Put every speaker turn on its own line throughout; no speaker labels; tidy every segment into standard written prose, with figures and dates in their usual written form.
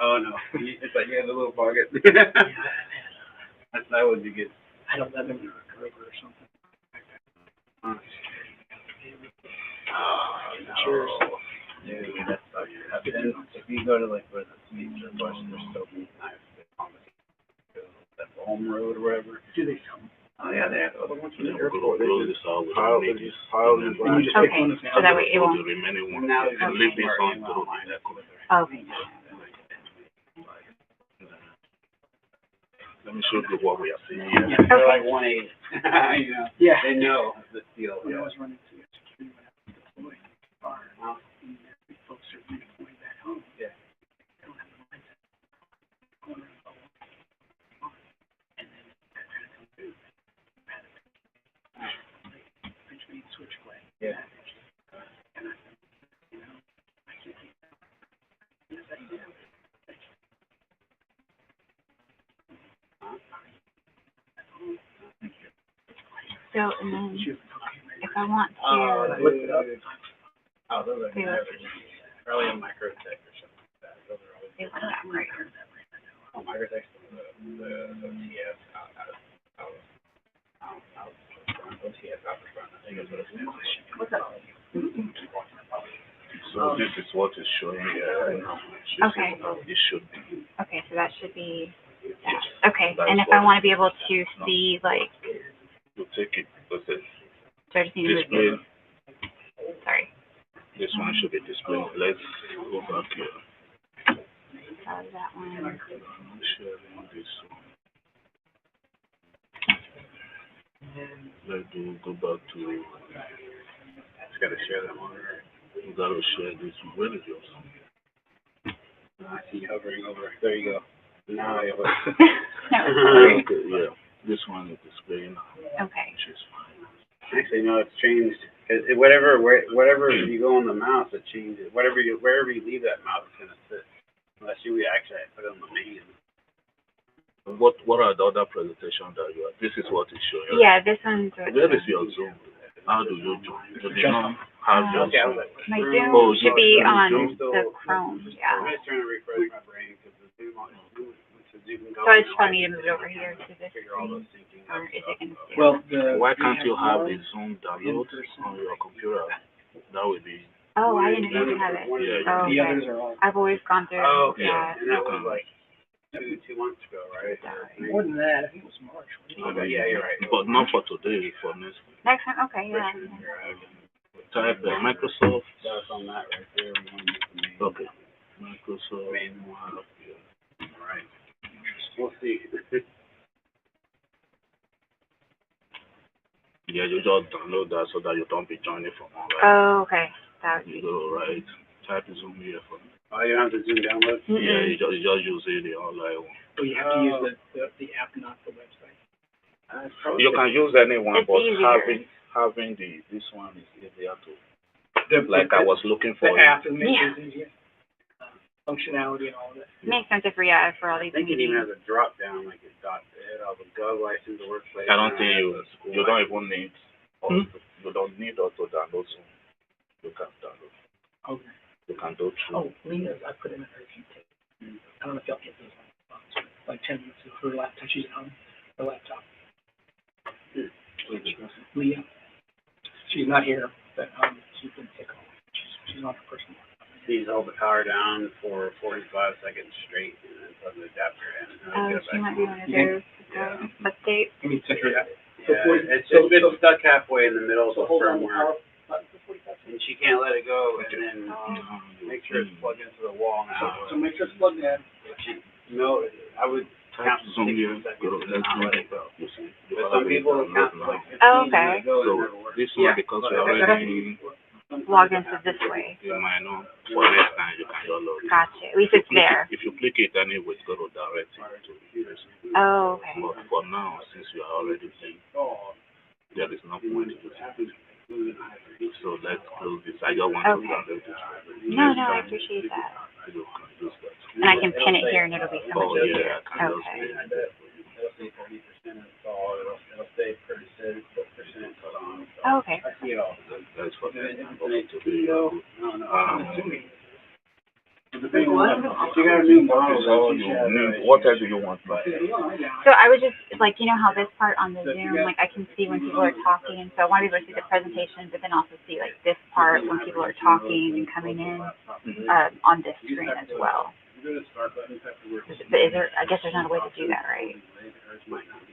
Oh no, it's like you have a little pocket. That would be good.
I don't live in a river or something.
Oh,
Cheers.
Dude, that sucks. Then if you go to like where the sweets are bushed, there's so many knives on that home road or whatever.
Do they sell them?
Oh yeah, they have other ones from the
We're
airport.
going to
They
close this out with
pile,
the
they just pile them in
And you just
black.
pick one that's
So that way it won't.
the remaining one.
Now
And leave this on to the
Okay.
Let me show you what we are seeing here.
Yeah.
They're like 180. You know,
Yeah.
they know the deal.
When I was running to security when I was deployed, bar, and folks are redeploying back home.
Yeah.
They don't have the mindset. Going around the whole and then that kind of comes through. Between switchblade.
Yeah.
And I, you know, I can't take that. Yes, I do.
So, and then if I want to,
Oh, those are probably a microtech or something like that. Those are always.
they want that right.
Oh, microtech's the OTS out OTS out the front. I think that's what it stands for.
What's up?
So this is what is showing here.
Okay.
This should be.
Okay, so that should be
Yes.
that. Okay,
That
and
is
if I
what-
want to be able to see, like,
You take it. Because
so I just need to
display.
move. Sorry.
This one should be displayed. Let's go back here.
That one.
Sharing this one. Let's go back to.
Just gotta share that one.
You gotta share this one. Where is yours?
I see you hovering over. There you go. Now you have a.
No,
Okay, yeah. This one is displaying now.
okay.
Which is fine.
Actually, no, it's changed. Whatever you go on the mouse, it changes. Wherever you leave that mouse, it's gonna sit. Unless you actually put it on the main.
What are the other presentations that you have? This is what is showing.
Yeah, this one's.
Where is your Zoom? How do you join? Do you not have your
Okay, I was
Zoom?
like,
My
Zoom.
Zoom
Oh,
should be
Zoom.
on
Zoom's still-
the Chrome.
I'm
Yeah.
just trying to refresh my brain because the Zoom on Zoom.
So I just probably need to move it over here to this
Figure all those
screen,
syncing
or
up
is it going to stay?
Well, the.
Why can't you have
more
the Zoom download on your computer? That would be.
Oh, I didn't know you have it.
Yeah,
Oh,
The
okay.
others are all.
I've always gone through
Oh, okay.
that.
And that was like 2 months ago, right?
More than that, I think it was March.
Okay, yeah, you're right.
But not for today, for next week.
Next time, okay, yeah.
Type Microsoft.
That's on that right there.
Okay. Microsoft.
Main one. All right. We'll see.
Yeah, you just download that so that you don't be joining from online.
Oh, okay. That would
You
be.
go right. Type Zoom here for me.
Oh, you don't have to Zoom download?
Yeah, you just use the online one.
Oh, you have to use the app, not the website.
You can use anyone,
It's
but
easier.
having this one is easier to. Like I was looking
The
for.
app and makes
Yeah.
it easier. Functionality and all that.
Makes sense if for all
I
these
think it even
meetings.
has a drop down, like it all the gov license, the workplace.
I don't think you don't even need. You don't need auto download Zoom. You can download.
Okay.
You can do through.
Oh, Lena's, I put in her few tips. I don't know if y'all get those like 10 minutes of her laptop. She's on her laptop. Leah. She's not here, but she's been sick all week. She's on her personal laptop.
He's held the power down for 45 seconds straight and then plug the adapter in. And then get
She
back
might be
on.
one of those updates.
Let me send her that.
Yeah, it's stuck halfway in the middle of the
hold on the
firmware.
power button for 45 seconds.
And she can't let it go, and then make sure it's plugged into the wall now.
So make sure it's plugged in.
No, I would count to
Zoom
60
here.
seconds
Go.
and
Let's
not let it go.
You see.
But some people will count to like 15
Oh,
and let
okay.
it go, and it
So
never works.
this one because we already
Log into this way.
you might know for next time you can download.
Gotcha. At least it's there.
If you click it anyway, it's going to direct you to this.
Oh, okay.
But for now, since you are already in, there is no point to do that. So let's close this. I don't want to
Okay.
download this.
No, I appreciate that.
You can use that.
And I can pin it here and it'll be so
Oh
much easier.
yeah, I can just
Okay.
pin it.
It'll say 40% installed, it'll say 30% put on. So
Oh, okay.
I see it all.
That's for
If
that.
it's a studio, no,
I'm assuming.
If Depending on, if you got a new model,
So what else do you want?
So I would just, like, you know how this part on the Zoom, like, I can see when people are talking, and so I want to be able to see the presentation, but then also see, like, this part when people are talking and coming in, on this screen as well. But is there, I guess there's not a way to do that, right?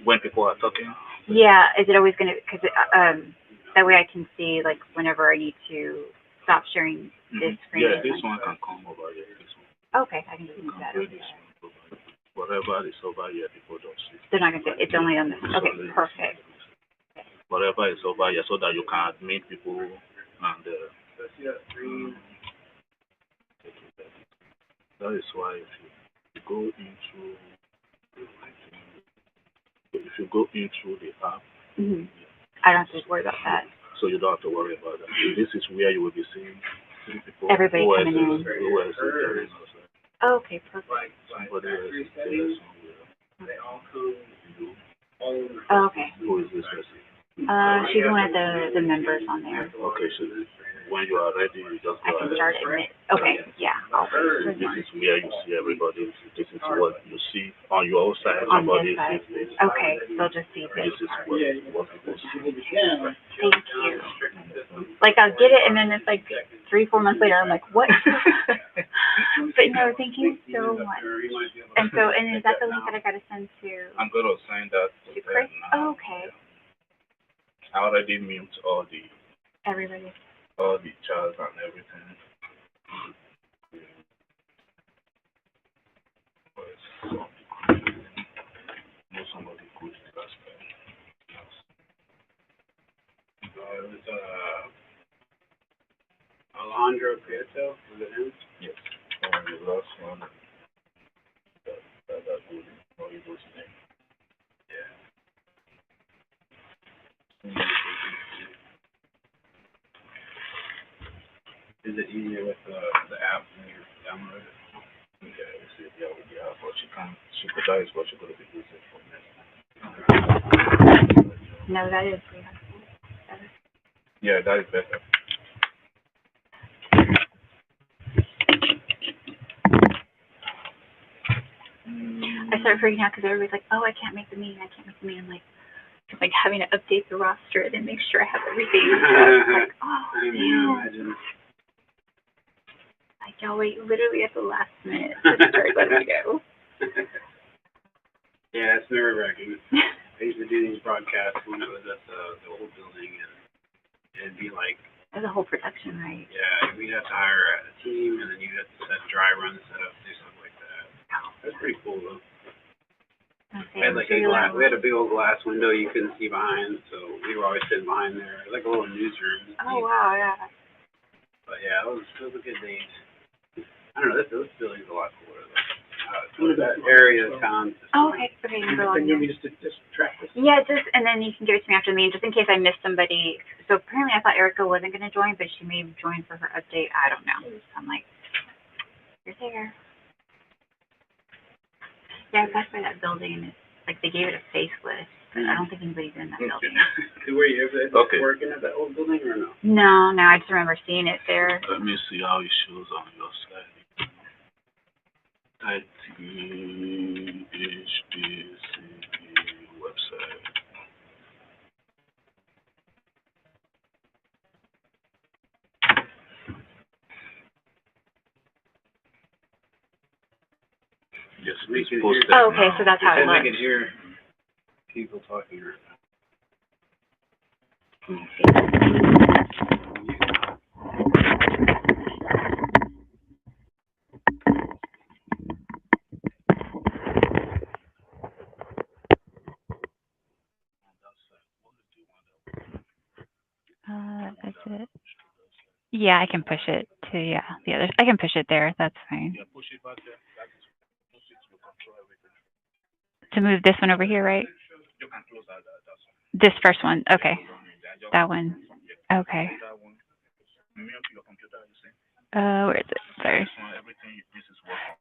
When people are talking?
Yeah, is it always gonna, cause, that way I can see, like, whenever I need to stop sharing this screen.
Yeah, this one can come over here. This one.
Okay, I can just move that.
Whatever is over here, people don't see.
They're not gonna see, it's only on this, okay, perfect.
Whatever is over here, so that you can meet people and that is why if you go into the app,
I don't have to worry about that.
so you don't have to worry about that. This is where you will be seeing people.
Everybody coming in.
Who else is there?
Okay, perfect.
Somebody else is there somewhere.
Oh, okay.
Who is this person?
She's one of the members on there.
Okay, so when you are ready, you just
I
go
can
ahead.
start it. Okay, yeah. I'll
This is where you see everybody. This is what you see on your side.
on
Somebody
this side.
sees this.
Okay, they'll just see this.
This is what people see.
Thank you. Like, I'll get it, and then it's like 3-4 months later, I'm like, what? But no, thank you so much. And so, and is that the link that I gotta send to
I'm going to send that
Chris?
now.
Oh, okay.
I already mute all the
Everybody.
chats and everything. No, somebody could that's
It was, Alejandro Prieto, was it him?
yes. The last one. That would probably was his name.
Yeah. Is it easier with the app when you download it?
Yeah, it's yeah, but she could that is what you're gonna be using for next time.
No, that is.
Yeah, that is better.
I started freaking out because everybody's like, oh, I can't make the meeting. I'm like having to update the roster and then make sure I have everything. So it's like, oh, damn. Like, y'all wait literally at the last minute to start letting me go.
Yeah, it's nerve-wracking. I used to do these broadcasts when it was at the old building, and it'd be like,
There's a whole production, right?
yeah, we'd have to hire a team, and then you'd have to set dry run setup, do something like that. That's pretty cool, though.
Okay,
We had like we had a big old glass window you couldn't see behind, so we were always sitting behind there. It was like a little newsroom.
Oh, wow, yeah.
But yeah, those were good days. I don't know, this building's a lot cooler, though. That area of town.
Oh, okay, okay, you can go on
You
there.
want me just track this?
Yeah, and then you can give it to me after the meeting, just in case I missed somebody. So apparently I thought Erica wasn't going to join, but she may join for her update. I don't know. So I'm like, you're there. Yeah, I passed by that building, and it's like they gave it a facelift, but I don't think anybody's in that building.
Were you ever
Okay.
working at that old building or no?
No, I just remember seeing it there.
Let me see how it shows on your side. Type the HPCB website. Yes, it's posted
Oh, okay,
now.
so that's how it
Because I
looks.
could hear people talking right now.
Let me see. That's it. Yeah, I can push it to, the others. I can push it there. That's fine.
Yeah, push it back there. Push it to control everything.
To move this one over here, right?
You can close that one.
This first one. Okay. That one. Okay.
That one. Mute your computer, you see?
Where is it? Sorry.
This one, everything, this is working.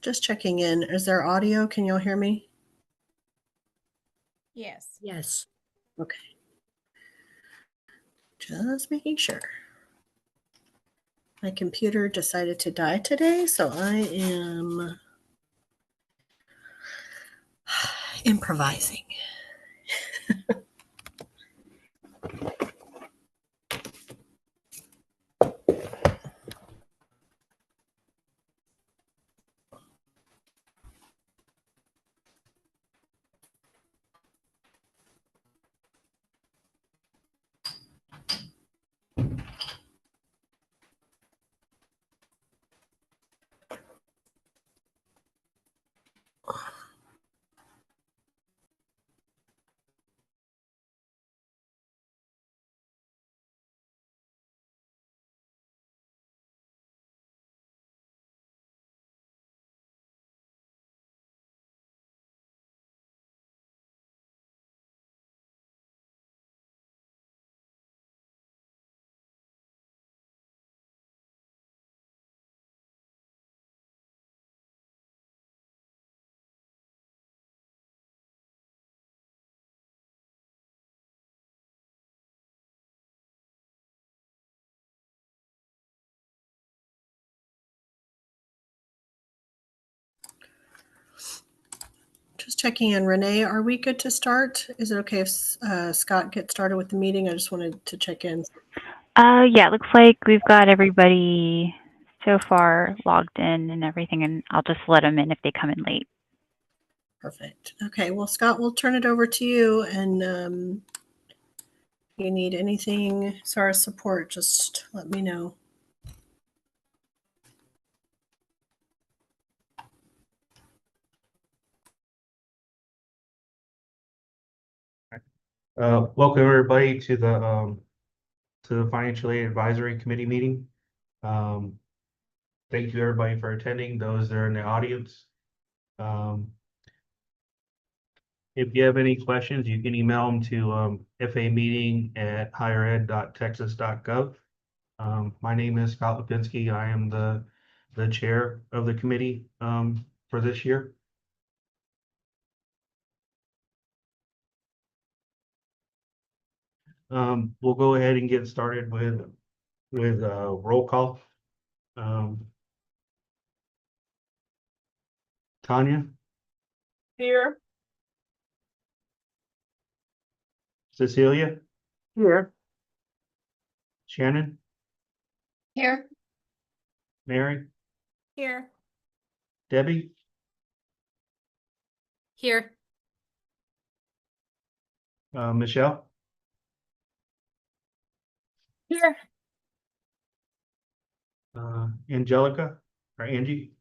Just checking in. Is there audio? Can y'all hear me?
Yes.
Yes. Okay. Just making sure. My computer decided to die today, so I am improvising. Just checking in. Renee, are we good to start? Is it okay if Scott gets started with the meeting? I just wanted to check in.
Yeah, it looks like we've got everybody so far logged in and everything, and I'll just let them in if they come in late.
Perfect. Okay, well, Scott, we'll turn it over to you. And if you need anything as far as support, just let me know.
Welcome everybody to the Financial Aid Advisory Committee meeting. Thank you everybody for attending, those that are in the audience. If you have any questions, you can email them to fameeting@highered.texas.gov. My name is Scott Lipinski. I am the chair of the committee for this year. We'll go ahead and get started with roll call. Tanya,
Here.
Cecilia,
Here.
Shannon,
Here.
Mary,
Here.
Debbie,
Here.
Michelle,
Here.
Angelica, or Angie.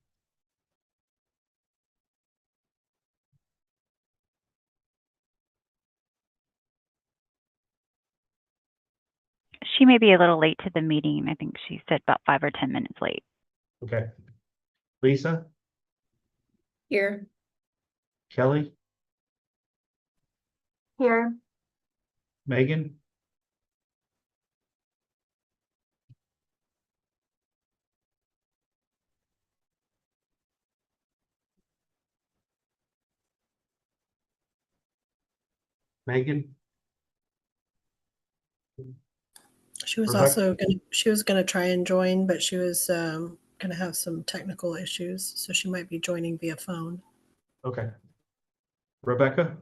She may be a little late to the meeting. I think she said about 5 or 10 minutes late.
Okay. Lisa,
Here.
Kelly,
Here.
Megan, Megan,
She was
Rebecca.
also gonna try and join, but she was gonna have some technical issues, so she might be joining via phone.
Okay. Rebecca,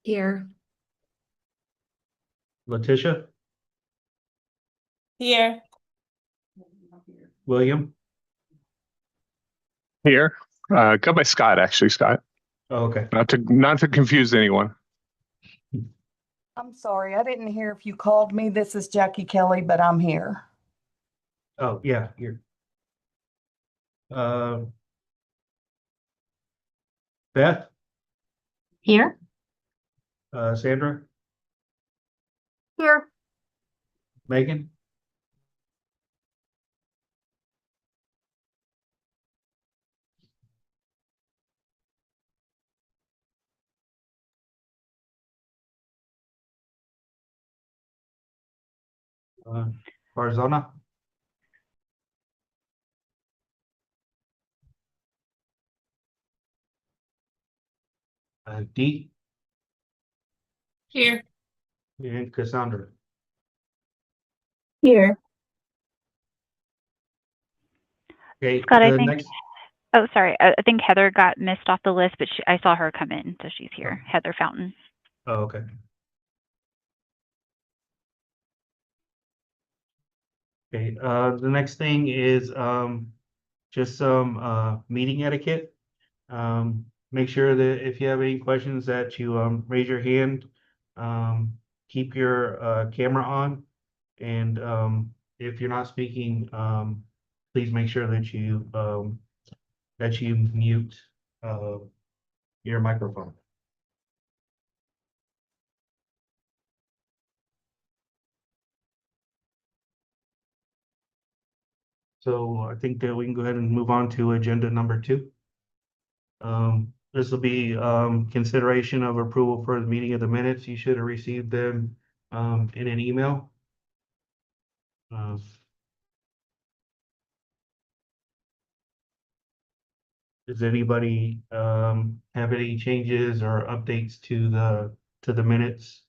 Here.
Letitia,
Here.
William.
Here, go by Scott, actually, Scott.
Oh, okay.
Not to confuse anyone.
I'm sorry, I didn't hear if you called me. This is Jackie Kelly, but I'm here.
Oh, yeah, here. Beth,
Here.
Sandra,
Here.
Megan, Farzana, Dee,
Here.
and Cassandra.
Here.
Okay,
Scott, I
the
think,
next,
oh, sorry, I think Heather got missed off the list, but I saw her come in, so she's here. Heather Fountain.
oh, okay. Okay, the next thing is, just some, meeting etiquette. Make sure that if you have any questions that you, raise your hand. Keep your, camera on. And, if you're not speaking, please make sure that you mute, your microphone. So I think that we can go ahead and move on to agenda number 2. This will be, consideration of approval for the meeting of the minutes. You should have received them, in an email. Does anybody, have any changes or updates to the minutes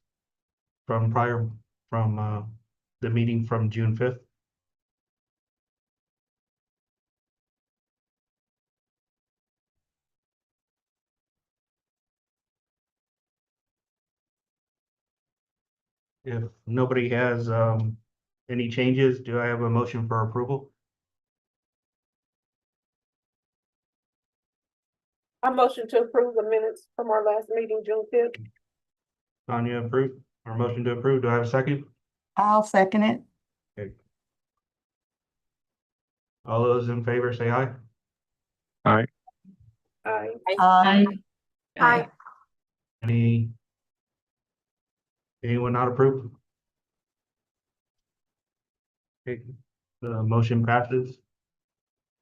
from the meeting from June 5th? If nobody has, any changes, do I have a motion for approval?
I motion to approve the minutes from our last meeting, June 5th.
Tanya, approve, or motion to approve, do I have a second?
I'll second it.
Okay. All those in favor say aye.
Aye.
Aye.
Aye.
Aye.
Anyone not approve? Okay, the motion passes.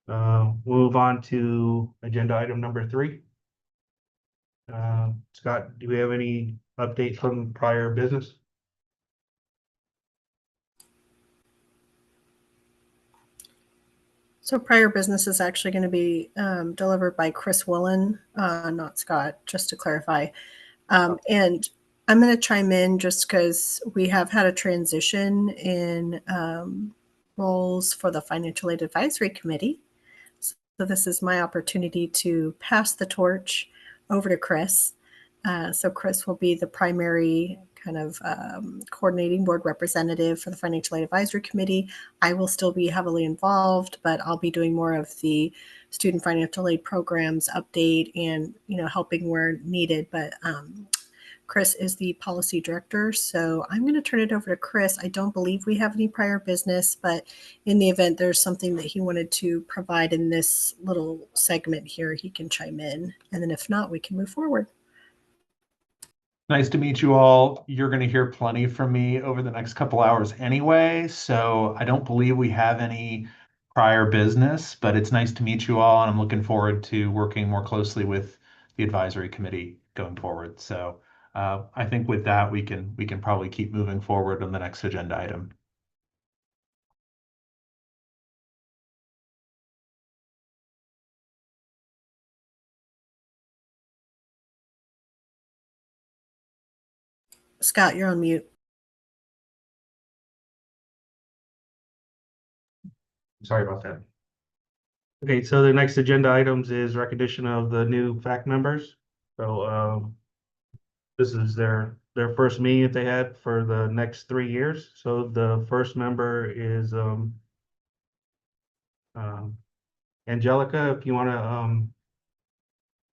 We'll move on to agenda item number 3. Scott, do we have any updates from prior business?
So prior business is actually going to be delivered by Chris Willen, not Scott, just to clarify. And I'm going to chime in just because we have had a transition in roles for the Financial Aid Advisory Committee. So this is my opportunity to pass the torch over to Chris. So Chris will be the primary kind of coordinating board representative for the Financial Aid Advisory Committee. I will still be heavily involved, but I'll be doing more of the student financial aid programs update and, helping where needed. But Chris is the policy director, so I'm going to turn it over to Chris. I don't believe we have any prior business, but in the event there's something that he wanted to provide in this little segment here, he can chime in. And then if not, we can move forward.
Nice to meet you all. You're going to hear plenty from me over the next couple hours anyway, so I don't believe we have any prior business, but it's nice to meet you all, and I'm looking forward to working more closely with the advisory committee going forward. So I think with that, we can probably keep moving forward on the next agenda item.
Scott, you're on mute.
Sorry about that. Okay, so the next agenda items is recognition of the new FAC members. So this is their first meeting that they had for the next 3 years. So the first member is Angelica. If you want to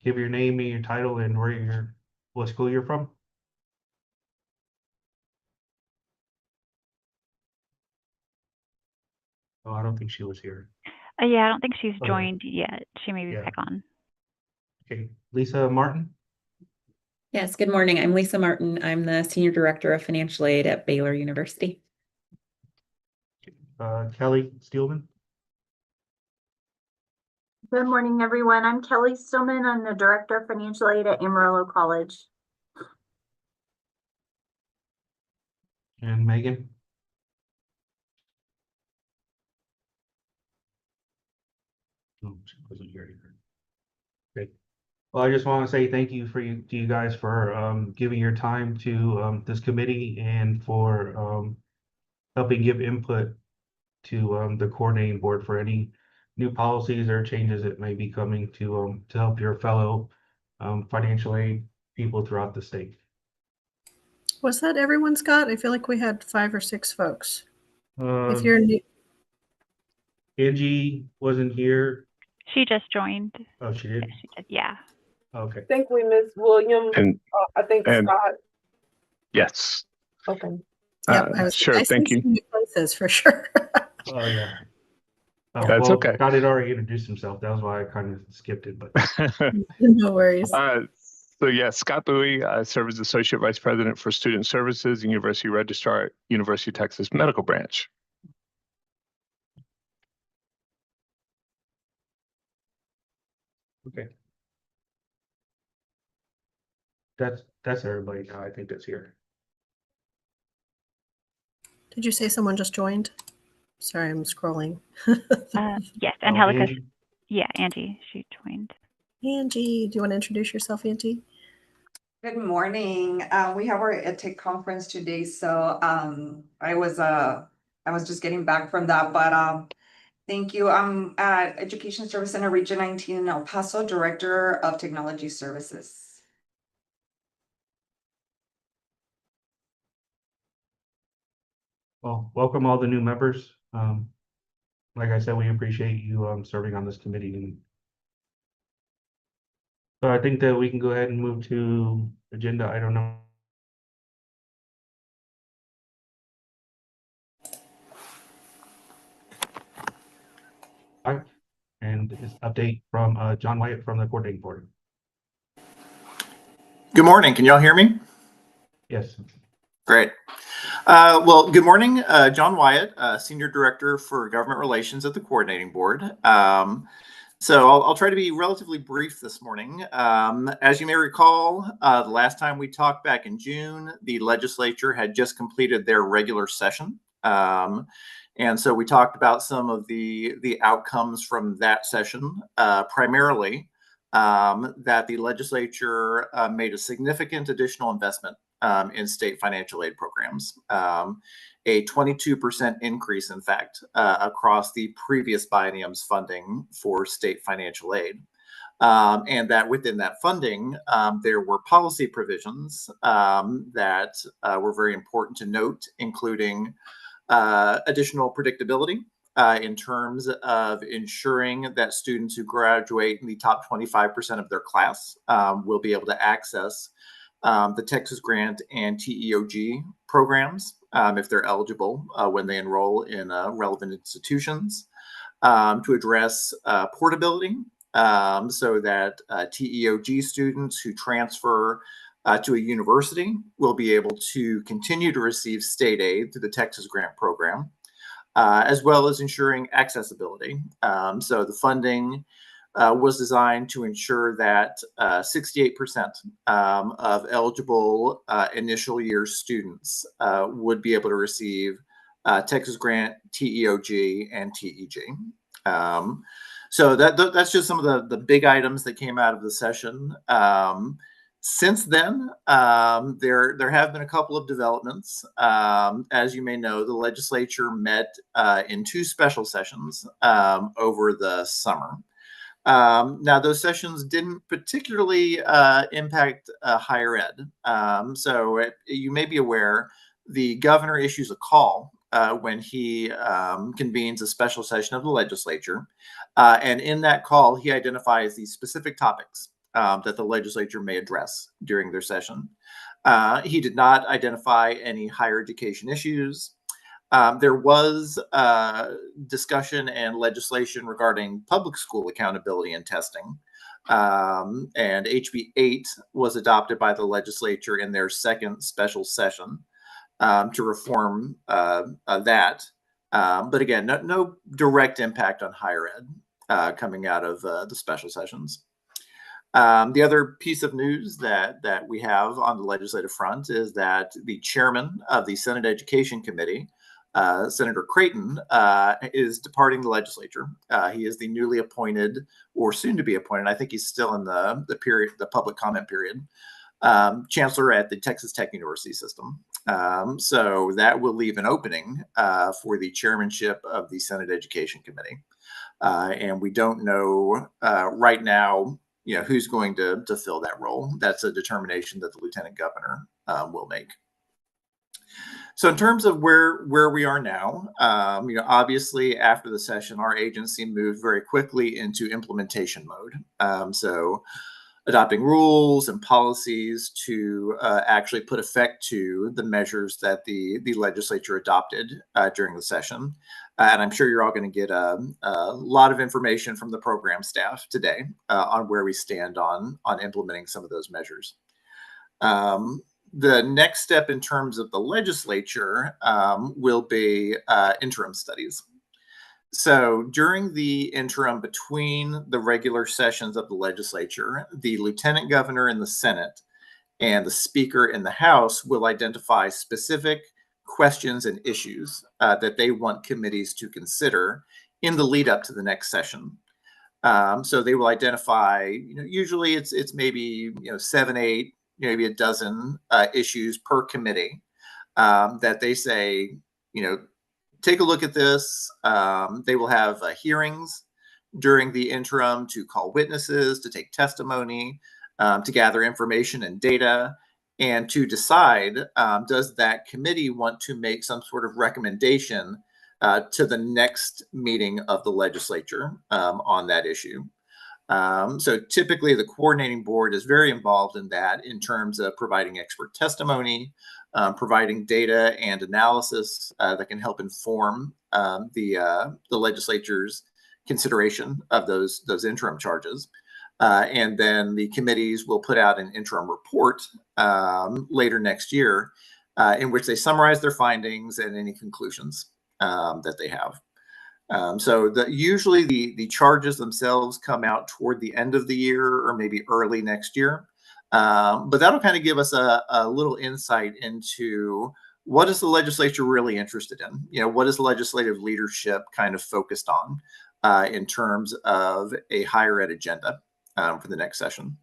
give your name and your title and what school you're from. Oh, I don't think she was here.
Yeah, I don't think she's
Oh, yeah.
joined yet. She may be
Yeah.
back on.
Okay, Lisa Martin.
Yes, good morning. I'm Lisa Martin. I'm the Senior Director of Financial Aid at Baylor University.
Kelly Steelman.
Good morning, everyone. I'm Kelly Stillman. I'm the Director of Financial Aid at Amarillo College.
And Megan. Oh, she wasn't here either. Okay. Well, I just want to say thank you to you guys for giving your time to this committee and for helping give input to the coordinating board for any new policies or changes that may be coming to help your fellow financial aid people throughout the state.
Was that everyone, Scott? I feel like we had 5 or 6 folks. If
Um,
you're new,
Angie wasn't here.
She just joined.
Oh, she did?
She did, yeah.
Okay.
I think we missed William.
And
I think Scott.
yes.
Okay.
yep, I
Sure.
see
Thank you.
some new places for sure.
Oh, yeah.
That's
well,
okay.
Scott had already introduced himself. That was why I kind of skipped it. But
No worries.
So yeah, Scott Bowie, serves as Associate Vice President for Student Services and University Registrar at University of Texas Medical Branch.
okay. That's everybody now. I think that's here.
Did you say someone just joined? Sorry, I'm scrolling.
Yes, Angelica. Yeah, Angie, she joined.
Angie, do you want to introduce yourself, Angie?
Good morning. We have our EdTech conference today, so I was just getting back from that, but thank you. I'm at Education Service Center Region 19 in El Paso, Director of Technology Services.
Well, welcome all the new members. Like I said, we appreciate you serving on this committee. And so I think that we can go ahead and move to agenda item number. And this update from John Wyatt from the coordinating board.
Good morning. Can y'all hear me?
Yes.
Great. Well, good morning. John Wyatt, Senior Director for Government Relations at the Coordinating Board. So I'll try to be relatively brief this morning. As you may recall, the last time we talked back in June, the legislature had just completed their regular session. And so we talked about some of the outcomes from that session, primarily that the legislature made a significant additional investment in state financial aid programs, a 22% increase, in fact, across the previous biennium's funding for state financial aid. And that within that funding, there were policy provisions that were very important to note, including additional predictability in terms of ensuring that students who graduate in the top 25% of their class will be able to access the Texas Grant and TEOG programs if they're eligible when they enroll in relevant institutions, to address portability so that TEOG students who transfer to a university will be able to continue to receive state aid through the Texas Grant program, as well as ensuring accessibility. So the funding was designed to ensure that 68% of eligible initial year students would be able to receive Texas Grant, TEOG, and TEG. So that's just some of the big items that came out of the session. Since then, there have been a couple of developments. As you may know, the legislature met in 2 special sessions over the summer. Now, those sessions didn't particularly impact higher ed. So you may be aware, the governor issues a call when he convenes a special session of the legislature. And in that call, he identifies the specific topics that the legislature may address during their session. He did not identify any higher education issues. There was discussion and legislation regarding public school accountability and testing. And HB 8 was adopted by the legislature in their second special session to reform that. But again, no direct impact on higher ed coming out of the special sessions. The other piece of news that we have on the legislative front is that the chairman of the Senate Education Committee, Senator Creighton is departing the legislature. He is the newly appointed, or soon to be appointed, I think he's still in the public comment period, chancellor at the Texas Tech University system. So that will leave an opening for the chairmanship of the Senate Education Committee. And we don't know right now, who's going to fill that role. That's a determination that the lieutenant governor will make. So in terms of where we are now, obviously after the session, our agency moved very quickly into implementation mode. So adopting rules and policies to actually put effect to the measures that the legislature adopted during the session. And I'm sure you're all going to get a lot of information from the program staff today on where we stand on implementing some of those measures. The next step in terms of the legislature will be interim studies. So during the interim between the regular sessions of the legislature, the lieutenant governor in the Senate and the speaker in the House will identify specific questions and issues that they want committees to consider in the lead up to the next session. So they will identify, usually it's maybe 7, 8, maybe a dozen issues per committee that they say, take a look at this. They will have hearings during the interim to call witnesses, to take testimony, to gather information and data, and to decide, does that committee want to make some sort of recommendation to the next meeting of the legislature on that issue. So typically the coordinating board is very involved in that in terms of providing expert testimony, providing data and analysis that can help inform the legislature's consideration of those interim charges. And then the committees will put out an interim report later next year in which they summarize their findings and any conclusions that they have. So usually the charges themselves come out toward the end of the year or maybe early next year. But that'll kind of give us a little insight into what is the legislature really interested in? What is legislative leadership kind of focused on in terms of a higher ed agenda for the next session?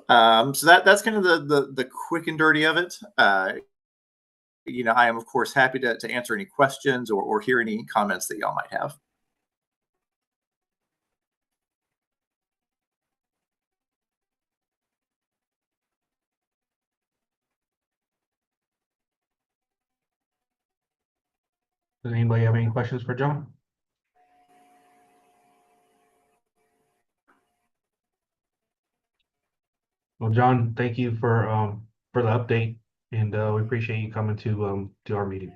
So that's kind of the quick and dirty of it. I am, of course, happy to answer any questions or hear any comments that y'all might have.
Does anybody have any questions for John? Well, John, thank you for the update, and we appreciate you coming to our meeting.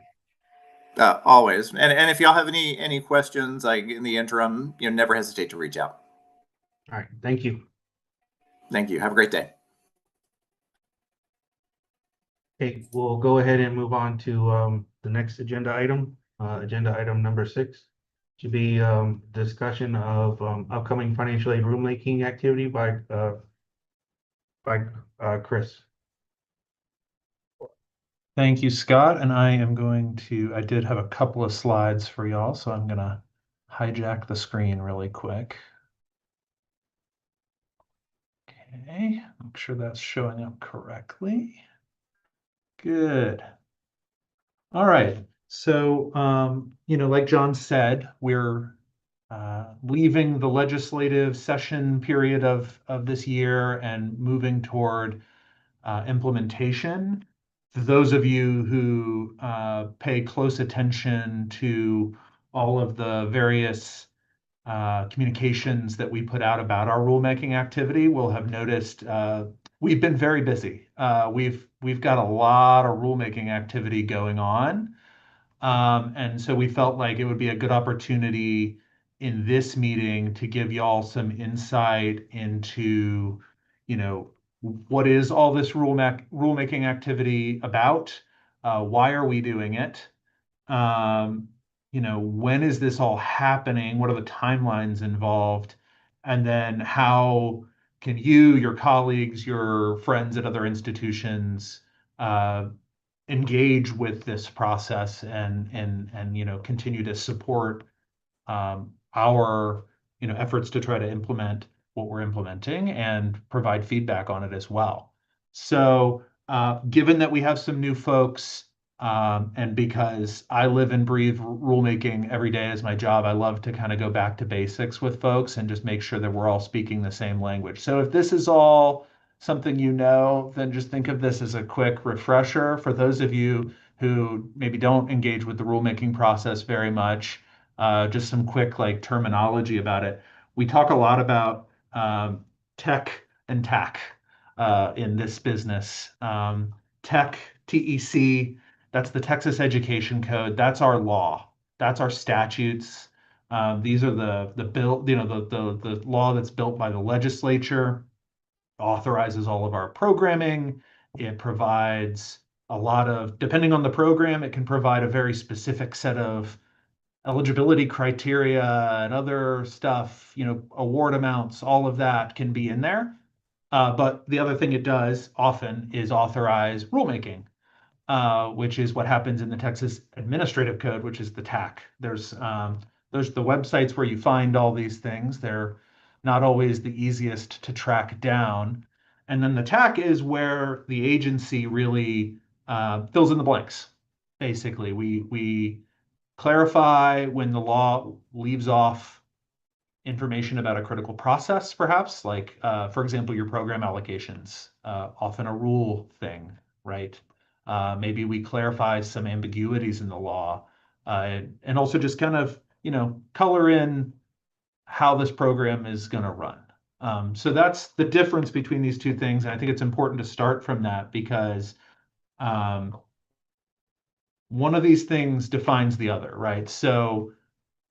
Always. And if y'all have any questions, like in the interim, never hesitate to reach out.
All right. Thank you.
Thank you. Have a great day.
Okay, we'll go ahead and move on to the next agenda item. Agenda item number 6 should be discussion of upcoming financial aid rulemaking activity by Chris.
Thank you, Scott. And I did have a couple of slides for y'all, so I'm going to hijack the screen really quick. Okay, make sure that's showing up correctly. Good. All right. So, like John said, we're leaving the legislative session period of this year and moving toward implementation. For those of you who pay close attention to all of the various communications that we put out about our rulemaking activity will have noticed we've been very busy. We've got a lot of rulemaking activity going on. And so we felt like it would be a good opportunity in this meeting to give y'all some insight into, what is all this rulemaking activity about? Why are we doing it? When is this all happening? What are the timelines involved? And then how can you, your colleagues, your friends at other institutions engage with this process and continue to support our efforts to try to implement what we're implementing and provide feedback on it as well. So given that we have some new folks, and because I live and breathe rulemaking every day as my job, I love to kind of go back to basics with folks and just make sure that we're all speaking the same language. So if this is all something then just think of this as a quick refresher for those of you who maybe don't engage with the rulemaking process very much. Just some quick terminology about it. We talk a lot about tech and TAC in this business. TEC, TEC, that's the Texas Education Code. That's our law. That's our statutes. These are the bill, the law that's built by the legislature, authorizes all of our programming. It provides a lot of, depending on the program, it can provide a very specific set of eligibility criteria and other stuff, award amounts, all of that can be in there. But the other thing it does often is authorize rulemaking, which is what happens in the Texas Administrative Code, which is the TAC. There's the websites where you find all these things. They're not always the easiest to track down. And then the TAC is where the agency really fills in the blanks. Basically, we clarify when the law leaves off information about a critical process, perhaps, like, for example, your program allocations, often a rule thing, right? Maybe we clarify some ambiguities in the law, and also just kind of, color in how this program is going to run. So that's the difference between these two things. And I think it's important to start from that because one of these things defines the other, right? So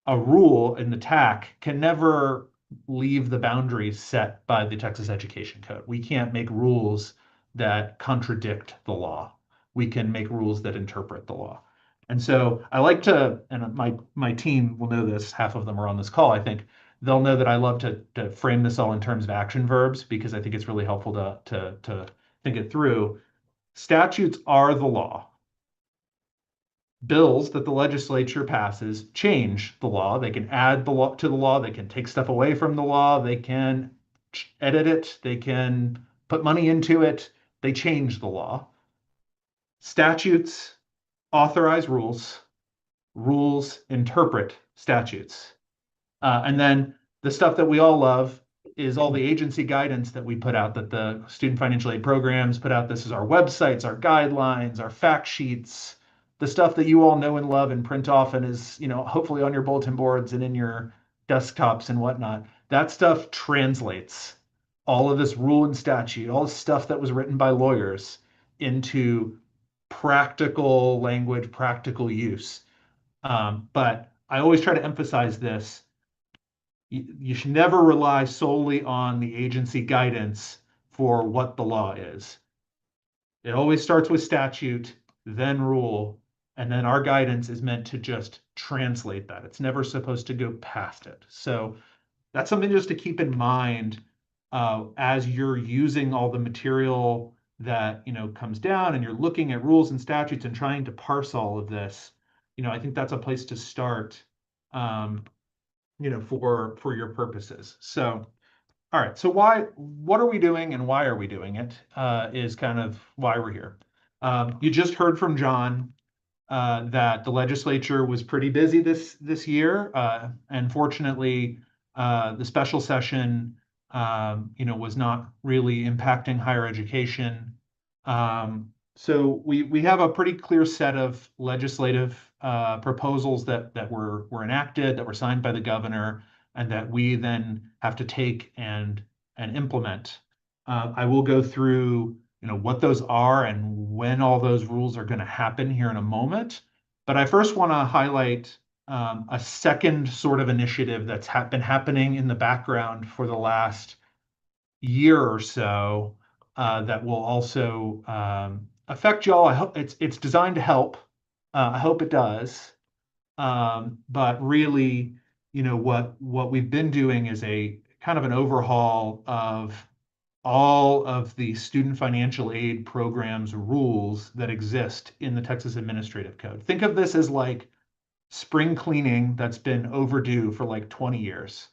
a rule in the TAC can never leave the boundaries set by the Texas Education Code. We can't make rules that contradict the law. We can make rules that interpret the law. And so I like to, and my team will know this, half of them are on this call, I think. They'll know that I love to frame this all in terms of action verbs because I think it's really helpful to think it through. Statutes are the law. Bills that the legislature passes change the law. They can add the law to the law. They can take stuff away from the law. They can edit it. They can put money into it. They change the law. Statutes authorize rules. Rules interpret statutes. And then the stuff that we all love is all the agency guidance that we put out, that the student financial aid programs put out. This is our websites, our guidelines, our fact sheets, the stuff that you all know and love and print off and is, hopefully on your bulletin boards and in your desktops and whatnot. That stuff translates all of this rule and statute, all the stuff that was written by lawyers into practical language, practical use. But I always try to emphasize this. You should never rely solely on the agency guidance for what the law is. It always starts with statute, then rule, and then our guidance is meant to just translate that. It's never supposed to go past it. So that's something just to keep in mind as you're using all the material that comes down and you're looking at rules and statutes and trying to parse all of this. I think that's a place to start. For your purposes. So, all right. So what are we doing and why are we doing it? Is kind of why we're here. You just heard from John that the legislature was pretty busy this year. And fortunately, the special session, was not really impacting higher education. So we have a pretty clear set of legislative proposals that were enacted, that were signed by the governor, and that we then have to take and implement. I will go through what those are and when all those rules are going to happen here in a moment. But I first want to highlight a second sort of initiative that's been happening in the background for the last year or so that will also affect y'all. I hope it's designed to help. I hope it does. But really, what we've been doing is a kind of an overhaul of all of the student financial aid programs rules that exist in the Texas Administrative Code. Think of this as like spring cleaning that's been overdue for like 20 years.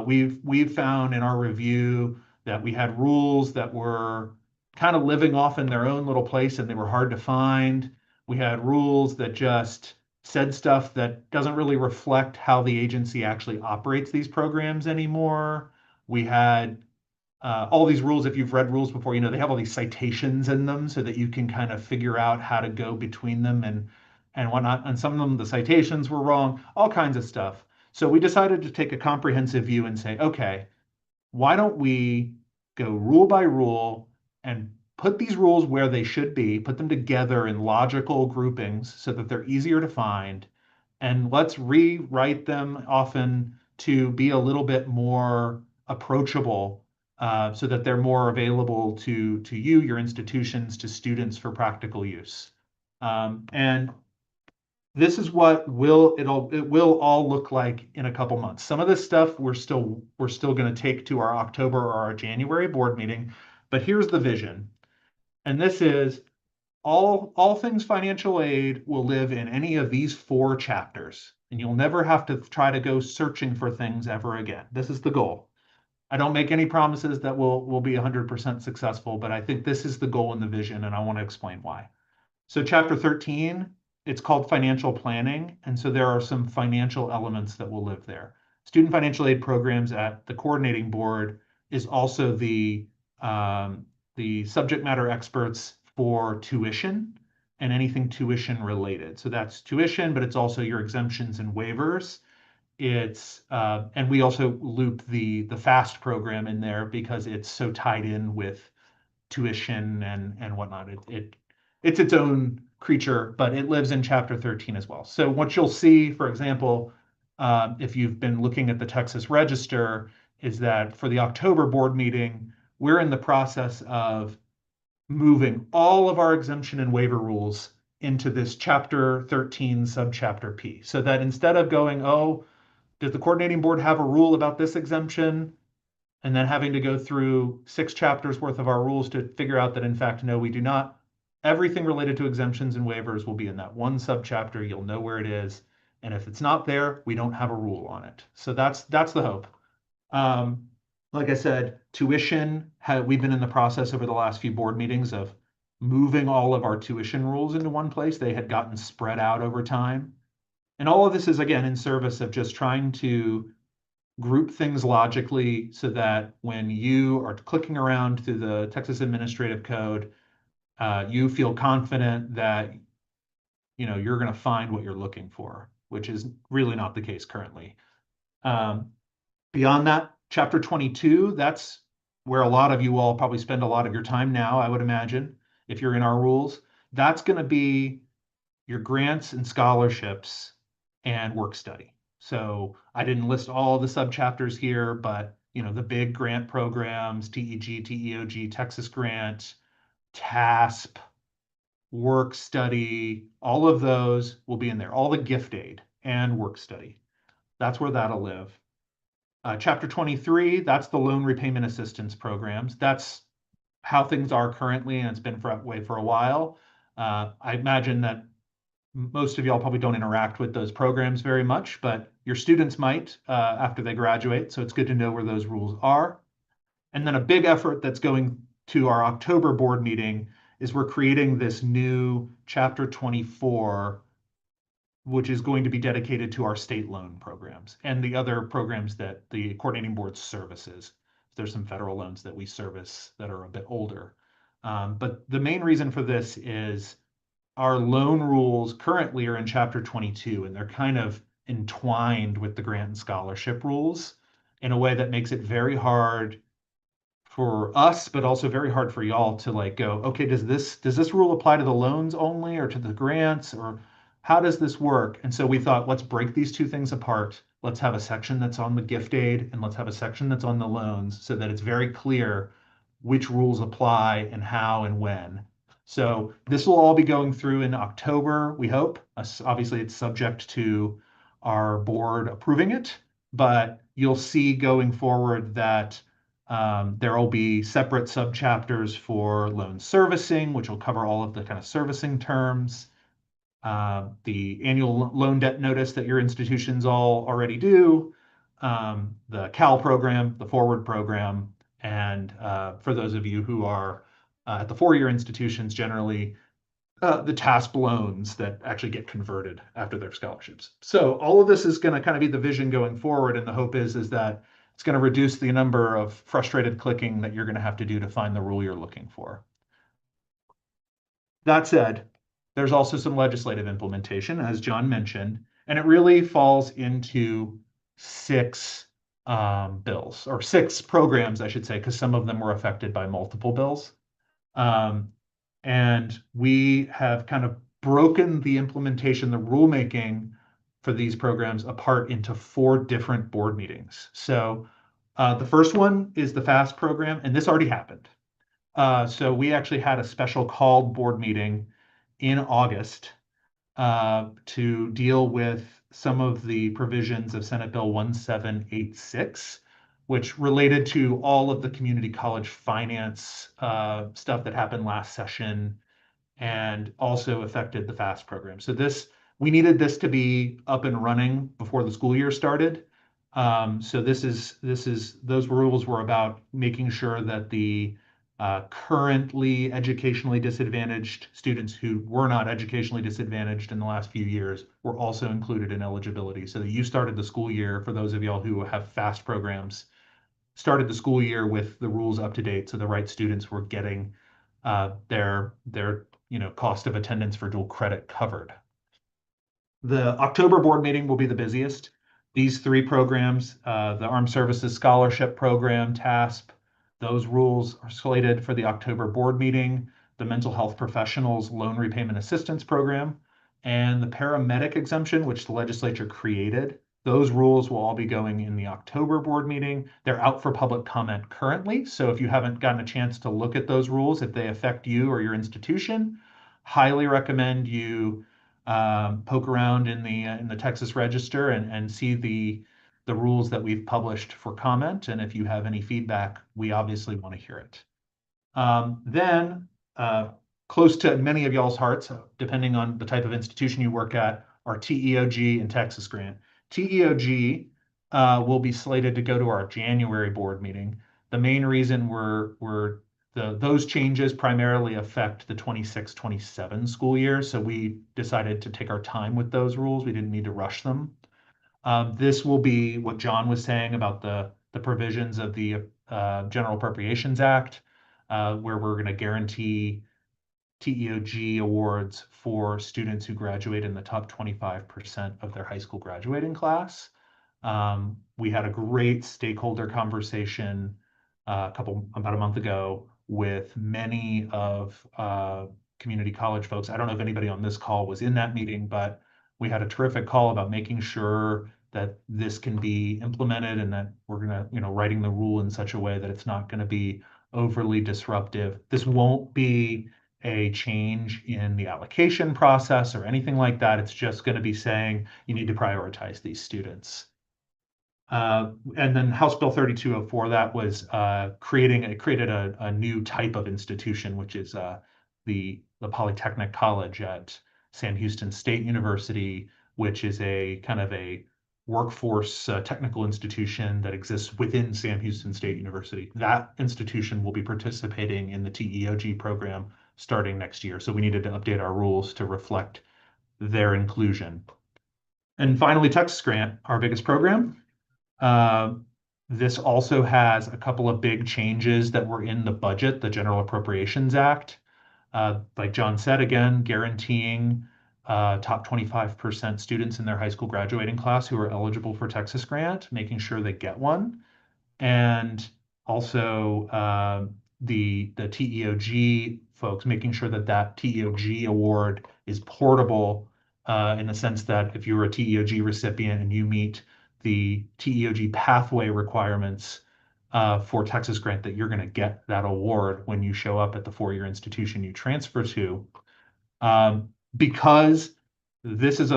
We've found in our review that we had rules that were kind of living off in their own little place and they were hard to find. We had rules that just said stuff that doesn't really reflect how the agency actually operates these programs anymore. We had all these rules. If you've read rules before, you know they have all these citations in them so that you can kind of figure out how to go between them and whatnot. And some of them, the citations were wrong, all kinds of stuff. So we decided to take a comprehensive view and say, okay, why don't we go rule by rule and put these rules where they should be, put them together in logical groupings so that they're easier to find, and let's rewrite them often to be a little bit more approachable so that they're more available to you, your institutions, to students for practical use. And this is what it will all look like in a couple months. Some of this stuff we're still going to take to our October or our January board meeting, but here's the vision. And this is all things financial aid will live in any of these 4 chapters, and you'll never have to try to go searching for things ever again. This is the goal. I don't make any promises that we'll be 100% successful, but I think this is the goal and the vision, and I want to explain why. So chapter 13, it's called financial planning. And so there are some financial elements that will live there. Student financial aid programs at the coordinating board is also the subject matter experts for tuition and anything tuition related. So that's tuition, but it's also your exemptions and waivers. It's and we also loop the FAST program in there because it's so tied in with tuition and whatnot. It's its own creature, but it lives in chapter 13 as well. So what you'll see, for example, if you've been looking at the Texas Register, is that for the October board meeting, we're in the process of moving all of our exemption and waiver rules into this chapter 13 subchapter P. So that instead of going, oh, does the coordinating board have a rule about this exemption? And then having to go through 6 chapters worth of our rules to figure out that in fact, no, we do not. Everything related to exemptions and waivers will be in that one subchapter. You'll know where it is. And if it's not there, we don't have a rule on it. So that's the hope. Like I said, tuition, we've been in the process over the last few board meetings of moving all of our tuition rules into one place. They had gotten spread out over time. And all of this is, again, in service of just trying to group things logically so that when you are clicking around through the Texas Administrative Code, you feel confident that you're going to find what you're looking for, which is really not the case currently. Beyond that, chapter 22, that's where a lot of you all probably spend a lot of your time now, I would imagine, if you're in our rules. That's going to be your grants and scholarships and work study. So I didn't list all the subchapters here, but the big grant programs, TEG, TEOG, Texas Grant, TASP, work study, all of those will be in there. All the gift aid and work study. That's where that'll live. Chapter 23, that's the loan repayment assistance programs. That's how things are currently, and it's been that way for a while. I imagine that most of y'all probably don't interact with those programs very much, but your students might after they graduate. So it's good to know where those rules are. And then a big effort that's going to our October board meeting is we're creating this new chapter 24, which is going to be dedicated to our state loan programs and the other programs that the coordinating board services. There's some federal loans that we service that are a bit older. But the main reason for this is our loan rules currently are in chapter 22, and they're kind of entwined with the grant and scholarship rules in a way that makes it very hard for us, but also very hard for y'all to go, okay, does this rule apply to the loans only or to the grants, or how does this work? And so we thought, let's break these two things apart. Let's have a section that's on the gift aid and let's have a section that's on the loans so that it's very clear which rules apply and how and when. So this will all be going through in October, we hope. Obviously, it's subject to our board approving it, but you'll see going forward that There will be separate subchapters for loan servicing, which will cover all of the kind of servicing terms. The annual loan debt notice that your institutions all already do, the CAL program, the forward program, and for those of you who are at the four-year institutions, generally the TASP loans that actually get converted after their scholarships. So all of this is going to kind of be the vision going forward, and the hope is that it's going to reduce the number of frustrated clicking that you're going to have to do to find the rule you're looking for. That said, there's also some legislative implementation, as John mentioned, and it really falls into six bills, or six programs, I should say, because some of them were affected by multiple bills. And we have kind of broken the implementation, the rulemaking for these programs apart into four different board meetings. So the first one is the FAST program, and this already happened. So we actually had a special called board meeting in August to deal with some of the provisions of Senate Bill 1786, which related to all of the community college finance stuff that happened last session and also affected the FAST program. So we needed this to be up and running before the school year started. So those rules were about making sure that the currently educationally disadvantaged students who were not educationally disadvantaged in the last few years were also included in eligibility. So that you started the school year, for those of y'all who have FAST programs, started the school year with the rules up to date, so the right students were getting their cost of attendance for dual credit covered. The October board meeting will be the busiest. These three programs, the Armed Services Scholarship Program, TASP, those rules are slated for the October board meeting. The Mental Health Professionals Loan Repayment Assistance Program, and the paramedic exemption, which the legislature created. Those rules will all be going in the October board meeting. They're out for public comment currently. So if you haven't gotten a chance to look at those rules, if they affect you or your institution, highly recommend you poke around in the Texas Register and see the rules that we've published for comment. And if you have any feedback, we obviously want to hear it. Then, close to many of y'all's hearts, depending on the type of institution you work at, are TEOG and Texas Grant. TEOG will be slated to go to our January board meeting. The main reason those changes primarily affect the 26-27 school year, so we decided to take our time with those rules. We didn't need to rush them. This will be what John was saying about the provisions of the General Appropriations Act, where we're going to guarantee TEOG awards for students who graduate in the top 25% of their high school graduating class. We had a great stakeholder conversation about a month ago with many of community college folks. I don't know if anybody on this call was in that meeting, but we had a terrific call about making sure that this can be implemented and that we're going to, writing the rule in such a way that it's not going to be overly disruptive. This won't be a change in the allocation process or anything like that. It's just going to be saying you need to prioritize these students. And then House Bill 3204, that was created a new type of institution, which is the Polytechnic College at Sam Houston State University, which is a kind of a workforce technical institution that exists within Sam Houston State University. That institution will be participating in the TEOG program starting next year. So we needed to update our rules to reflect their inclusion. And finally, Texas Grant, our biggest program. This also has a couple of big changes that were in the budget, the General Appropriations Act. Like John said, again, guaranteeing top 25% students in their high school graduating class who are eligible for Texas Grant, making sure they get one. And also the TEOG folks, making sure that TEOG award is portable in the sense that if you're a TEOG recipient and you meet the TEOG pathway requirements for Texas Grant, that you're going to get that award when you show up at the four-year institution you transfer to. Because this is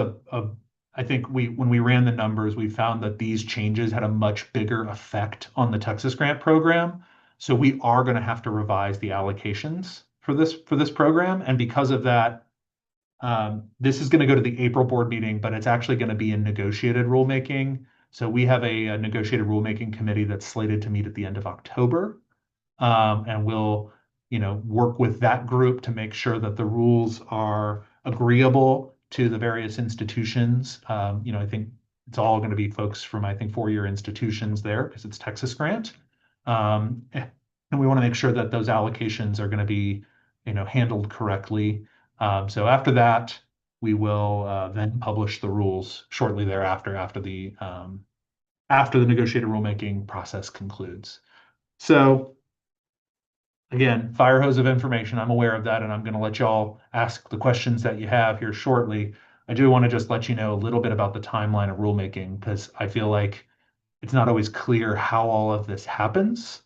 I think when we ran the numbers, we found that these changes had a much bigger effect on the Texas grant program. So we are going to have to revise the allocations for this program. And because of that, this is going to go to the April board meeting, but it's actually going to be in negotiated rulemaking. So we have a negotiated rulemaking committee that's slated to meet at the end of October. And we'll, work with that group to make sure that the rules are agreeable to the various institutions. I think it's all going to be folks from, I think, four-year institutions there because it's Texas grant. And we want to make sure that those allocations are going to be, handled correctly. So after that, we will then publish the rules shortly thereafter, after the negotiated rulemaking process concludes. So again, fire hose of information. I'm aware of that, and I'm going to let y'all ask the questions that you have here shortly. I do want to just let you know a little bit about the timeline of rulemaking because I feel like it's not always clear how all of this happens.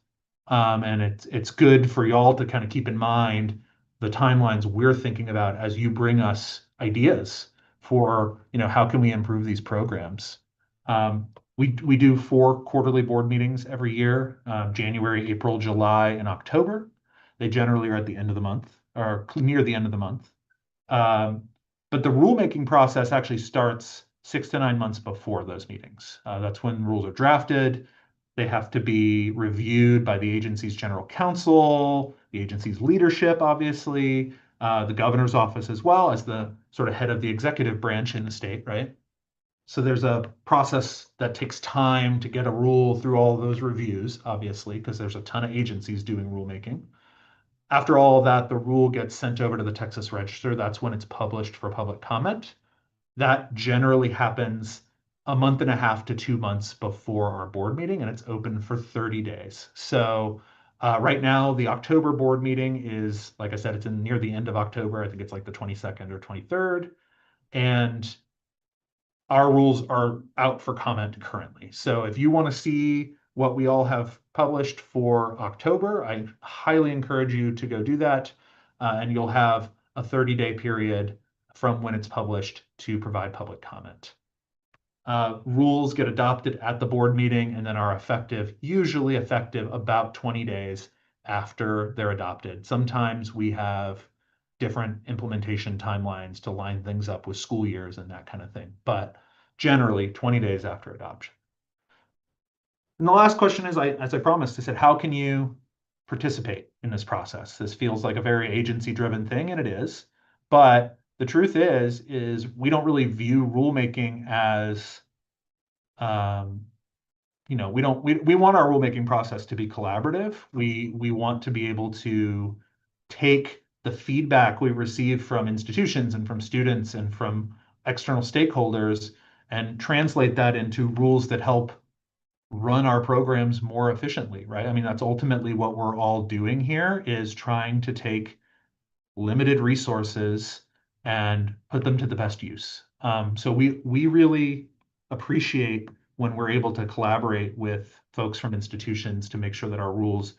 And it's good for y'all to kind of keep in mind the timelines we're thinking about as you bring us ideas for, how can we improve these programs. We do 4 quarterly board meetings every year, January, April, July, and October. They generally are at the end of the month or near the end of the month. But the rulemaking process actually starts 6 to 9 months before those meetings. That's when rules are drafted. They have to be reviewed by the agency's general counsel, the agency's leadership, obviously, the governor's office, as well as the sort of head of the executive branch in the state, right? So there's a process that takes time to get a rule through all of those reviews, obviously, because there's a ton of agencies doing rulemaking. After all of that, the rule gets sent over to the Texas Register. That's when it's published for public comment. That generally happens a month and a half to 2 months before our board meeting, and it's open for 30 days. So right now, the October board meeting is, like I said, it's near the end of October. I think it's like the 22nd or 23rd. And our rules are out for comment currently. So if you want to see what we all have published for October, I highly encourage you to go do that. And you'll have a 30-day period from when it's published to provide public comment. Rules get adopted at the board meeting and then are usually effective about 20 days after they're adopted. Sometimes we have different implementation timelines to line things up with school years and that kind of thing, but generally 20 days after adoption. And the last question is, as I promised, I said, how can you participate in this process? This feels like a very agency-driven thing, and it is, but the truth is we don't really view rulemaking as, we want our rulemaking process to be collaborative. We want to be able to take the feedback we receive from institutions and from students and from external stakeholders and translate that into rules that help run our programs more efficiently, right? I mean, that's ultimately what we're all doing here, is trying to take limited resources and put them to the best use. So we really appreciate when we're able to collaborate with folks from institutions to make sure that our rules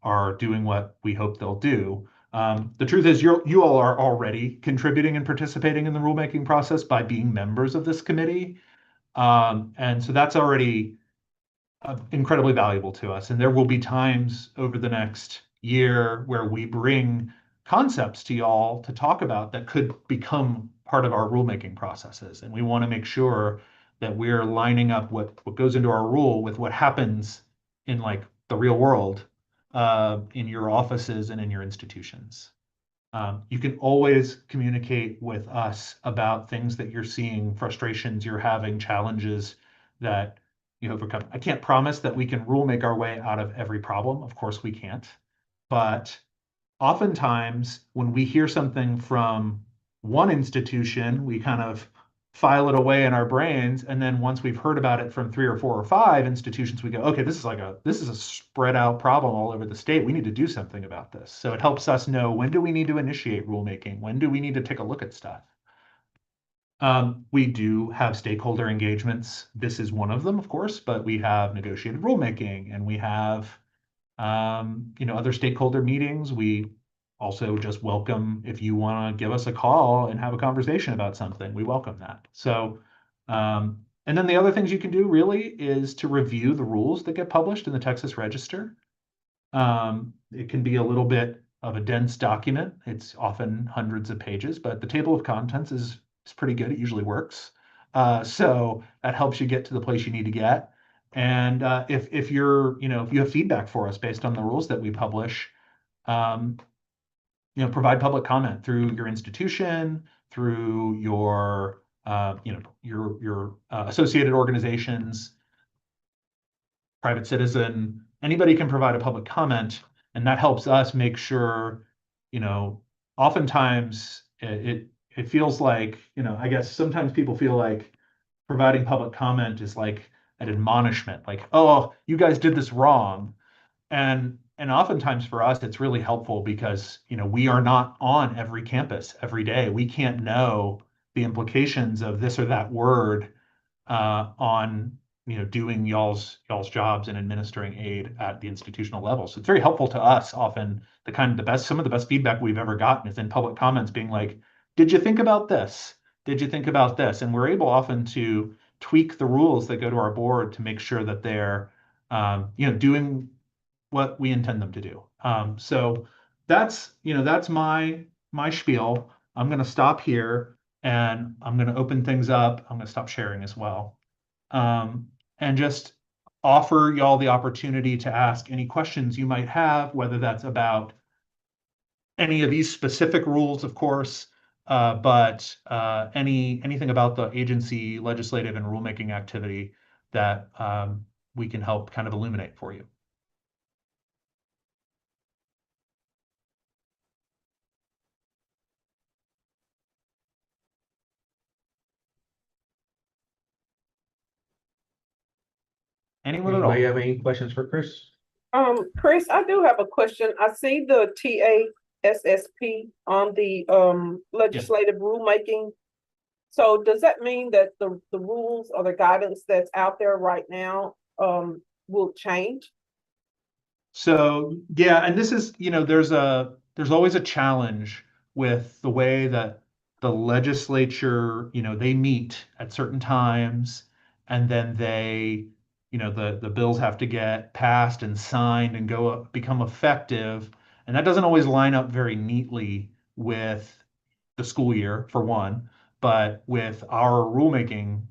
are doing what we hope they'll do. The truth is, you all are already contributing and participating in the rulemaking process by being members of this committee. And so that's already incredibly valuable to us. And there will be times over the next year where we bring concepts to y'all to talk about that could become part of our rulemaking processes. And we want to make sure that we're lining up what goes into our rule with what happens in like the real world, in your offices and in your institutions. You can always communicate with us about things that you're seeing, frustrations you're having, challenges that you overcome. I can't promise that we can make our way out of every problem. Of course we can't. But oftentimes when we hear something from one institution, we kind of file it away in our brains. And then once we've heard about it from 3 or 4 or 5 institutions, we go, okay, this is a spread out problem all over the state. We need to do something about this. So it helps us know, when do we need to initiate rulemaking? When do we need to take a look at stuff? We do have stakeholder engagements. This is one of them, of course, but we have negotiated rulemaking, and we have other stakeholder meetings. We also just welcome if you want to give us a call and have a conversation about something. We welcome that. So And then the other things you can do really is to review the rules that get published in the Texas Register. It can be a little bit of a dense document. It's often hundreds of pages, but the table of contents is pretty good. It usually works. So that helps you get to the place you need to get. And if you're, if you have feedback for us based on the rules that we publish, provide public comment through your institution, through your, your associated organizations, private citizen, anybody can provide a public comment, and that helps us make sure, oftentimes it feels like, I guess sometimes people feel like providing public comment is like an admonishment, like, oh, you guys did this wrong. And oftentimes for us, it's really helpful because, we are not on every campus every day. We can't know the implications of this or that word on doing y'all's jobs and administering aid at the institutional level. So it's very helpful to us. Often some of the best feedback we've ever gotten is in public comments being like, did you think about this? Did you think about this? And we're able often to tweak the rules that go to our board to make sure that they're doing what we intend them to do. So that's my spiel. I'm going to stop here and I'm going to open things up. I'm going to stop sharing as well. And just offer y'all the opportunity to ask any questions you might have, whether that's about any of these specific rules, of course, but anything about the agency, legislative, and rulemaking activity that we can help kind of illuminate for you. Anyone at all?
Anybody have any questions for Chris?
Chris, I do have a question. I see the TASSP on the legislative rulemaking. So does that mean that the rules or the guidance that's out there right now will change?
So yeah, and this is, there's always a challenge with the way that the legislature, they meet at certain times, and then they, the bills have to get passed and signed and become effective, and that doesn't always line up very neatly with the school year, for one, but with our rulemaking,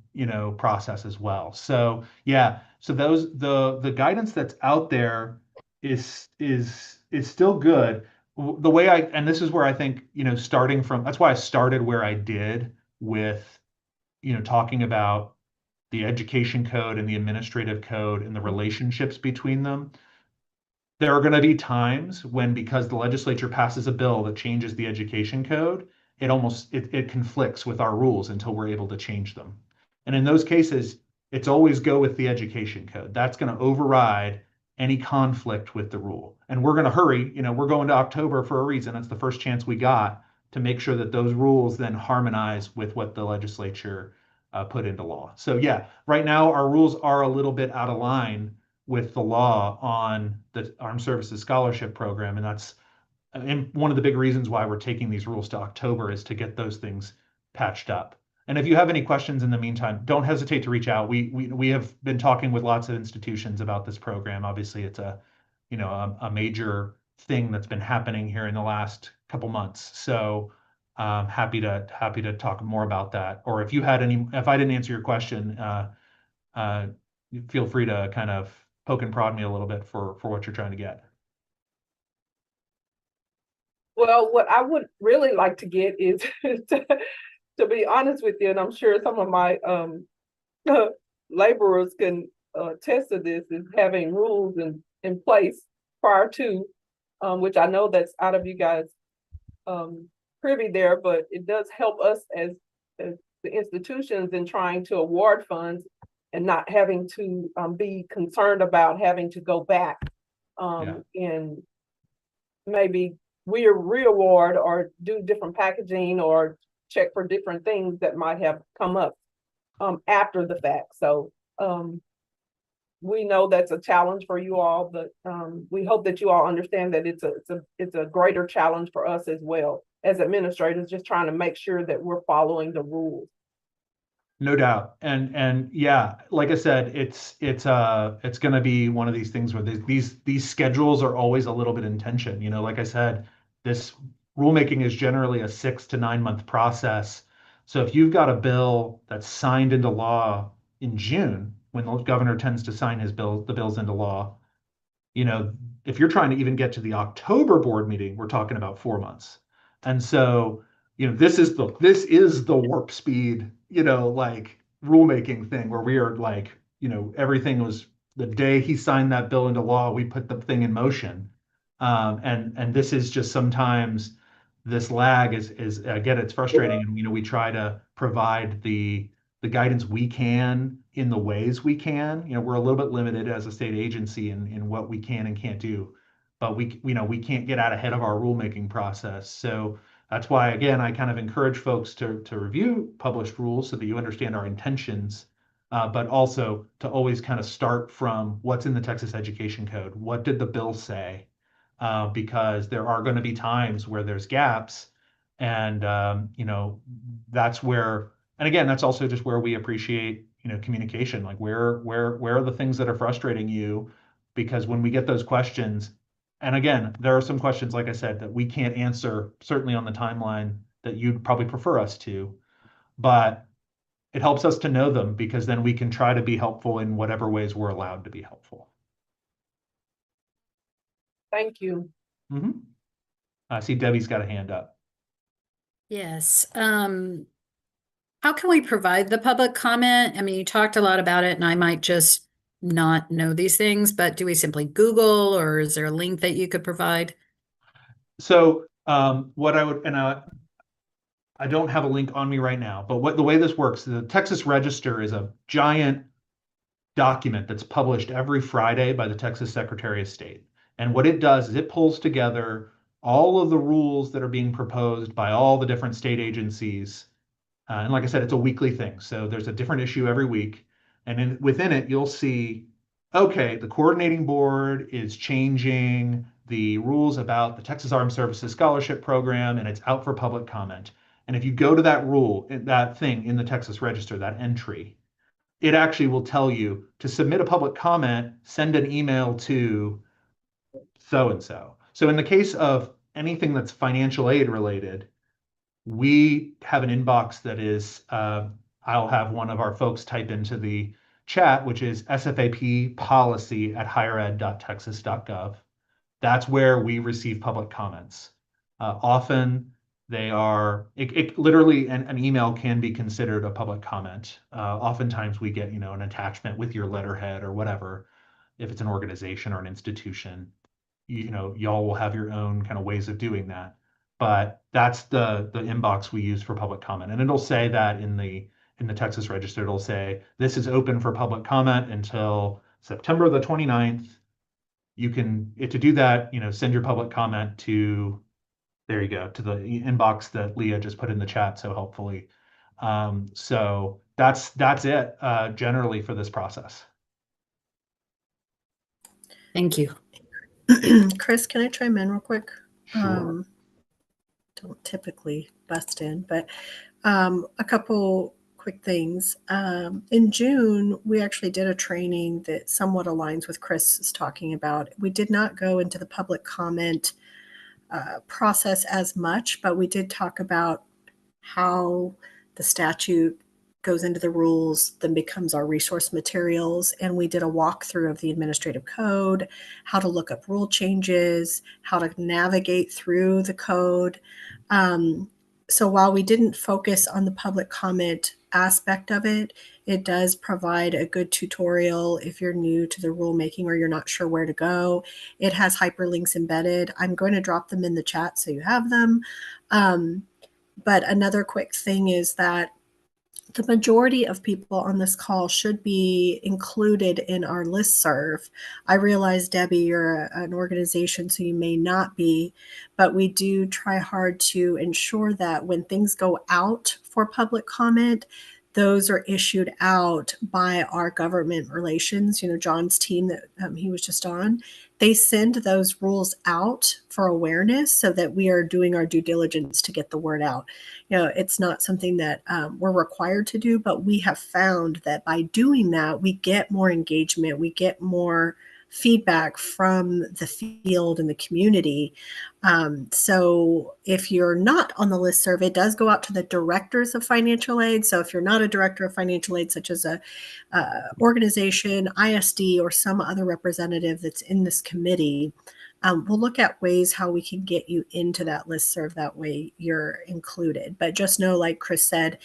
process as well. So yeah, so the guidance that's out there is still good. The way and this is where I think, starting from, that's why I started where I did with, talking about the education code and the administrative code and the relationships between them. There are going to be times when, because the legislature passes a bill that changes the education code, it conflicts with our rules until we're able to change them. And in those cases, it's always go with the education code. That's going to override any conflict with the rule. And we're going to hurry, we're going to October for a reason. It's the first chance we got to make sure that those rules then harmonize with what the legislature put into law. So yeah, right now our rules are a little bit out of line with the law on the Armed Services Scholarship Program. And that's one of the big reasons why we're taking these rules to October, is to get those things patched up. And if you have any questions in the meantime, don't hesitate to reach out. We have been talking with lots of institutions about this program. Obviously, it's a major thing that's been happening here in the last couple months. So happy to talk more about that. Or if I didn't answer your question, feel free to kind of poke and prod me a little bit for what you're trying to get.
Well, what I would really like to get is to be honest with you, and I'm sure some of my laborers can attest to this, is having rules in place prior to, which I know that's out of you guys privy there, but it does help us as the institutions in trying to award funds and not having to be concerned about having to go back and maybe we re-award or do different packaging or check for different things that might have come up after the fact. So we know that's a challenge for you all, but we hope that you all understand that it's a greater challenge for us as well as administrators, just trying to make sure that we're following the rules.
No doubt. And yeah, like I said, it's gonna be one of these things where these schedules are always a little bit in tension. You know, like I said, this rulemaking is generally a 6 to 9 month process. So if you've got a bill that's signed into law in June, when the governor tends to sign the bills into law, you know, if you're trying to even get to the October board meeting, we're talking about 4 months. And so, you know, this is the warp speed, you know, like rulemaking thing where we are like, you know, everything was the day he signed that bill into law, we put the thing in motion. And this is just sometimes this lag is again, it's frustrating. And you know, we try to provide the guidance we can in the ways we can. You know, we're a little bit limited as a state agency in what we can and can't do, but we can't get out ahead of our rulemaking process. So that's why, again, I kind of encourage folks to review published rules so that you understand our intentions, but also to always kind of start from what's in the Texas Education Code. What did the bill say? Because there are going to be times where there's gaps, and you know, that's where, and again, that's also just where we appreciate, you know, communication. Like where are the things that are frustrating you? Because when we get those questions, and again, there are some questions, like I said, that we can't answer certainly on the timeline that you'd probably prefer us to, but it helps us to know them because then we can try to be helpful in whatever ways we're allowed to be helpful.
Thank you.
I see Debbie's got a hand up.
Yes. How can we provide the public comment? I mean, you talked a lot about it, and I might just not know these things, but do we simply Google, or is there a link that you could provide?
So what I would, and I don't have a link on me right now, but the way this works, the Texas Register is a giant document that's published every Friday by the Texas Secretary of State. And what it does is it pulls together all of the rules that are being proposed by all the different state agencies. And like I said, it's a weekly thing. So there's a different issue every week. And within it, you'll see, okay, the coordinating board is changing the rules about the Texas Armed Services Scholarship Program, and it's out for public comment. And if you go to that rule, that thing in the Texas Register, that entry, it actually will tell you to submit a public comment, send an email to so-and-so. So in the case of anything that's financial aid related, we have an inbox that is, I'll have one of our folks type into the chat, which is sfappolicy@highered.texas.gov. That's where we receive public comments. Often they are, it literally, an email can be considered a public comment. Oftentimes we get, you know, an attachment with your letterhead or whatever, if it's an organization or an institution. You know, y'all will have your own kind of ways of doing that. But that's the inbox we use for public comment. And it'll say that in the Texas Register, it'll say, this is open for public comment until September the 29th. You can, to do that, you know, send your public comment to, there you go, to the inbox that Leah just put in the chat so helpfully. So that's it generally for this process.
Thank you.
Chris, can I chime in real quick?
Sure.
Don't typically bust in, but a couple quick things. In June, we actually did a training that somewhat aligns with Chris is talking about. We did not go into the public comment process as much, but we did talk about how the statute goes into the rules, then becomes our resource materials. And we did a walkthrough of the administrative code, how to look up rule changes, how to navigate through the code. So while we didn't focus on the public comment aspect of it, it does provide a good tutorial if you're new to the rulemaking or you're not sure where to go. It has hyperlinks embedded. I'm going to drop them in the chat so you have them. But another quick thing is that the majority of people on this call should be included in our listserv. I realize, Debbie, you're an organization, so you may not be, but we do try hard to ensure that when things go out for public comment, those are issued out by our government relations, John's team that he was just on. They send those rules out for awareness so that we are doing our due diligence to get the word out. It's not something that we're required to do, but we have found that by doing that, we get more engagement, we get more feedback from the field and the community. So if you're not on the listserv, it does go out to the directors of financial aid. So if you're not a director of financial aid, such as a organization, ISD, or some other representative that's in this committee, we'll look at ways how we can get you into that listserv. That way you're included. But just know, like Chris said,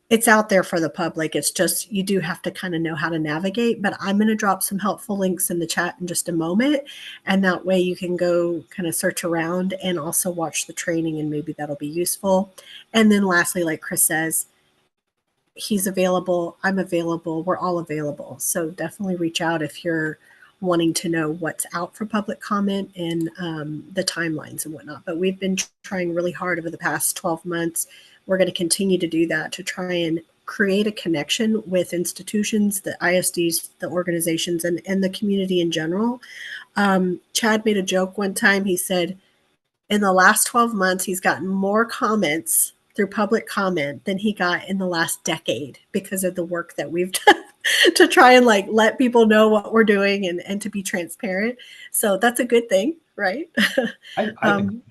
it's out there for the public. It's just, you do have to kind of know how to navigate, but I'm going to drop some helpful links in the chat in just a moment. And that way you can go kind of search around and also watch the training, and maybe that'll be useful. And then lastly, like Chris says, he's available, I'm available, we're all available. So definitely reach out if you're wanting to know what's out for public comment and the timelines and whatnot. But we've been trying really hard over the past 12 months. We're going to continue to do that to try and create a connection with institutions, the ISDs, the organizations, and the community in general. Chad made a joke one time. He said, in the last 12 months, he's gotten more comments through public comment than he got in the last decade because of the work that we've done to try and let people know what we're doing and to be transparent. So that's a good thing, right?
I think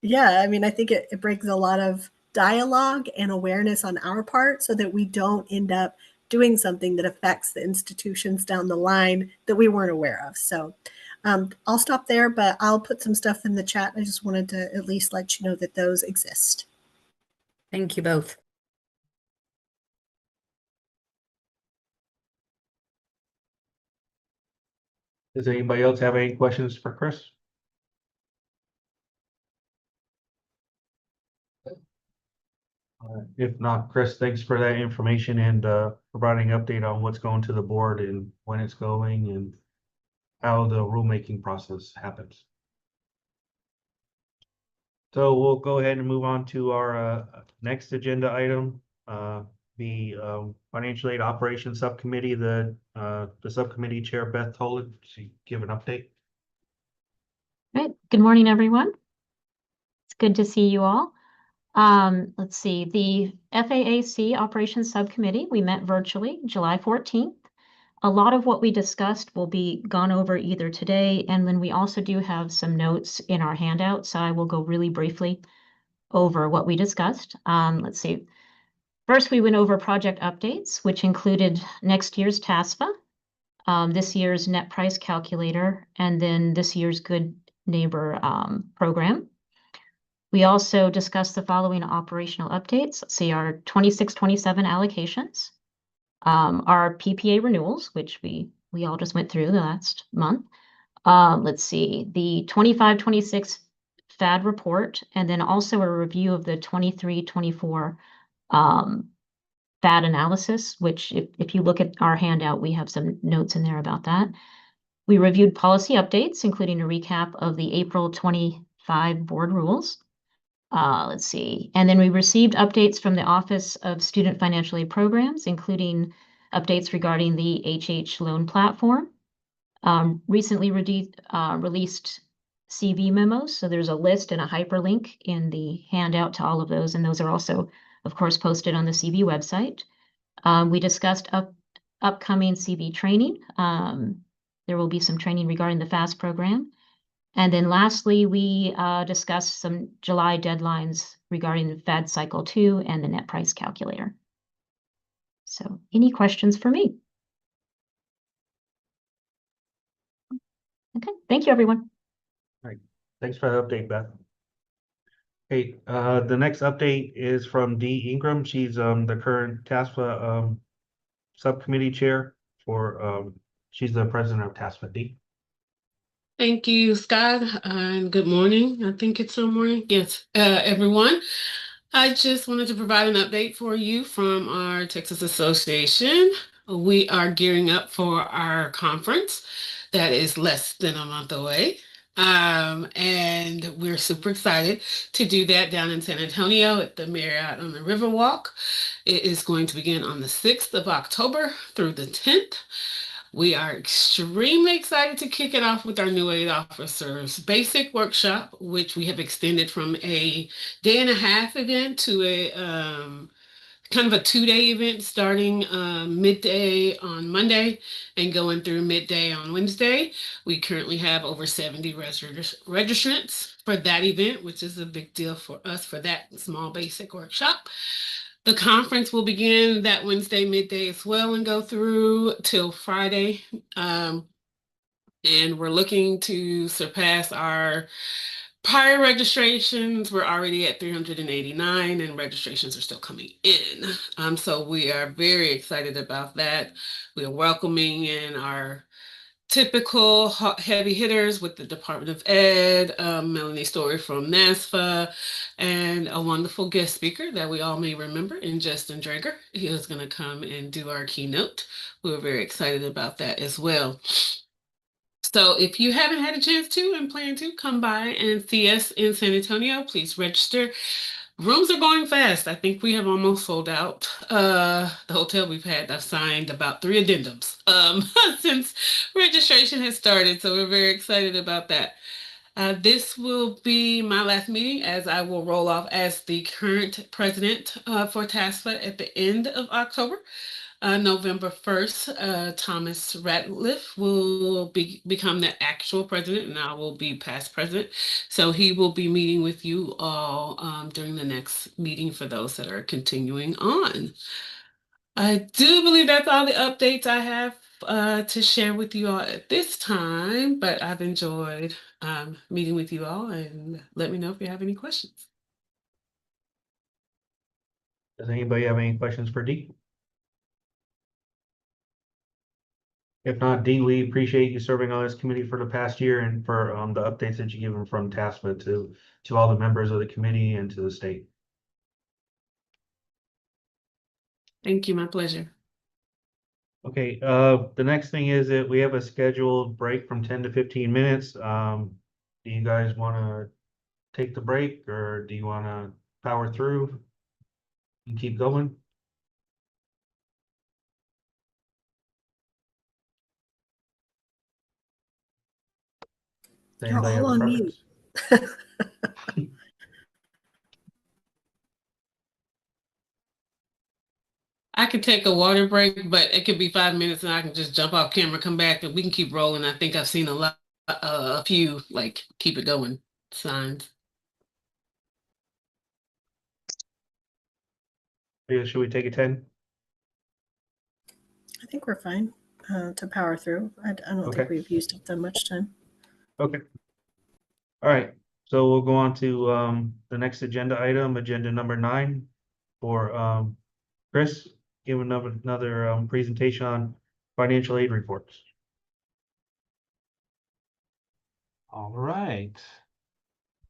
Yeah, I mean, I think it brings a lot of dialogue and awareness on our part so that we don't end up doing something that affects the institutions down the line that we weren't aware of. So I'll stop there, but I'll put some stuff in the chat. I just wanted to at least let you know that those exist.
Thank you both.
Does anybody else have any questions for Chris? If not, Chris, thanks for that information and providing an update on what's going to the board and when it's going and how the rulemaking process happens. So we'll go ahead and move on to our next agenda item, the Financial Aid Operations Subcommittee. The subcommittee chair, Beth Toland, to give an update.
Right. Good morning, everyone. It's good to see you all. Let's see, the FAAC Operations Subcommittee, we met virtually July 14th. A lot of what we discussed will be gone over either today, and then we also do have some notes in our handout, so I will go really briefly over what we discussed. Let's see. First, we went over project updates, which included next year's TASFA, this year's net price calculator, and then this year's Good Neighbor program. We also discussed the following operational updates. Let's see, our 26-27 allocations, our PPA renewals, which we all just went through the last month. Let's see, the 25-26 FAD report, and then also a review of the 23-24 FAD analysis, which if you look at our handout, we have some notes in there about that. We reviewed policy updates, including a recap of the April 25 board rules. Let's see. And then we received updates from the Office of Student Financial Aid Programs, including updates regarding the HH loan platform. Recently released CV memos. So there's a list and a hyperlink in the handout to all of those. And those are also, of course, posted on the CV website. We discussed upcoming CV training. There will be some training regarding the FAST program. And then lastly, we discussed some July deadlines regarding the FAD Cycle 2 and the net price calculator. So any questions for me? Okay, thank you, everyone.
All right, thanks for the update, Beth. Hey, the next update is from Dee Ingram. She's the current TASFA subcommittee chair for, she's the president of TASFA. Dee.
Thank you, Scott, and good morning. I think it's still morning. Yes, everyone. I just wanted to provide an update for you from our Texas Association. We are gearing up for our conference that is less than a month away. And we're super excited to do that down in San Antonio at the Marriott on the Riverwalk. It is going to begin on the 6th of October through the 10th. We are extremely excited to kick it off with our new aid officers basic workshop, which we have extended from a day and a half event to a kind of a 2-day event starting midday on Monday and going through midday on Wednesday. We currently have over 70 registrants for that event, which is a big deal for us for that small basic workshop. The conference will begin that Wednesday midday as well and go through till Friday. And we're looking to surpass our prior registrations. We're already at 389 and registrations are still coming in. So we are very excited about that. We are welcoming in our typical heavy hitters with the Department of Ed, Melanie Story from NASFA, and a wonderful guest speaker that we all may remember in Justin Drager. He is going to come and do our keynote. We're very excited about that as well. So if you haven't had a chance to and plan to come by and see us in San Antonio, please register. Rooms are going fast. I think we have almost sold out. The hotel I've signed about 3 addendums since registration has started. So we're very excited about that. This will be my last meeting as I will roll off as the current president for TASFA at the end of October. November 1st, Thomas Ratliff will become the actual president, and I will be past president. So he will be meeting with you all during the next meeting for those that are continuing on. I do believe that's all the updates I have to share with you all at this time, but I've enjoyed meeting with you all, and let me know if you have any questions.
Does anybody have any questions for Dee? If not, Dee, we appreciate you serving on this committee for the past year and for the updates that you give them from TASFA to all the members of the committee and to the state.
Thank you, my pleasure.
Okay, the next thing is that we have a scheduled break from 10 to 15 minutes. Do you guys want to take the break or do you want to power through and keep going? Does
You're
anybody
all
have a
on mute.
preference?
I could take a water break, but it could be 5 minutes and I can just jump off camera, come back, and we can keep rolling. I think I've seen a few like keep it going signs.
Yeah, should we take a 10?
I think we're fine to power through. I don't
Okay.
think we've used up that much time.
Okay. All right. So we'll go on to the next agenda item, agenda number 9 for Chris. Give another presentation on financial aid reports.
All right.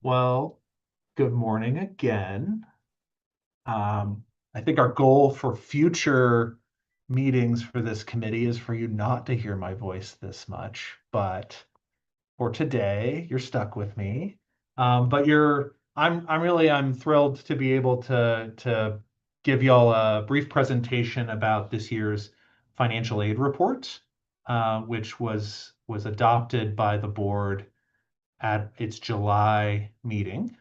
Well, good morning again. I think our goal for future meetings for this committee is for you not to hear my voice this much, but for today, you're stuck with me. But I'm thrilled to be able to give y'all a brief presentation about this year's financial aid report, which was adopted by the board at its July meeting.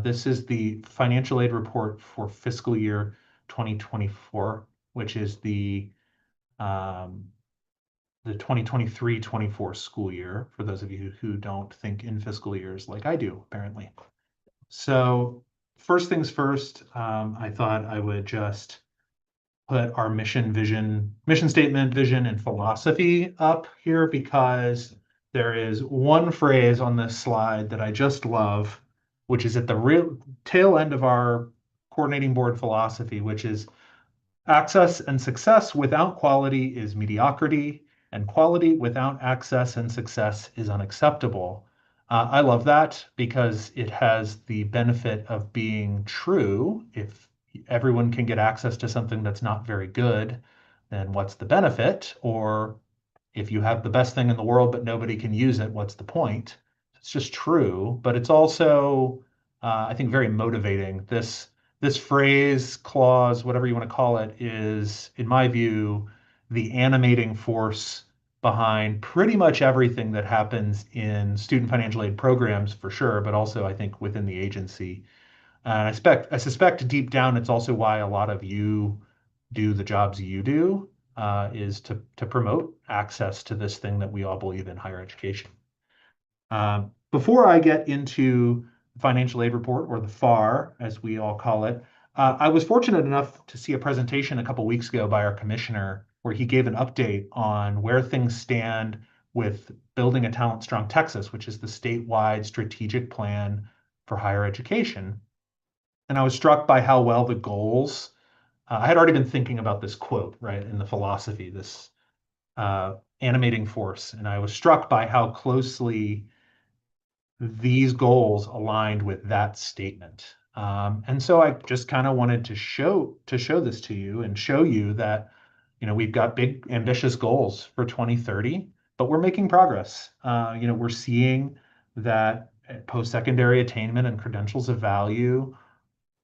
This is the financial aid report for fiscal year 2024, which is the 2023-24 school year, for those of you who don't think in fiscal years like I do, apparently. So first things first, I thought I would just put our mission statement, vision, and philosophy up here because there is one phrase on this slide that I just love, which is at the real tail end of our coordinating board philosophy, which is access and success without quality is mediocrity, and quality without access and success is unacceptable. I love that because it has the benefit of being true. If everyone can get access to something that's not very good, then what's the benefit? Or if you have the best thing in the world but nobody can use it, what's the point? It's just true, but it's also, I think, very motivating. This phrase, clause, whatever you want to call it, is, in my view, the animating force behind pretty much everything that happens in student financial aid programs, for sure, but also I think within the agency. And I suspect deep down it's also why a lot of you do the jobs you do, is to promote access to this thing that we all believe in, higher education. Before I get into the financial aid report, or the FAR, as we all call it, I was fortunate enough to see a presentation a couple weeks ago by our commissioner where he gave an update on where things stand with building a talent strong Texas, which is the statewide strategic plan for higher education. And I was struck by how well the goals, I had already been thinking about this quote, right, in the philosophy, this animating force. And I was struck by how closely these goals aligned with that statement. And so I just kind of wanted to show this to you and show you that, we've got big, ambitious goals for 2030, but we're making progress. We're seeing that post-secondary attainment and credentials of value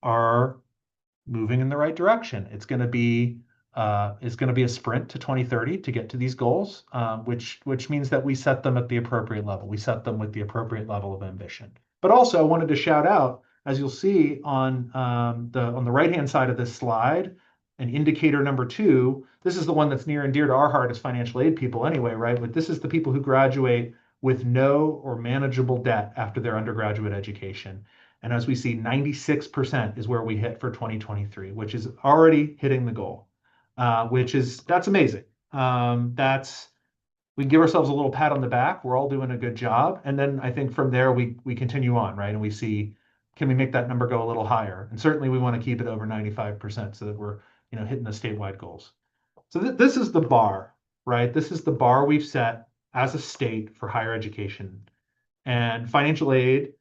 are moving in the right direction. It's going to be a sprint to 2030 to get to these goals, which means that we set them at the appropriate level. We set them with the appropriate level of ambition. But also, I wanted to shout out, as you'll see on the right-hand side of this slide, an indicator number 2. This is the one that's near and dear to our heart as financial aid people, anyway, right? But this is the people who graduate with no or manageable debt after their undergraduate education. And as we see, 96% is where we hit for 2023, which is already hitting the goal, that's amazing. We give ourselves a little pat on the back. We're all doing a good job. And then I think from there, we continue on, right? And we see, can we make that number go a little higher? And certainly we want to keep it over 95% so that we're, hitting the statewide goals. So this is the bar, right? This is the bar we've set as a state for higher education. And financial aid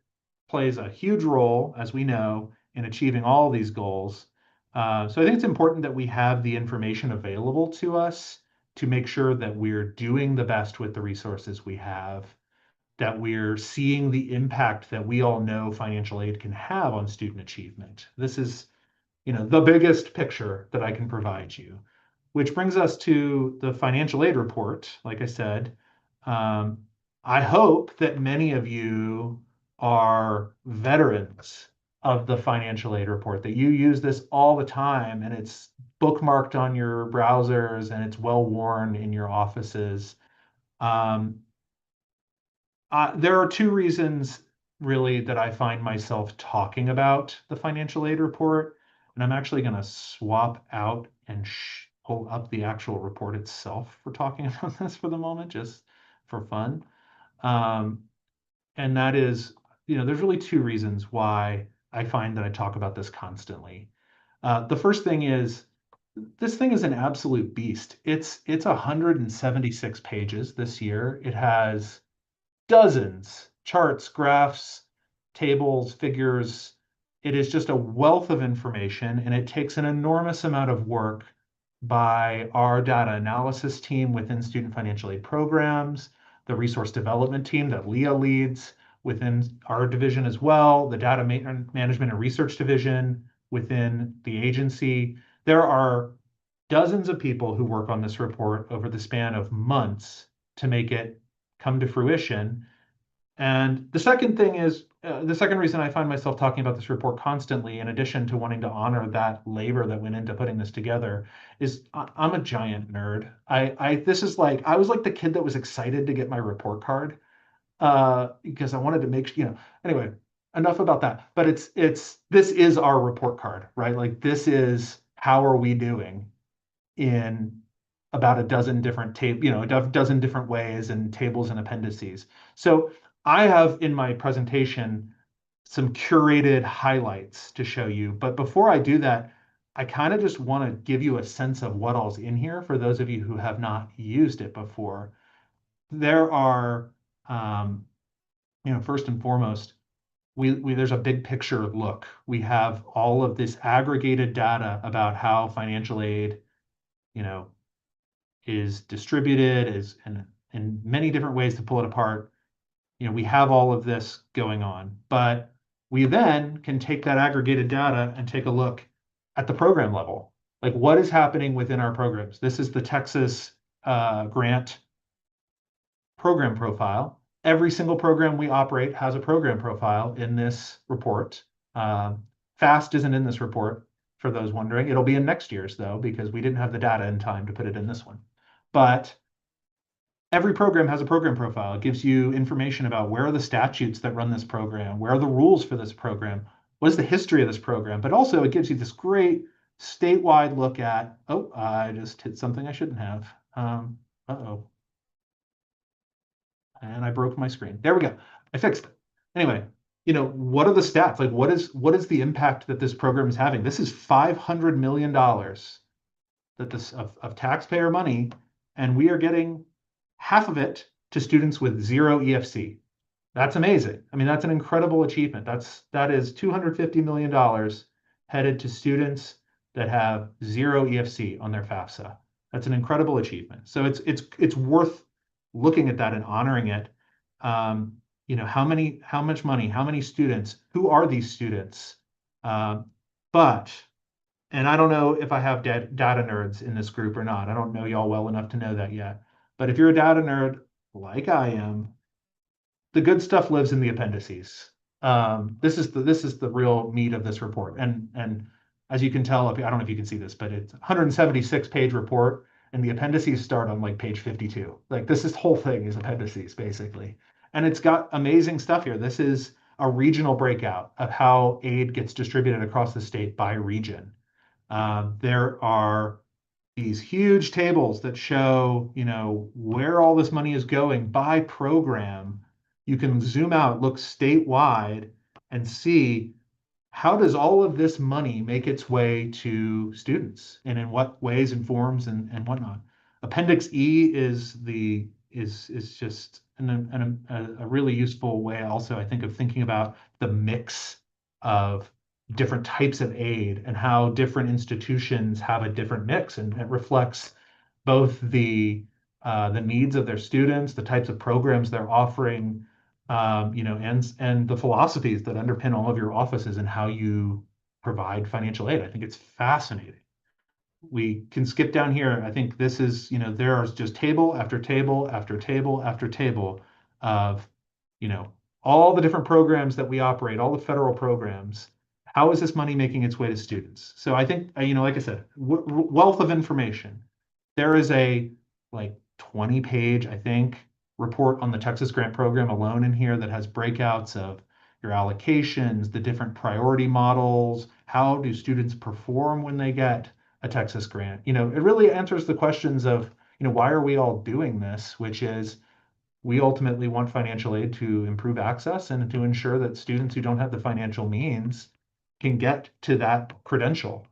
plays a huge role, as we know, in achieving all these goals. So I think it's important that we have the information available to us to make sure that we're doing the best with the resources we have, that we're seeing the impact that we all know financial aid can have on student achievement. This is, the biggest picture that I can provide you, which brings us to the financial aid report. Like I said, I hope that many of you are veterans of the financial aid report, that you use this all the time and it's bookmarked on your browsers and it's well worn in your offices. There are 2 reasons really that I find myself talking about the financial aid report, and I'm actually going to swap out and pull up the actual report itself for talking about this for the moment, just for fun. And that is, there's really 2 reasons why I find that I talk about this constantly. The first thing is, this thing is an absolute beast. It's 176 pages this year. It has dozens, charts, graphs, tables, figures. It is just a wealth of information, and it takes an enormous amount of work by our data analysis team within student financial aid programs, the resource development team that Leah leads within our division as well, the data management and research division within the agency. There are dozens of people who work on this report over the span of months to make it come to fruition. And the second thing is, the second reason I find myself talking about this report constantly, in addition to wanting to honor that labor that went into putting this together, is I'm a giant nerd. I was like the kid that was excited to get my report card, because I wanted to make, anyway, enough about that. But this is our report card, right? Like, this is how are we doing in about a dozen different a dozen different ways and tables and appendices. So I have in my presentation some curated highlights to show you. But before I do that, I kind of just want to give you a sense of what all's in here for those of you who have not used it before. There are, first and foremost, there's a big picture look. We have all of this aggregated data about how financial aid, is distributed, and in many different ways to pull it apart. we have all of this going on, but we then can take that aggregated data and take a look at the program level. Like, what is happening within our programs? This is the Texas grant program profile. Every single program we operate has a program profile in this report. FAST isn't in this report, for those wondering. It'll be in next year's, though, because we didn't have the data in time to put it in this one. But every program has a program profile. It gives you information about where are the statutes that run this program, where are the rules for this program, what is the history of this program, but also it gives you this great statewide look at, oh, I just hit something I shouldn't have. Uh-oh. And I broke my screen. There we go. I fixed it. Anyway, what are the stats? Like, what is the impact that this program is having? This is $500 million of taxpayer money, and we are getting half of it to students with 0 EFC. That's amazing. I mean, that's an incredible achievement. That is $250 million headed to students that have 0 EFC on their FAFSA. That's an incredible achievement. So it's worth looking at that and honoring it. How much money, how many students, who are these students? And I don't know if I have data nerds in this group or not. I don't know y'all well enough to know that yet. But if you're a data nerd like I am, the good stuff lives in the appendices. This is the real meat of this report. And as you can tell, I don't know if you can see this, but it's a 176-page report, and the appendices start on like page 52. Like, this whole thing is appendices, basically. And it's got amazing stuff here. This is a regional breakout of how aid gets distributed across the state by region. There are these huge tables that show, where all this money is going by program. You can zoom out, look statewide, and see how does all of this money make its way to students, and in what ways and forms and whatnot. Appendix E is just a really useful way also, I think, of thinking about the mix of different types of aid and how different institutions have a different mix, and it reflects both the needs of their students, the types of programs they're offering, and the philosophies that underpin all of your offices and how you provide financial aid. I think it's fascinating. We can skip down here. I think this is, there are just table after table after table after table of, all the different programs that we operate, all the federal programs. How is this money making its way to students? So I think, like I said, wealth of information. There is a 20-page, I think, report on the Texas Grant Program alone in here that has breakouts of your allocations, the different priority models, how do students perform when they get a Texas grant. It really answers the questions of, why are we all doing this, which is we ultimately want financial aid to improve access and to ensure that students who don't have the financial means can get to that credential.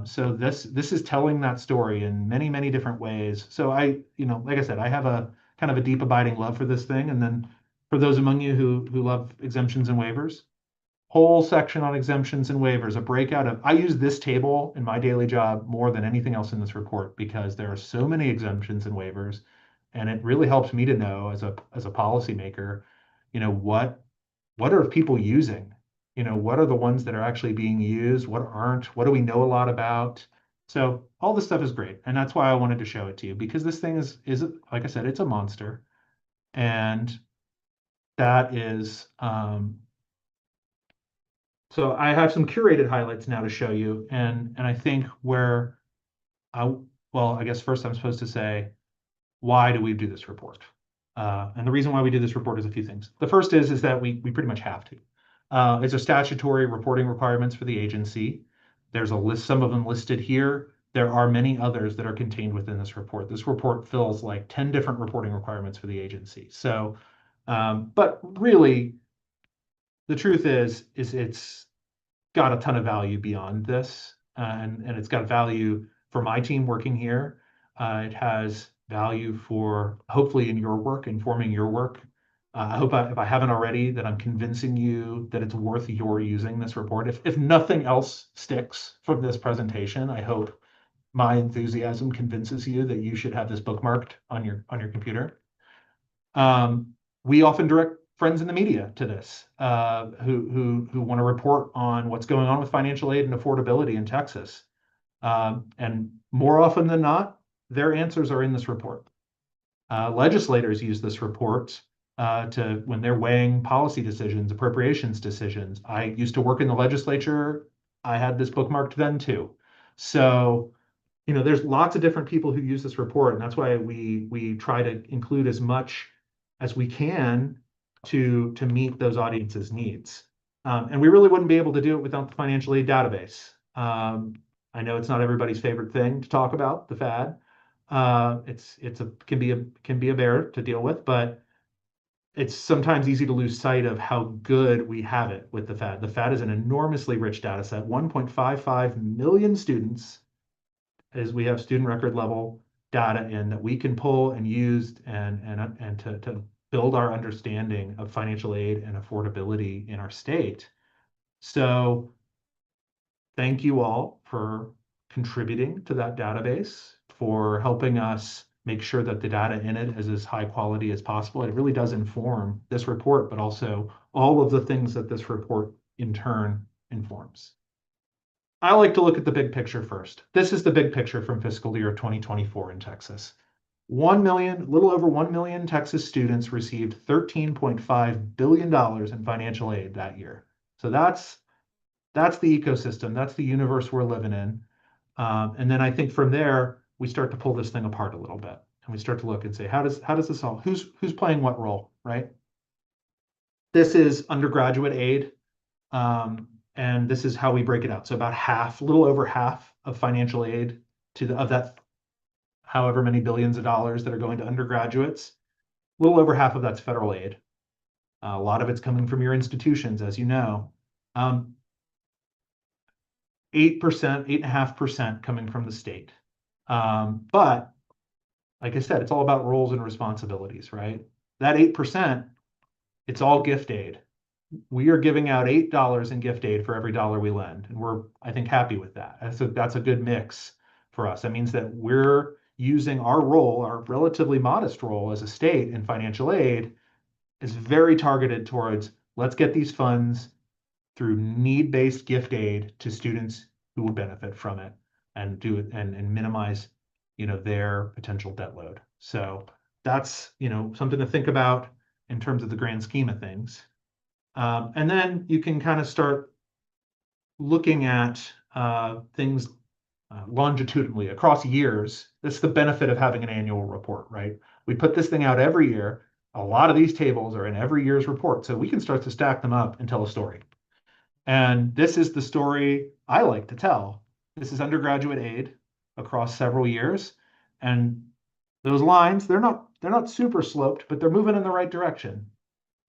So this is telling that story in many, many different ways. So like I said, I have a kind of a deep abiding love for this thing. And then for those among you who love exemptions and waivers, whole section on exemptions and waivers, a breakout of, I use this table in my daily job more than anything else in this report because there are so many exemptions and waivers. And it really helps me to know as a policymaker, what are people using? What are the ones that are actually being used? What aren't? What do we know a lot about? So all this stuff is great. And that's why I wanted to show it to you, because this thing is like I said, it's a monster. And that is, so I have some curated highlights now to show you. And I think I guess first I'm supposed to say, why do we do this report? And the reason why we do this report is a few things. The first is that we pretty much have to. It's a statutory reporting requirements for the agency. There's a list, some of them listed here. There are many others that are contained within this report. This report fills like 10 different reporting requirements for the agency. So, but really, the truth is it's got a ton of value beyond this, and it's got value for my team working here. It has value for hopefully in your work, informing your work. I hope if I haven't already, that I'm convincing you that it's worth your using this report. If nothing else sticks from this presentation, I hope my enthusiasm convinces you that you should have this bookmarked on your computer. We often direct friends in the media to this, who want to report on what's going on with financial aid and affordability in Texas. And more often than not, their answers are in this report. Legislators use this report to when they're weighing policy decisions, appropriations decisions. I used to work in the legislature. I had this bookmarked then too. So, there's lots of different people who use this report, and that's why we try to include as much as we can to meet those audiences' needs. And we really wouldn't be able to do it without the financial aid database. I know it's not everybody's favorite thing to talk about, the FAD. Can be a bear to deal with, but it's sometimes easy to lose sight of how good we have it with the FAD. The FAD is an enormously rich data set, 1.55 million students, as we have student record level data in that we can pull and use and to build our understanding of financial aid and affordability in our state. So thank you all for contributing to that database, for helping us make sure that the data in it is as high quality as possible. It really does inform this report, but also all of the things that this report in turn informs. I like to look at the big picture first. This is the big picture from fiscal year 2024 in Texas. 1 million, a little over 1 million Texas students received $13.5 billion in financial aid that year. So that's the ecosystem. That's the universe we're living in. And then I think from there, we start to pull this thing apart a little bit. And we start to look and say, how does this all, who's playing what role, right? This is undergraduate aid. And this is how we break it out. So about half, a little over half of financial aid of that however many billions of dollars that are going to undergraduates, a little over half of that's federal aid. A lot of it's coming from your institutions, as you know. 8%, 8.5% coming from the state. But like I said, it's all about roles and responsibilities, right? That 8%, it's all gift aid. We are giving out $8 in gift aid for every dollar we lend. And we're, I think, happy with that. That's a good mix for us. That means that we're using our role, our relatively modest role as a state in financial aid, is very targeted towards let's get these funds through need-based gift aid to students who would benefit from it and do it and minimize, their potential debt load. So that's, something to think about in terms of the grand scheme of things. And then you can kind of start looking at things longitudinally across years. That's the benefit of having an annual report, right? We put this thing out every year. A lot of these tables are in every year's report, so we can start to stack them up and tell a story. And this is the story I like to tell. This is undergraduate aid across several years. And those lines, they're not super sloped, but they're moving in the right direction.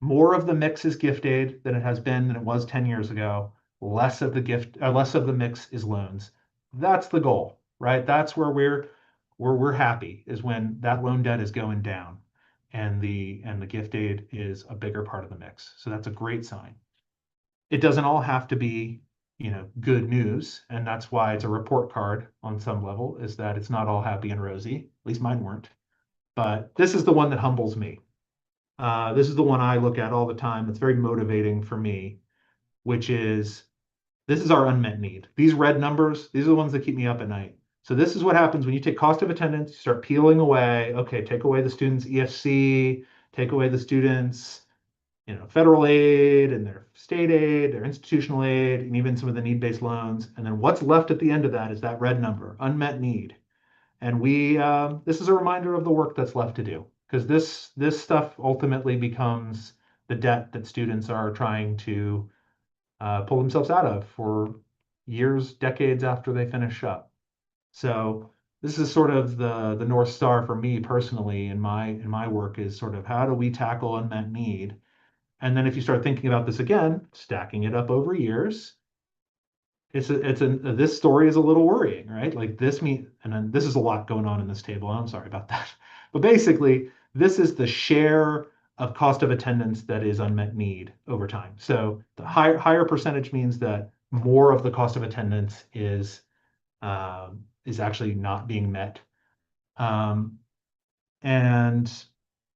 More of the mix is gift aid than it was 10 years ago. Less of the mix is loans. That's the goal, right? That's where we're happy, is when that loan debt is going down and the gift aid is a bigger part of the mix. So that's a great sign. It doesn't all have to be, good news, and that's why it's a report card on some level, is that it's not all happy and rosy. At least mine weren't. But this is the one that humbles me. This is the one I look at all the time. It's very motivating for me, which is, this is our unmet need. These red numbers, these are the ones that keep me up at night. So this is what happens when you take cost of attendance, you start peeling away. Okay, take away the students' EFC, take away the students' federal aid and their state aid, their institutional aid, and even some of the need-based loans. And then what's left at the end of that is that red number, unmet need. And this is a reminder of the work that's left to do, because this stuff ultimately becomes the debt that students are trying to pull themselves out of for years, decades after they finish up. So this is sort of the North Star for me personally in my work, is sort of how do we tackle unmet need? And then if you start thinking about this again, stacking it up over years, this story is a little worrying, right? Like and then this is a lot going on in this table. I'm sorry about that. But basically, this is the share of cost of attendance that is unmet need over time. So the higher percentage means that more of the cost of attendance is actually not being met. And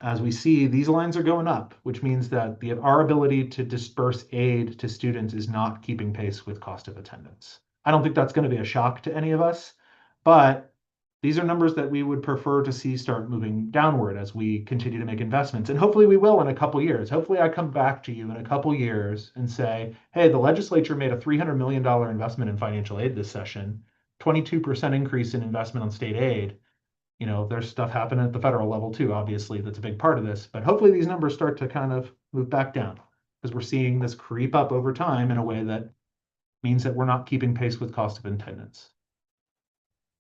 as we see, these lines are going up, which means that our ability to disperse aid to students is not keeping pace with cost of attendance. I don't think that's going to be a shock to any of us, but these are numbers that we would prefer to see start moving downward as we continue to make investments. And hopefully we will in a couple years. Hopefully I come back to you in a couple years and say, hey, the legislature made a $300 million investment in financial aid this session, 22% increase in investment on state aid. You know, there's stuff happening at the federal level too, obviously, that's a big part of this. But hopefully these numbers start to kind of move back down because we're seeing this creep up over time in a way that means that we're not keeping pace with cost of attendance.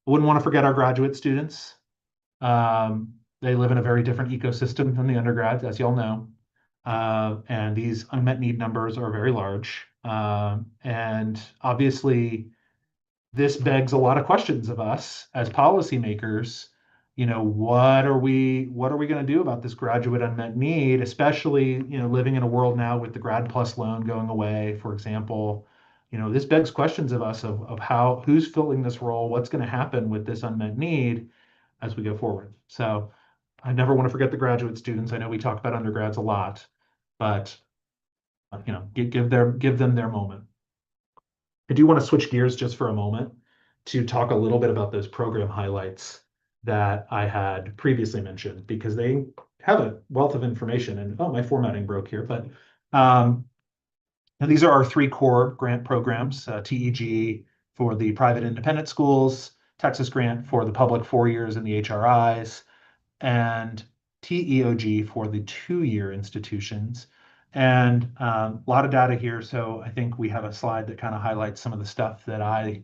I wouldn't want to forget our graduate students. They live in a very different ecosystem than the undergrads, as y'all know. And these unmet need numbers are very large. And obviously, this begs a lot of questions of us as policymakers. You know, what are we going to do about this graduate unmet need, especially, you know, living in a world now with the Grad Plus loan going away, for example. You know, this begs questions of us of how, who's filling this role, what's going to happen with this unmet need as we go forward. So I never want to forget the graduate students. I know we talk about undergrads a lot, but you know, give them their moment. I do want to switch gears just for a moment to talk a little bit about those program highlights that I had previously mentioned, because they have a wealth of information. And oh, my formatting broke here, but and these are our 3 core grant programs: TEG for the private independent schools, Texas Grant for the public 4 years in the HRIs, and TEOG for the 2-year institutions. And a lot of data here. So I think we have a slide that kind of highlights some of the stuff that I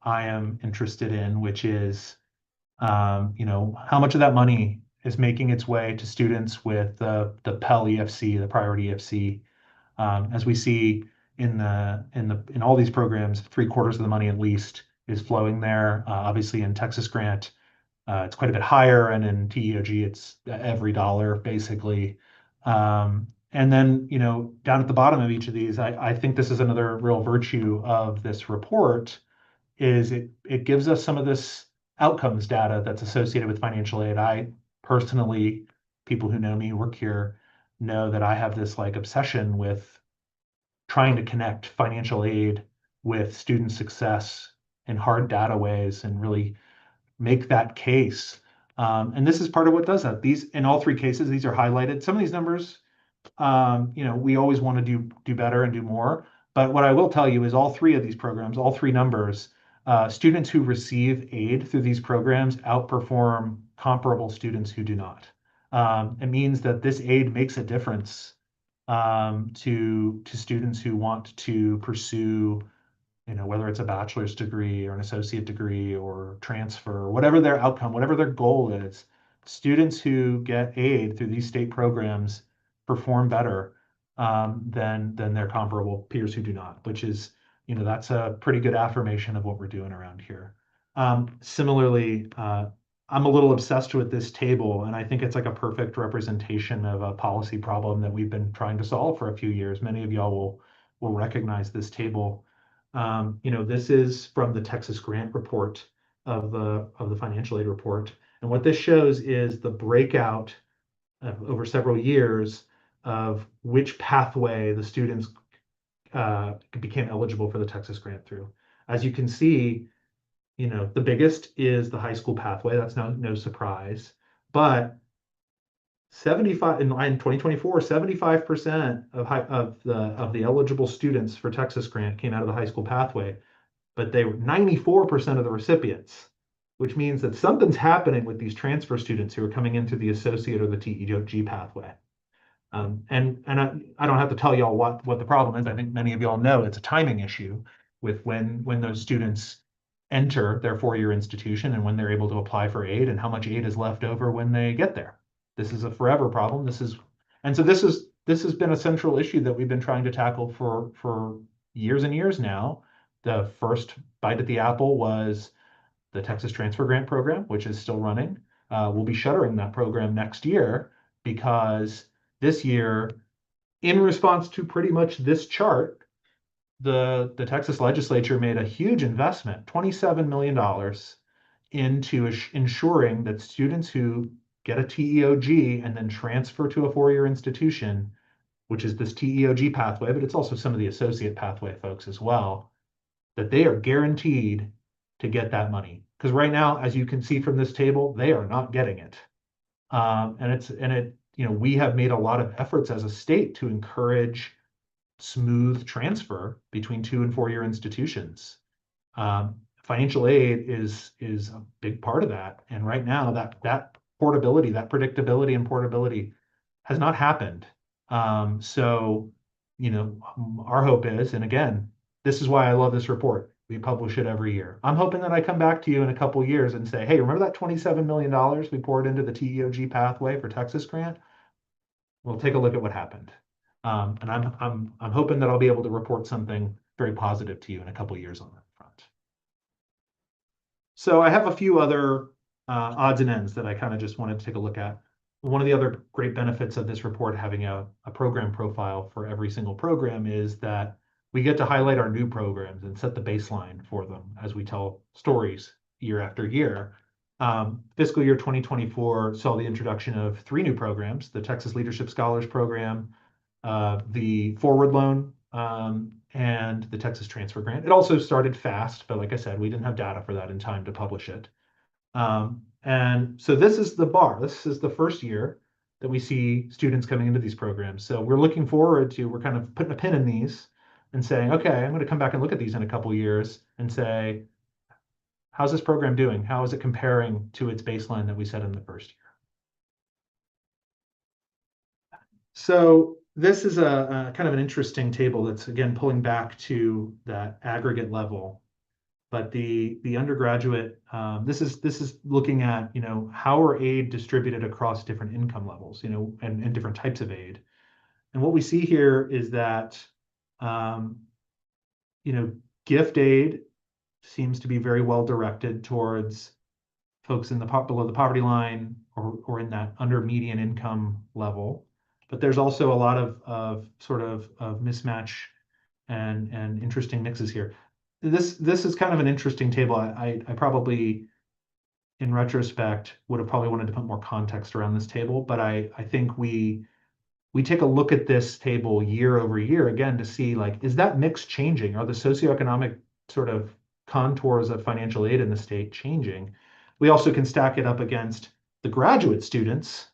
am interested in, which is, you know, how much of that money is making its way to students with the Pell EFC, the priority EFC. As we see in all these programs, 3/4 of the money at least is flowing there. Obviously in Texas Grant, it's quite a bit higher, and in TEOG, it's every dollar basically. And then, you know, down at the bottom of each of these, I think this is another real virtue of this report, is it gives us some of this outcomes data that's associated with financial aid. I personally, people who know me, work here, know that I have this like obsession with trying to connect financial aid with student success in hard data ways and really make that case. And this is part of what does that. These, in all 3 cases, these are highlighted. Some of these numbers, you know, we always want to do better and do more. But what I will tell you is all 3 of these programs, all 3 numbers, students who receive aid through these programs outperform comparable students who do not. It means that this aid makes a difference to students who want to pursue, you know, whether it's a bachelor's degree or an associate degree or transfer, whatever their outcome, whatever their goal is. Students who get aid through these state programs perform better than their comparable peers who do not, which is, you know, that's a pretty good affirmation of what we're doing around here. Similarly, I'm a little obsessed with this table, and I think it's like a perfect representation of a policy problem that we've been trying to solve for a few years. Many of y'all will recognize this table. You know, this is from the Texas Grant report of the financial aid report. And what this shows is the breakout over several years of which pathway the students became eligible for the Texas Grant through. As you can see, you know, the biggest is the high school pathway. That's no surprise. But 75 in 2024, 75% of the eligible students for Texas Grant came out of the high school pathway, but they were 94% of the recipients, which means that something's happening with these transfer students who are coming into the associate or the TEG pathway. And I don't have to tell y'all what the problem is. I think many of y'all know it's a timing issue with when those students enter their 4-year institution and when they're able to apply for aid and how much aid is left over when they get there. This is a forever problem. This has been a central issue that we've been trying to tackle for years and years now. The first bite at the apple was the Texas Transfer Grant Program, which is still running. We'll be shuttering that program next year because this year, in response to pretty much this chart, the Texas legislature made a huge investment, $27 million, into ensuring that students who get a TEOG, and then transfer to a four-year institution, which is this TEOG pathway, but it's also some of the associate pathway folks as well, that they are guaranteed to get that money. Because right now, as you can see from this table, they are not getting it. We have made a lot of efforts as a state to encourage smooth transfer between 2 and 4 year institutions. Financial aid is a big part of that. And right now that portability, that predictability and portability has not happened. So, our hope is, and again, this is why I love this report. We publish it every year. I'm hoping that I come back to you in a couple years and say, hey, remember that $27 million we poured into the TEOG pathway for Texas grant? We'll take a look at what happened. And I'm hoping that I'll be able to report something very positive to you in a couple years on that front. So I have a few other odds and ends that I kind of just wanted to take a look at. One of the other great benefits of this report, having a program profile for every single program, is that we get to highlight our new programs and set the baseline for them as we tell stories year after year. Fiscal year 2024 saw the introduction of 3 new programs: the Texas Leadership Scholars Program, the Forward Loan, and the Texas Transfer Grant. It also started fast, but like I said, we didn't have data for that in time to publish it. And so this is the bar. This is the first year that we see students coming into these programs. So we're looking forward to, we're kind of putting a pin in these and saying, okay, I'm going to come back and look at these in a couple years and say, how's this program doing? How is it comparing to its baseline that we set in the first year? So this is a kind of an interesting table that's, again, pulling back to that aggregate level. But the undergraduate, this is looking at, how are aid distributed across different income levels, and different types of aid. And what we see here is that, gift aid seems to be very well directed towards folks in the below the poverty line or in that under median income level. But there's also a lot of mismatch and interesting mixes here. This is kind of an interesting table. I probably, in retrospect, would have probably wanted to put more context around this table, but I think we take a look at this table year over year again to see, like, is that mix changing? Are the socioeconomic sort of contours of financial aid in the state changing? We also can stack it up against the graduate students,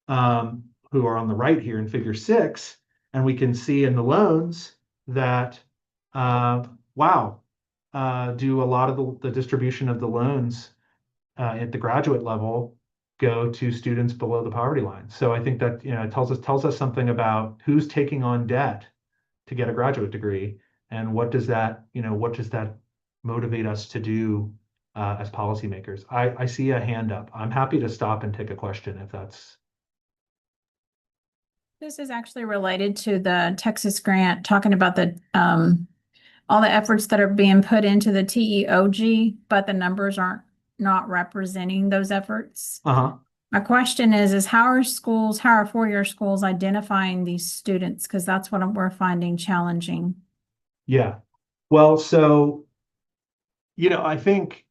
who are on the right here in figure 6, and we can see in the loans that, wow, do a lot of the distribution of the loans at the graduate level go to students below the poverty line. So I think that, it tells us something about who's taking on debt to get a graduate degree, and what does that motivate us to do as policymakers. I see a hand up. I'm happy to stop and take a question if that's.
This is actually related to the Texas grant, talking about the all the efforts that are being put into the TEOG, but the numbers aren't not representing those efforts. My question is how are 4-year schools identifying these students? Because that's what we're finding challenging. Yeah.
Well, so, I think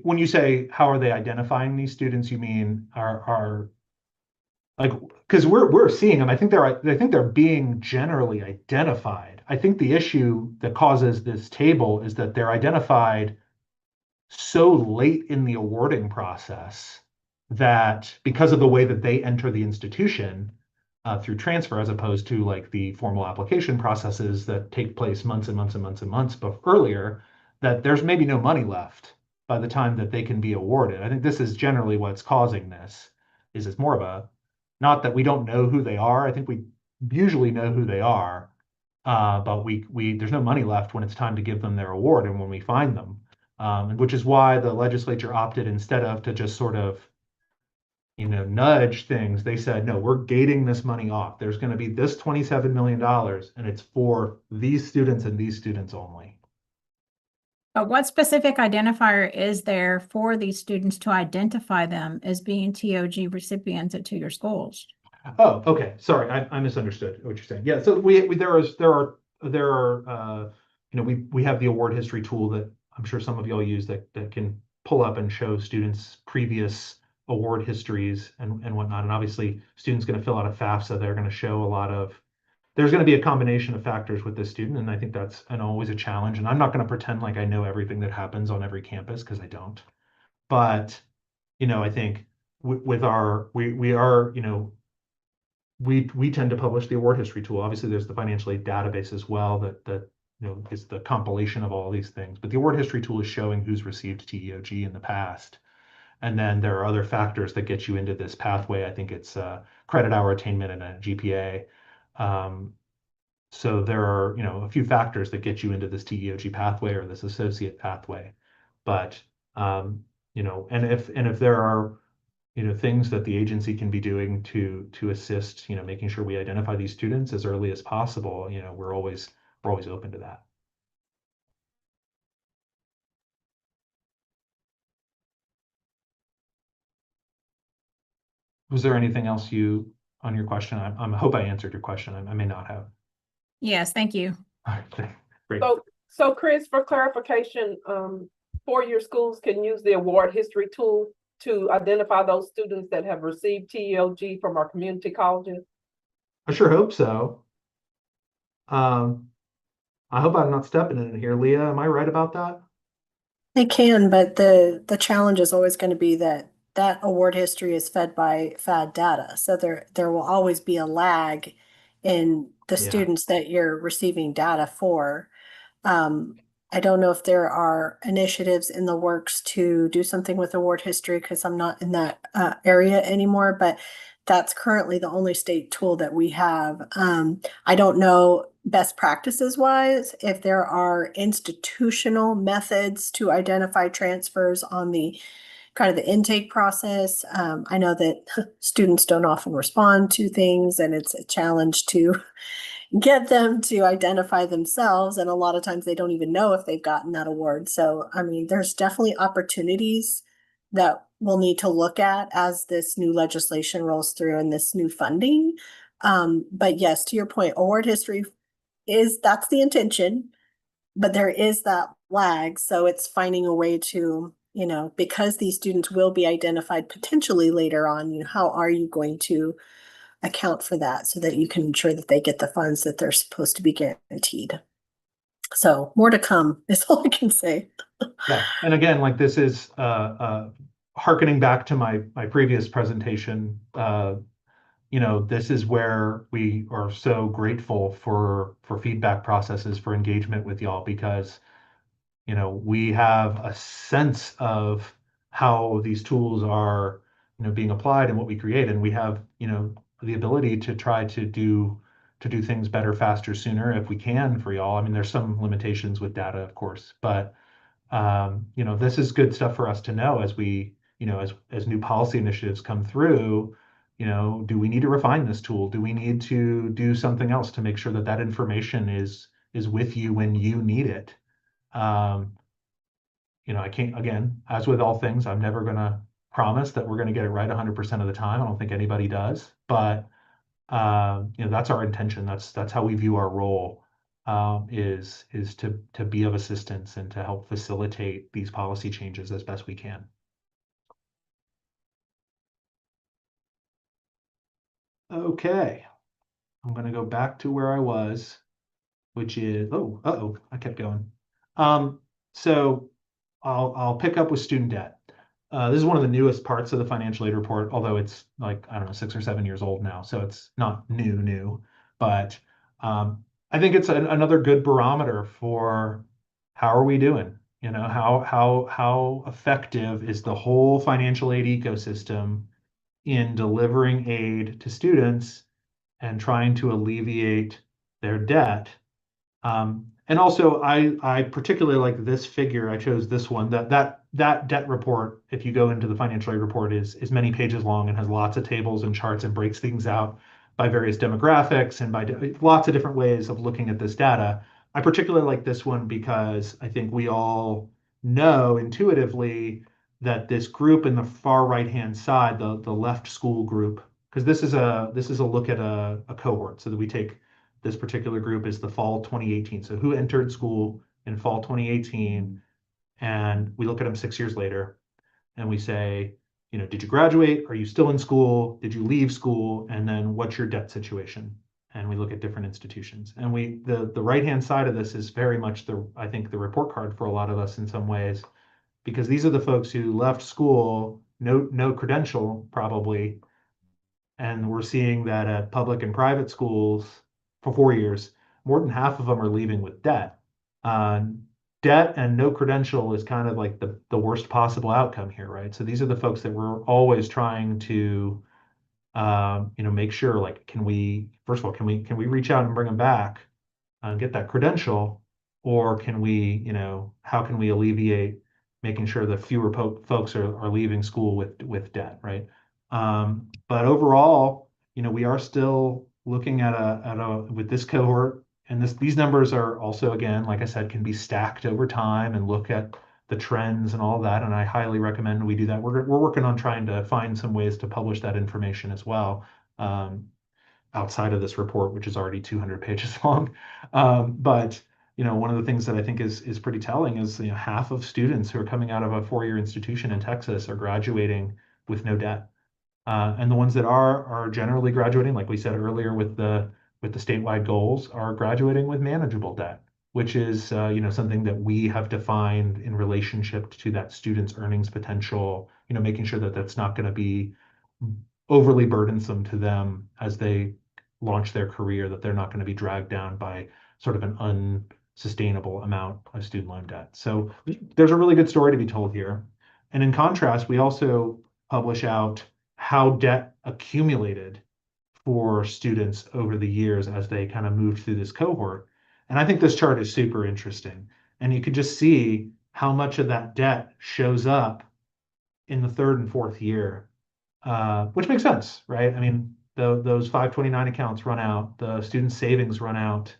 when you say how are they identifying these students, you mean are like, because we're seeing them. I think they're being generally identified. I think the issue that causes this table is that they're identified so late in the awarding process that, because of the way that they enter the institution through transfer, as opposed to like the formal application processes that take place months and months and months and months earlier, that there's maybe no money left by the time that they can be awarded. I think this is generally what's causing this. Is it's more of a, not that we don't know who they are. I think we usually know who they are, but there's no money left when it's time to give them their award and when we find them. Which is why the legislature opted, instead of to just sort of, nudge things, they said, no, we're gating this money off. There's going to be this $27 million, and it's for these students and these students only.
But what specific identifier is there for these students to identify them as being TOG recipients at 2-year schools?
Oh, okay. Sorry, I misunderstood what you're saying. Yeah, so we have the award history tool that I'm sure some of y'all use that can pull up and show students' previous award histories and whatnot. And obviously, students going to fill out a FAFSA. They're going to show a lot of. There's going to be a combination of factors with this student, and I think that's always a challenge. And I'm not going to pretend like I know everything that happens on every campus because I don't. But I think with our we are we tend to publish the award history tool. Obviously, there's the financial aid database as well that is the compilation of all these things. But the award history tool is showing who's received TEOG in the past. And then there are other factors that get you into this pathway. I think it's credit hour attainment and a GPA. So there are, a few factors that get you into this TEOG pathway or this associate pathway. But, and if there are, things that the agency can be doing to assist, making sure we identify these students as early as possible, we're always open to that. Was there anything else on your question? I hope I answered your question. I may not have.
Yes, thank you.
All right, great.
So Chris, for clarification, 4-year schools can use the award history tool to identify those students that have received TEOG from our community colleges?
I sure hope so. I hope I'm not stepping in it here. Leah, am I right about that?
They can, but the challenge is always going to be that award history is fed by FAD data. So there will always be a lag in the students that you're receiving data for. I don't know if there are initiatives in the works to do something with award history because I'm not in that area anymore, but that's currently the only state tool that we have. I don't know best practices wise if there are institutional methods to identify transfers on the kind of the intake process. I know that students don't often respond to things and it's a challenge to get them to identify themselves. And a lot of times they don't even know if they've gotten that award. So, I mean, there's definitely opportunities that we'll need to look at as this new legislation rolls through and this new funding. But yes, to your point, award history that's the intention, but there is that lag. So it's finding a way to, because these students will be identified potentially later on, how are you going to account for that so that you can ensure that they get the funds that they're supposed to be guaranteed. So more to come is all I can say.
Yeah, and again, like this is hearkening back to my previous presentation. This is where we are so grateful for feedback processes, for engagement with y'all, because we have a sense of how these tools are being applied and what we create, and we have the ability to try to do things better, faster, sooner if we can for y'all. I mean, there's some limitations with data, of course, but this is good stuff for us to know as we as new policy initiatives come through. Do we need to refine this tool? Do we need to do something else to make sure that that information is with you when you need it? I can't, again, as with all things, I'm never going to promise that we're going to get it right 100% of the time. I don't think anybody does, but that's our intention. That's how we view our role, is to be of assistance and to help facilitate these policy changes as best we can. Okay, I'm going to go back to where I was, which is, I kept going. So I'll pick up with student debt. This is one of the newest parts of the financial aid report, although it's like, I don't know, 6 or 7 years old now, so it's not new, but I think it's another good barometer for how are we doing? How effective is the whole financial aid ecosystem in delivering aid to students and trying to alleviate their debt. And also, I particularly like this figure. I chose this one. That debt report, if you go into the financial aid report, is many pages long and has lots of tables and charts and breaks things out by various demographics and by lots of different ways of looking at this data. I particularly like this one because I think we all know intuitively that this group in the far right-hand side, the left school group, because this is a look at a cohort, so that we take this particular group is the fall 2018. So who entered school in fall 2018, and we look at them 6 years later and we say, did you graduate? Are you still in school? Did you leave school? And then what's your debt situation? And we look at different institutions. And the right-hand side of this is very much I think the report card for a lot of us in some ways, because these are the folks who left school, no credential probably, and we're seeing that at public and private schools for 4 years, more than half of them are leaving with debt. Debt and no credential is kind of like the worst possible outcome here, right? So these are the folks that we're always trying to, make sure, like, first of all, can we reach out and bring them back and get that credential, or can we, how can we alleviate making sure that fewer folks are leaving school with debt, right? But overall, we are still looking at with this cohort, and these numbers are also, again, like I said, can be stacked over time and look at the trends and all that. And I highly recommend we do that. We're working on trying to find some ways to publish that information as well, outside of this report, which is already 200 pages long. But one of the things that I think is pretty telling is half of students who are coming out of a 4-year institution in Texas are graduating with no debt. And the ones that are generally graduating, like we said earlier, with the statewide goals, are graduating with manageable debt, which is something that we have defined in relationship to that student's earnings potential. Making sure that that's not going to be overly burdensome to them as they launch their career, that they're not going to be dragged down by sort of an unsustainable amount of student loan debt. So there's a really good story to be told here. And in contrast, we also publish out how debt accumulated for students over the years as they kind of moved through this cohort. And I think this chart is super interesting. And you can just see how much of that debt shows up in the 3rd and 4th year, which makes sense, right? I mean, those 529 accounts run out, the student savings run out,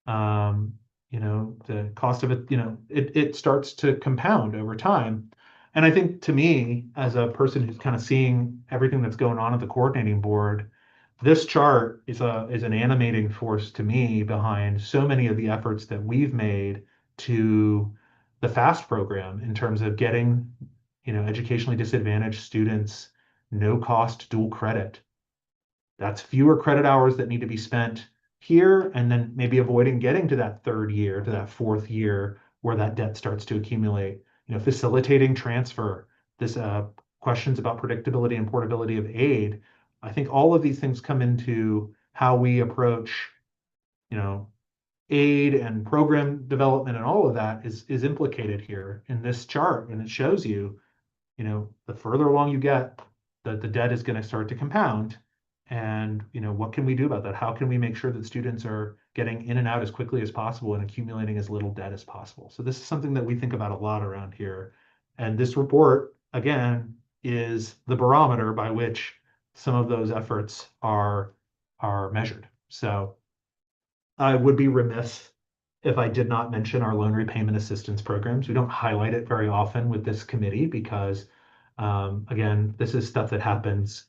the cost of it, it starts to compound over time. And I think, to me, as a person who's kind of seeing everything that's going on at the coordinating board, this chart is an animating force to me behind so many of the efforts that we've made to the FAST program in terms of getting, educationally disadvantaged students no cost dual credit. That's fewer credit hours that need to be spent here, and then maybe avoiding getting to that 3rd year, to that 4th year where that debt starts to accumulate. Facilitating transfer, this questions about predictability and portability of aid. I think all of these things come into how we approach, aid and program development, and all of that is implicated here in this chart. And it shows you, the further along you get, the debt is going to start to compound. And, what can we do about that? How can we make sure that students are getting in and out as quickly as possible and accumulating as little debt as possible? So this is something that we think about a lot around here. And this report, again, is the barometer by which some of those efforts are measured. So I would be remiss if I did not mention our loan repayment assistance programs. We don't highlight it very often with this committee because, again, this is stuff that happens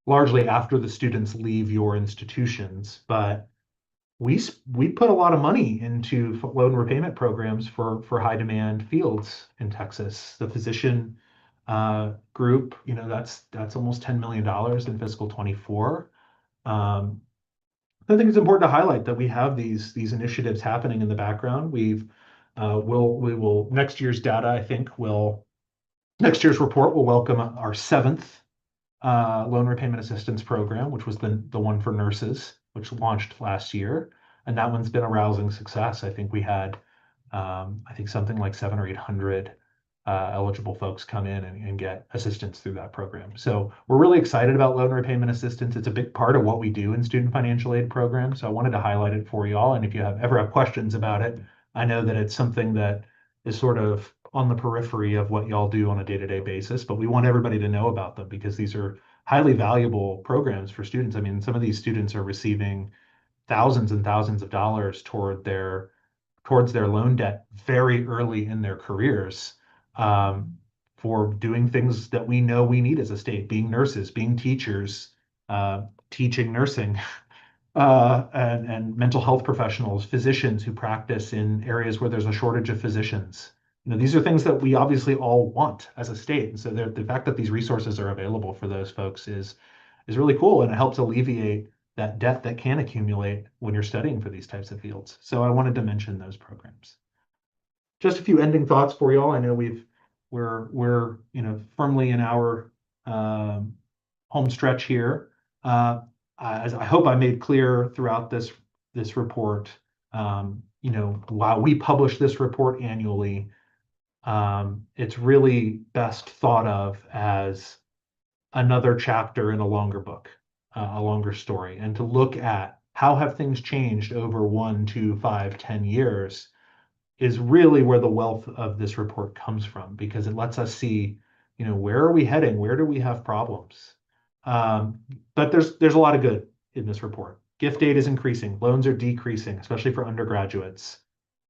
largely after the students leave your institutions. But we put a lot of money into loan repayment programs for high demand fields in Texas. The physician group, that's almost $10 million in fiscal 24. I think it's important to highlight that we have these initiatives happening in the background. We will next year's data, I think, next year's report will welcome our 7th loan repayment assistance program, which was the one for nurses, which launched last year, and that one's been a rousing success. I think we had something like 700 or 800 eligible folks come in and get assistance through that program. So we're really excited about loan repayment assistance. It's a big part of what we do in student financial aid programs. So I wanted to highlight it for you all. And if you ever have questions about it, I know that it's something that is sort of on the periphery of what y'all do on a day-to-day basis, but we want everybody to know about them because these are highly valuable programs for students. I mean, some of these students are receiving thousands and thousands of dollars towards their loan debt very early in their careers, for doing things that we know we need as a state, being nurses, being teachers, teaching nursing, and mental health professionals, physicians who practice in areas where there's a shortage of physicians. these are things that we obviously all want as a state. And so the fact that these resources are available for those folks is really cool, and it helps alleviate that debt that can accumulate when you're studying for these types of fields. So I wanted to mention those programs. Just a few ending thoughts for y'all. I know we're firmly in our home stretch here. As I hope I made clear throughout this report, while we publish this report annually, it's really best thought of as another chapter in a longer book, a longer story, and to look at how have things changed over 1, 2, 5, 10 years is really where the wealth of this report comes from, because it lets us see, where are we heading? Where do we have problems? But there's a lot of good in this report. Gift aid is increasing, loans are decreasing, especially for undergraduates.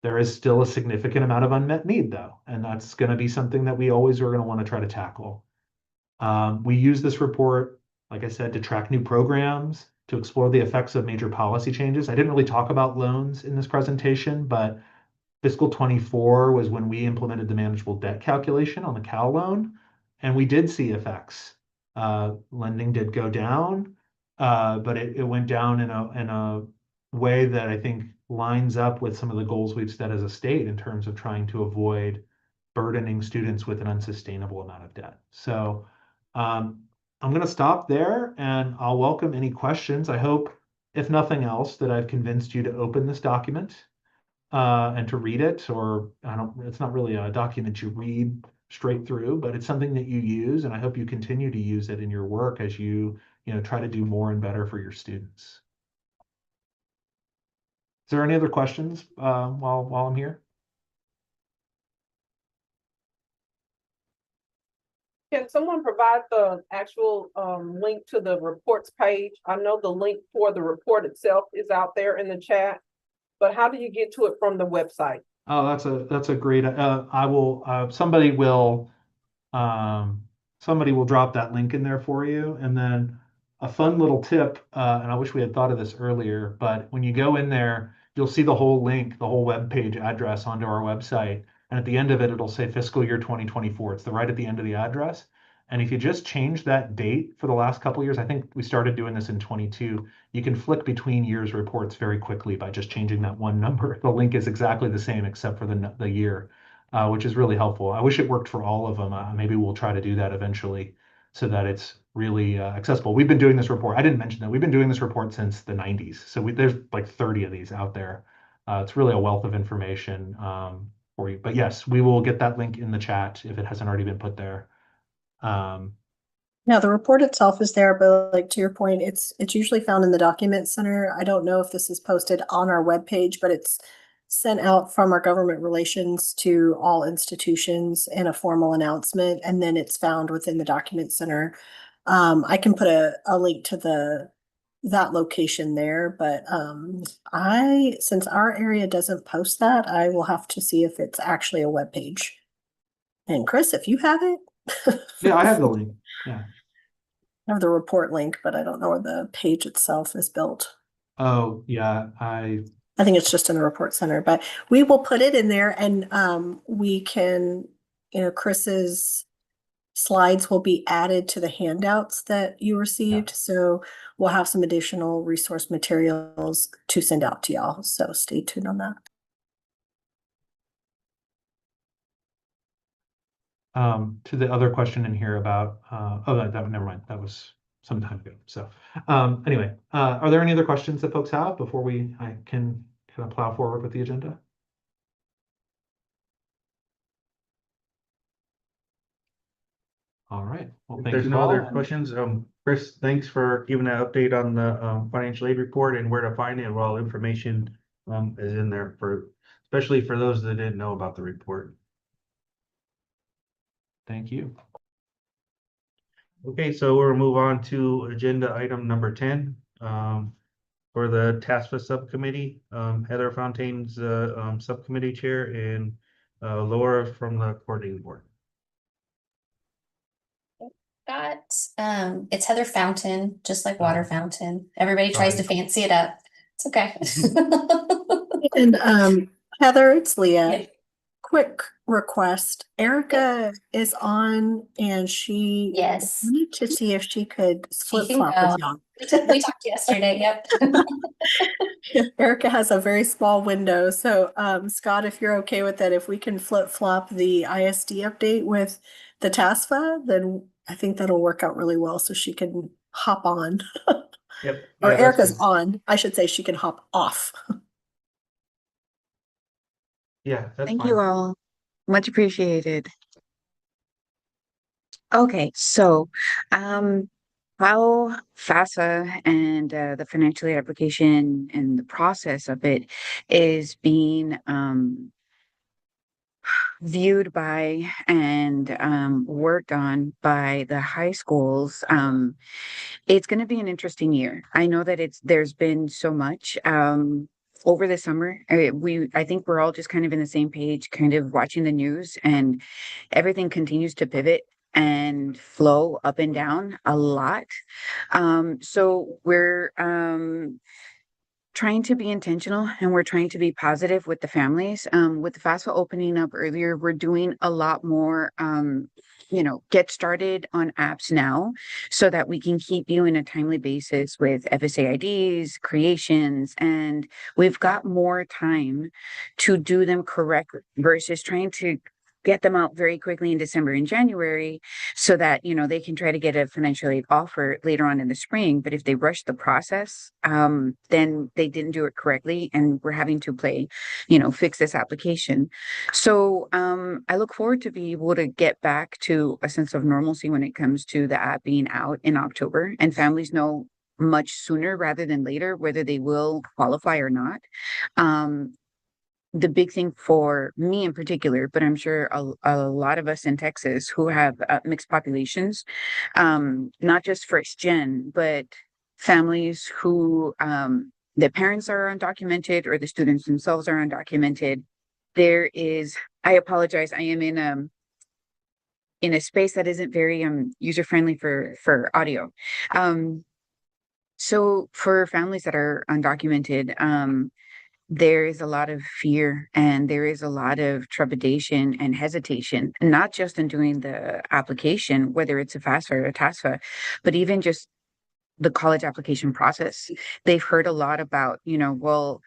There is still a significant amount of unmet need, though, and that's going to be something that we always are going to want to try to tackle. We use this report, like I said, to track new programs, to explore the effects of major policy changes. I didn't really talk about loans in this presentation, but fiscal 24 was when we implemented the manageable debt calculation on the Cal loan, and we did see effects. Lending did go down, but it went down in a way that I think lines up with some of the goals we've set as a state in terms of trying to avoid burdening students with an unsustainable amount of debt. So I'm going to stop there, and I'll welcome any questions. I hope, if nothing else, that I've convinced you to open this document and to read it, or it's not really a document you read straight through, but it's something that you use, and I hope you continue to use it in your work as you try to do more and better for your students. Is there any other questions while I'm here?
Can someone provide the actual link to the reports page? I know the link for the report itself is out there in the chat, but how do you get to it from the website?
Oh, that's a great. I will. Somebody will drop that link in there for you, and then a fun little tip. And I wish we had thought of this earlier, but when you go in there, you'll see the whole link, the whole web page address onto our website, and at the end of it, it'll say fiscal year 2024. It's right at the end of the address. And if you just change that date for the last couple of years, I think we started doing this in 22, you can flick between years reports very quickly by just changing that one number. The link is exactly the same except for the year, which is really helpful. I wish it worked for all of them. Maybe we'll try to do that eventually so that it's really accessible. We've been doing this report. I didn't mention that. We've been doing this report since the 90s. So there's like 30 of these out there. It's really a wealth of information for you. But yes, we will get that link in the chat if it hasn't already been put there.
Now the report itself is there, but like to your point, it's usually found in the document center. I don't know if this is posted on our webpage, but it's sent out from our government relations to all institutions in a formal announcement, and then it's found within the document center. I can put a link to that location there, but since our area doesn't post that, I will have to see if it's actually a web page. And Chris, if you have it.
Yeah, I have the link. Yeah.
I have the report link, but I don't know where the page itself is built.
Oh, yeah,
I think it's just in the report center, but we will put it in there, and we can, Chris's slides will be added to the handouts that you received. Yeah. So we'll have some additional resource materials to send out to y'all. So stay tuned on that.
To the other question in here about, never mind. That was some time ago. So anyway, are there any other questions that folks have before I can kind of plow forward with the agenda? All right. Well, thank you.
There's no other questions. Chris, thanks for giving an update on the financial aid report and where to find it. Well, information is in there especially for those that didn't know about the report.
Thank you.
Okay, so we'll move on to agenda item number 10 for the TASFA subcommittee. Heather Fontaine's subcommittee chair, and Laura from the coordinating board.
It's Heather Fountain, just like water fountain. Everybody tries to fancy it up. It's okay.
And Heather, it's Leah.
Yeah.
Quick request. Erica is on and she
Yes.
wanted to see if she could
She
flip
can
flop
go.
with y'all.
We talked yesterday, yep.
Erica has a very small window. So Scott, if you're okay with that, if we can flip flop the ISD update with the TASFA, then I think that'll work out really well so she can hop on.
Yep.
Or
Yeah, that's
Erica's
good.
on. I should say she can hop off.
Yeah, that's
Thank
fine.
you all. Much appreciated. Okay, so how FAFSA and the financial aid application and the process of it is being viewed by and worked on by the high schools. It's going to be an interesting year. I know that there's been so much over the summer. I think we're all just kind of in the same page, kind of watching the news, and everything continues to pivot and flow up and down a lot. So we're trying to be intentional and we're trying to be positive with the families. With the FAFSA opening up earlier, we're doing a lot more, get started on apps now so that we can keep you in a timely basis with FSA IDs, creations, and we've got more time to do them correctly versus trying to get them out very quickly in December and January so that, they can try to get a financial aid offer later on in the spring. But if they rush the process, then they didn't do it correctly and we're having to fix this application. So I look forward to be able to get back to a sense of normalcy when it comes to the app being out in October and families know much sooner rather than later whether they will qualify or not. The big thing for me in particular, but I'm sure a lot of us in Texas who have mixed populations, not just first gen, but families who the parents are undocumented or the students themselves are undocumented. I apologize, I am in a space that isn't very user friendly for audio. So for families that are undocumented, there is a lot of fear and there is a lot of trepidation and hesitation, not just in doing the application, whether it's a FAFSA or a TASFA, but even just the college application process. They've heard a lot about, well,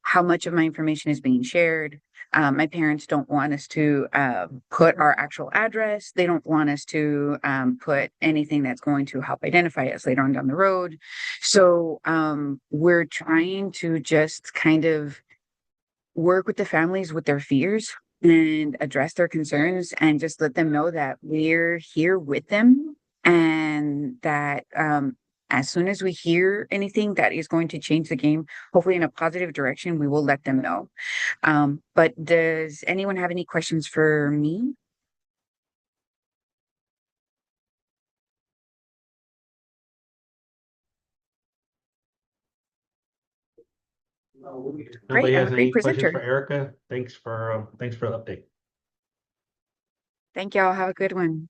how much of my information is being shared. My parents don't want us to put our actual address. They don't want us to put anything that's going to help identify us later on down the road. So we're trying to just kind of work with the families with their fears and address their concerns and just let them know that we're here with them and that as soon as we hear anything that is going to change the game, hopefully in a positive direction, we will let them know. But does anyone have any questions for me?
Nobody
Great, I'm
has
a great
any questions for
presenter.
Erica? Thanks for the update.
Thank y'all. Have a good one.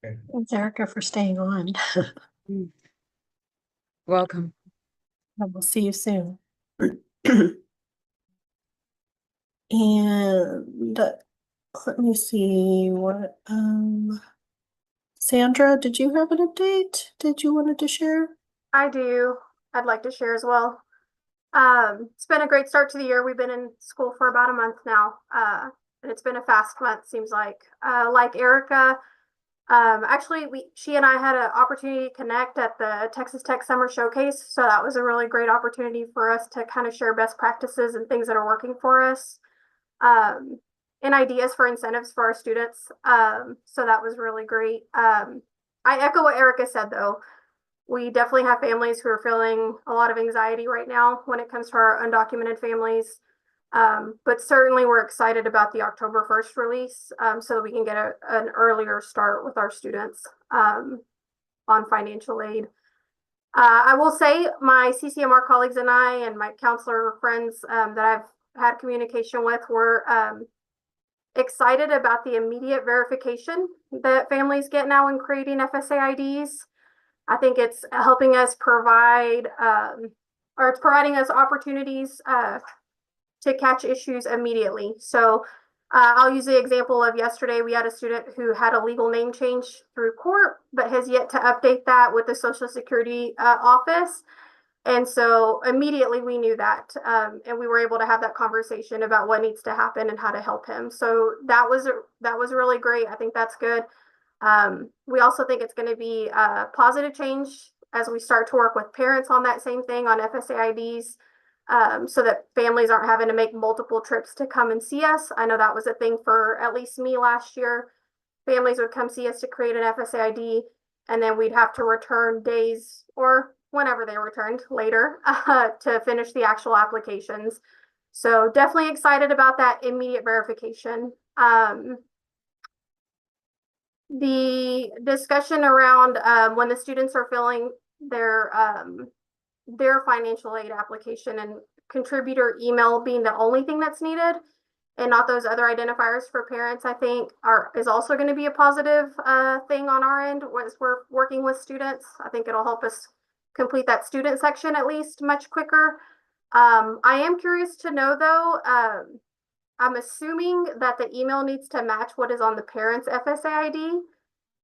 Okay.
Thanks, Erica, for staying on.
Welcome.
And we'll see you soon. And let me see what Sandra, did you have an update? Did you wanted to share?
I do. I'd like to share as well. It's been a great start to the year. We've been in school for about a month now. And it's been a fast month, seems like. Like Erica, actually she and I had an opportunity to connect at the Texas Tech Summer Showcase. So that was a really great opportunity for us to kind of share best practices and things that are working for us. And ideas for incentives for our students. So that was really great. I echo what Erica said though. We definitely have families who are feeling a lot of anxiety right now when it comes to our undocumented families. But certainly we're excited about the October 1st release so that we can get an earlier start with our students on financial aid. I will say my CCMR colleagues and I and my counselor friends that I've had communication with were excited about the immediate verification that families get now in creating FSA IDs. I think it's helping us provide, or it's providing us opportunities to catch issues immediately. So I'll use the example of yesterday. We had a student who had a legal name change through court, but has yet to update that with the Social Security office. And so immediately we knew that, and we were able to have that conversation about what needs to happen and how to help him. So that was really great. I think that's good. We also think it's going to be a positive change as we start to work with parents on that same thing on FSA IDs, so that families aren't having to make multiple trips to come and see us. I know that was a thing for at least me last year. Families would come see us to create an FSA ID, and then we'd have to return days or whenever they returned later to finish the actual applications. So definitely excited about that immediate verification. The discussion around when the students are filling their financial aid application and contributor email being the only thing that's needed and not those other identifiers for parents, I think is also going to be a positive thing on our end as we're working with students. I think it'll help us complete that student section at least much quicker. I am curious to know though, I'm assuming that the email needs to match what is on the parent's FSA ID.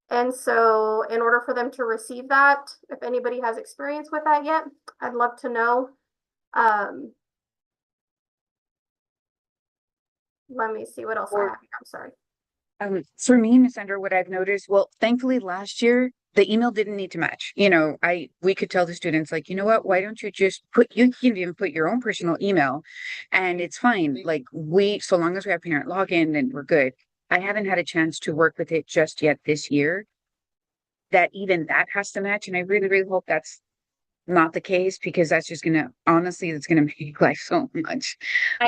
And so in order for them to receive that, if anybody has experience with that yet, I'd love to know. Let me see what else I have here. I'm sorry.
For me, Ms. Sandra, what I've noticed, well, thankfully last year, the email didn't need to match. You know, we could tell the students, like, you know what, why don't you just you can even put your own personal email and it's fine. Like so long as we have parent login, then we're good. I haven't had a chance to work with it just yet this year, that even that has to match. And I really, really hope that's not the case, because that's just honestly, it's gonna make life so much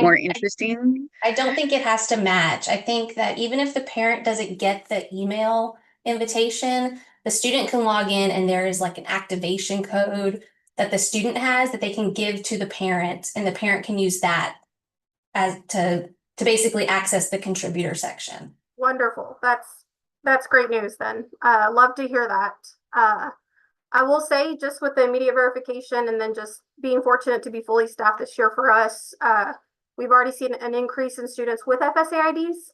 more interesting.
I don't think it has to match. I think that even if the parent doesn't get the email invitation, the student can log in and there is like an activation code that the student has that they can give to the parent, and the parent can use that as to basically access the contributor section.
Wonderful. That's great news then. Love to hear that. I will say, just with the immediate verification and then just being fortunate to be fully staffed this year for us, we've already seen an increase in students with FSA IDs,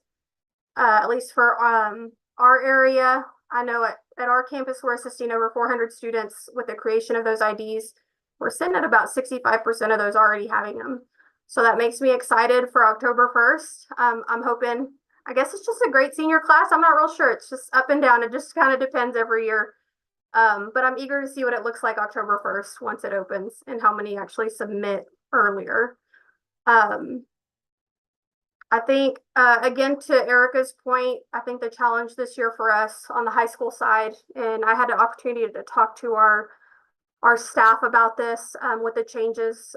at least for our area. I know at our campus, we're assisting over 400 students with the creation of those IDs. We're sitting at about 65% of those already having them. So that makes me excited for October 1st. I'm hoping, I guess it's just a great senior class. I'm not real sure. It's just up and down. It just kind of depends every year. But I'm eager to see what it looks like October 1st once it opens and how many actually submit earlier. I think, again, to Erica's point, I think the challenge this year for us on the high school side, and I had the opportunity to talk to our staff about this with the changes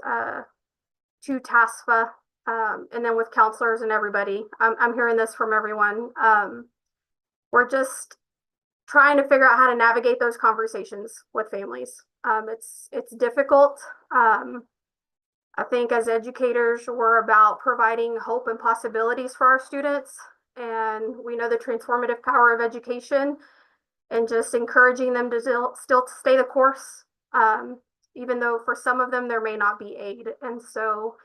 to TASFA, and then with counselors and everybody. I'm hearing this from everyone. We're just trying to figure out how to navigate those conversations with families. It's difficult. I think as educators, we're about providing hope and possibilities for our students. And we know the transformative power of education and just encouraging them to still stay the course, even though for some of them there may not be aid. And so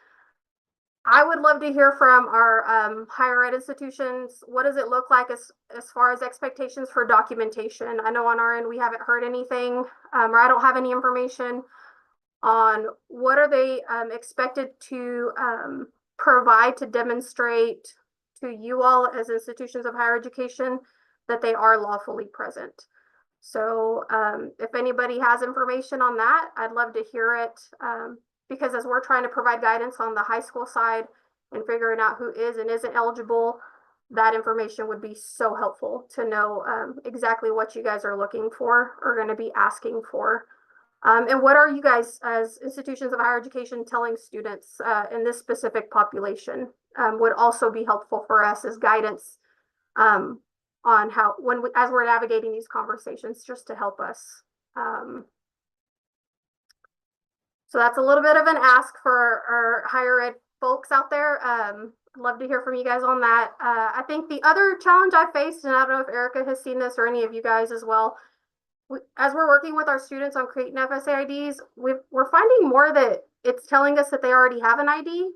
I would love to hear from our higher ed institutions. What does it look like as far as expectations for documentation? I know on our end we haven't heard anything, or I don't have any information on what are they expected to provide to demonstrate to you all as institutions of higher education that they are lawfully present. So if anybody has information on that, I'd love to hear it, because as we're trying to provide guidance on the high school side and figuring out who is and isn't eligible, that information would be so helpful to know exactly what you guys are looking for or going to be asking for. And what are you guys as institutions of higher education telling students in this specific population would also be helpful for us as guidance on how, as we're navigating these conversations, just to help us. So that's a little bit of an ask for our higher ed folks out there. I'd love to hear from you guys on that. I think the other challenge I faced, and I don't know if Erica has seen this or any of you guys as well, as we're working with our students on creating FSA IDs, we're finding more that it's telling us that they already have an ID,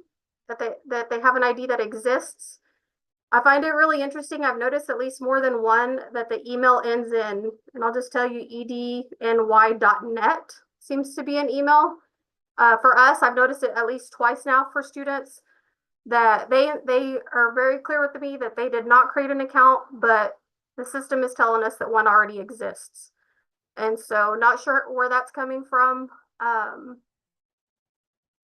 that they have an ID that exists. I find it really interesting. I've noticed at least more than one that the email ends in, and I'll just tell you, edny.net seems to be an email. For us, I've noticed it at least twice now for students that they are very clear with me that they did not create an account, but the system is telling us that one already exists. And so not sure where that's coming from.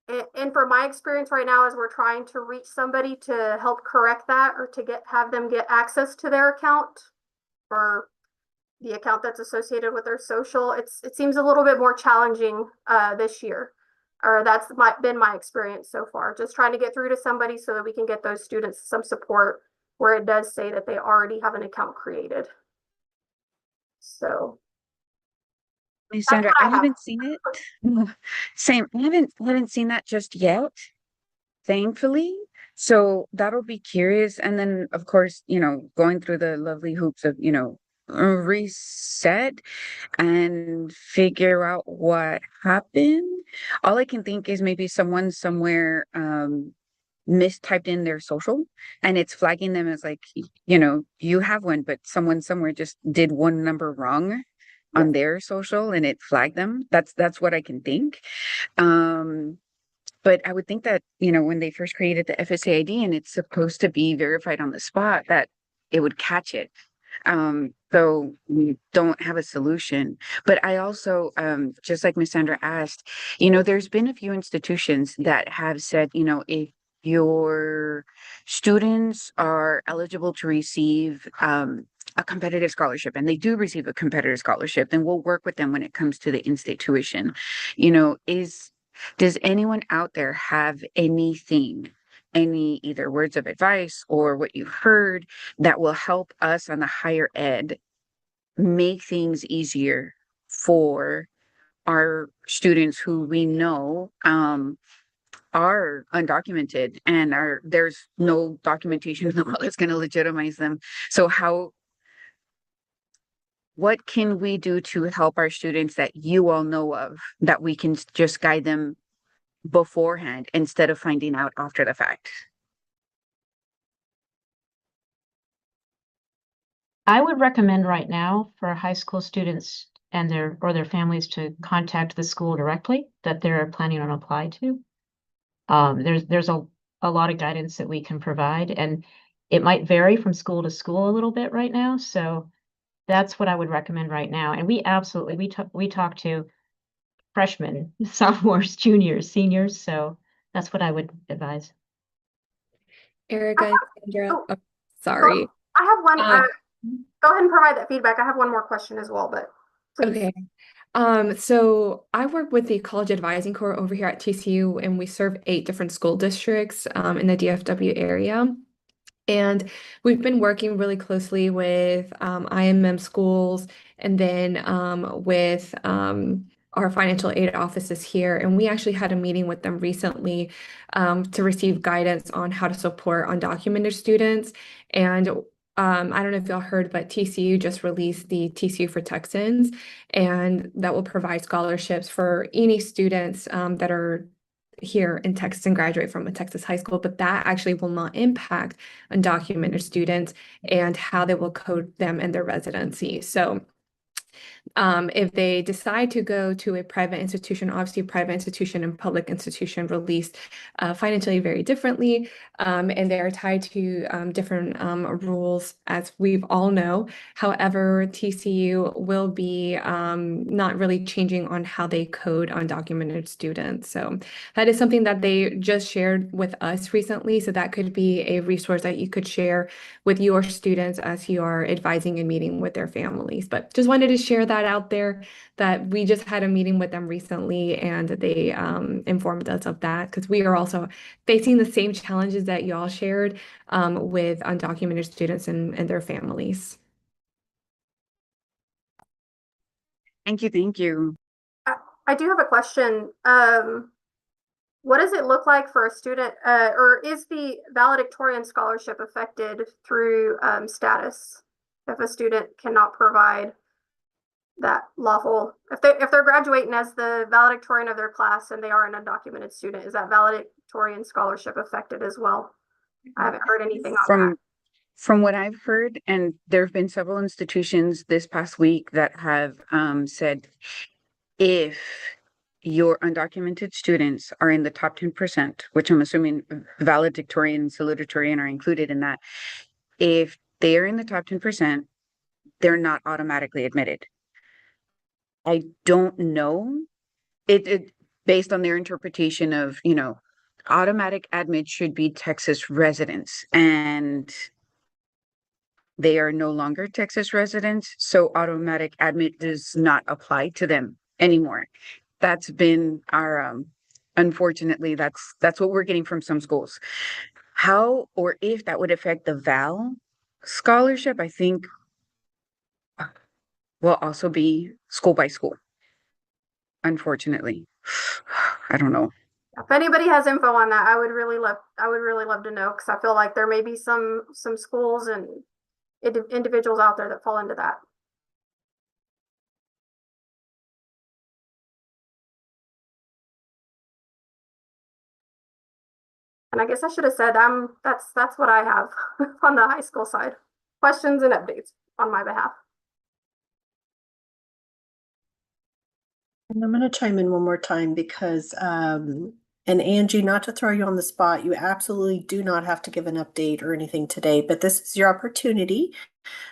And from my experience right now, as we're trying to reach somebody to help correct that or to have them get access to their account or the account that's associated with their social, it seems a little bit more challenging this year. Or that's been my experience so far. Just trying to get through to somebody so that we can get those students some support where it does say that they already have an account created. So.
Miss Sandra, I haven't seen it. Same. I haven't seen that just yet, thankfully. So that'll be curious. And then, of course, going through the lovely hoops of, reset and figure out what happened. All I can think is maybe someone somewhere mistyped in their social and it's flagging them as like, you have one, but someone somewhere just did one number wrong on their social and it flagged them. That's what I can think. But I would think that, when they first created the FSA ID and it's supposed to be verified on the spot, that it would catch it. So we don't have a solution. But I also, just like Miss Sandra asked, there's been a few institutions that have said, if your students are eligible to receive a competitive scholarship and they do receive a competitive scholarship, then we'll work with them when it comes to the in-state tuition. Does anyone out there have anything, any either words of advice or what you've heard that will help us on the higher ed make things easier for our students who we know are undocumented and there's no documentation in the world that's going to legitimize them? So what can we do to help our students that you all know of that we can just guide them beforehand instead of finding out after the fact?
I would recommend right now for high school students and their families to contact the school directly that they're planning on applying to. There's a lot of guidance that we can provide, and it might vary from school to school a little bit right now. So that's what I would recommend right now. And we absolutely we talk to freshmen, sophomores, juniors, seniors. So that's what I would advise.
Erica and Sandra, oh, sorry.
I have one. Go ahead and provide that feedback. I have one more question as well, but please.
Okay. So I work with the College Advising Corps over here at TCU, and we serve 8 different school districts in the DFW area. And we've been working really closely with IMM schools and then with our financial aid offices here. And we actually had a meeting with them recently to receive guidance on how to support undocumented students. And I don't know if y'all heard, but TCU just released the TCU for Texans, and that will provide scholarships for any students that are here in Texas and graduate from a Texas high school, but that actually will not impact undocumented students and how they will code them in their residency. So if they decide to go to a private institution, obviously private institution and public institution released financially very differently, and they're tied to different rules, as we've all know. However, TCU will be not really changing on how they code undocumented students. So that is something that they just shared with us recently. So that could be a resource that you could share with your students as you are advising and meeting with their families. But just wanted to share that out there, that we just had a meeting with them recently and they informed us of that, because we are also facing the same challenges that y'all shared with undocumented students and their families.
Thank you. Thank you.
I do have a question. What does it look like for a student, or is the valedictorian scholarship affected through status if a student cannot provide that lawful, if they're graduating as the valedictorian of their class and they are an undocumented student, is that valedictorian scholarship affected as well? I haven't heard anything on that.
From what I've heard, and there have been several institutions this past week that have said if your undocumented students are in the top 10%, which I'm assuming valedictorian and salutatorian are included in that, if they are in the top 10%, they're not automatically admitted. I don't know. It based on their interpretation of, automatic admit should be Texas residents, and they are no longer Texas residents, so automatic admit does not apply to them anymore. That's been our unfortunately, that's what we're getting from some schools. How or if that would affect the Val scholarship, I think will also be school by school. Unfortunately. I don't know.
If anybody has info on that, I would really love to know, because I feel like there may be some schools and individuals out there that fall into that. And I guess I should have said that's what I have on the high school side. Questions and updates on my behalf.
And I'm going to chime in one more time because, and Angie, not to throw you on the spot, you absolutely do not have to give an update or anything today, but this is your opportunity.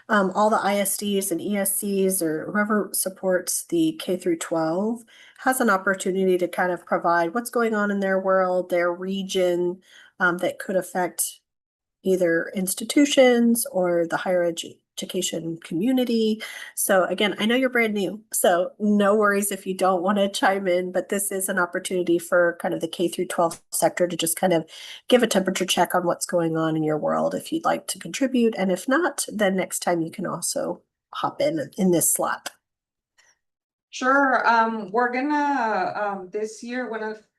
All the ISDs and ESCs or whoever supports the K through 12 has an opportunity to kind of provide what's going on in their world, their region, that could affect either institutions or the higher education community. So again, I know you're brand new, so no worries if you don't want to chime in, but this is an opportunity for kind of the K through 12 sector to just kind of give a temperature check on what's going on in your world if you'd like to contribute. And if not, then next time you can also hop in this slot.
Sure. We're gonna this year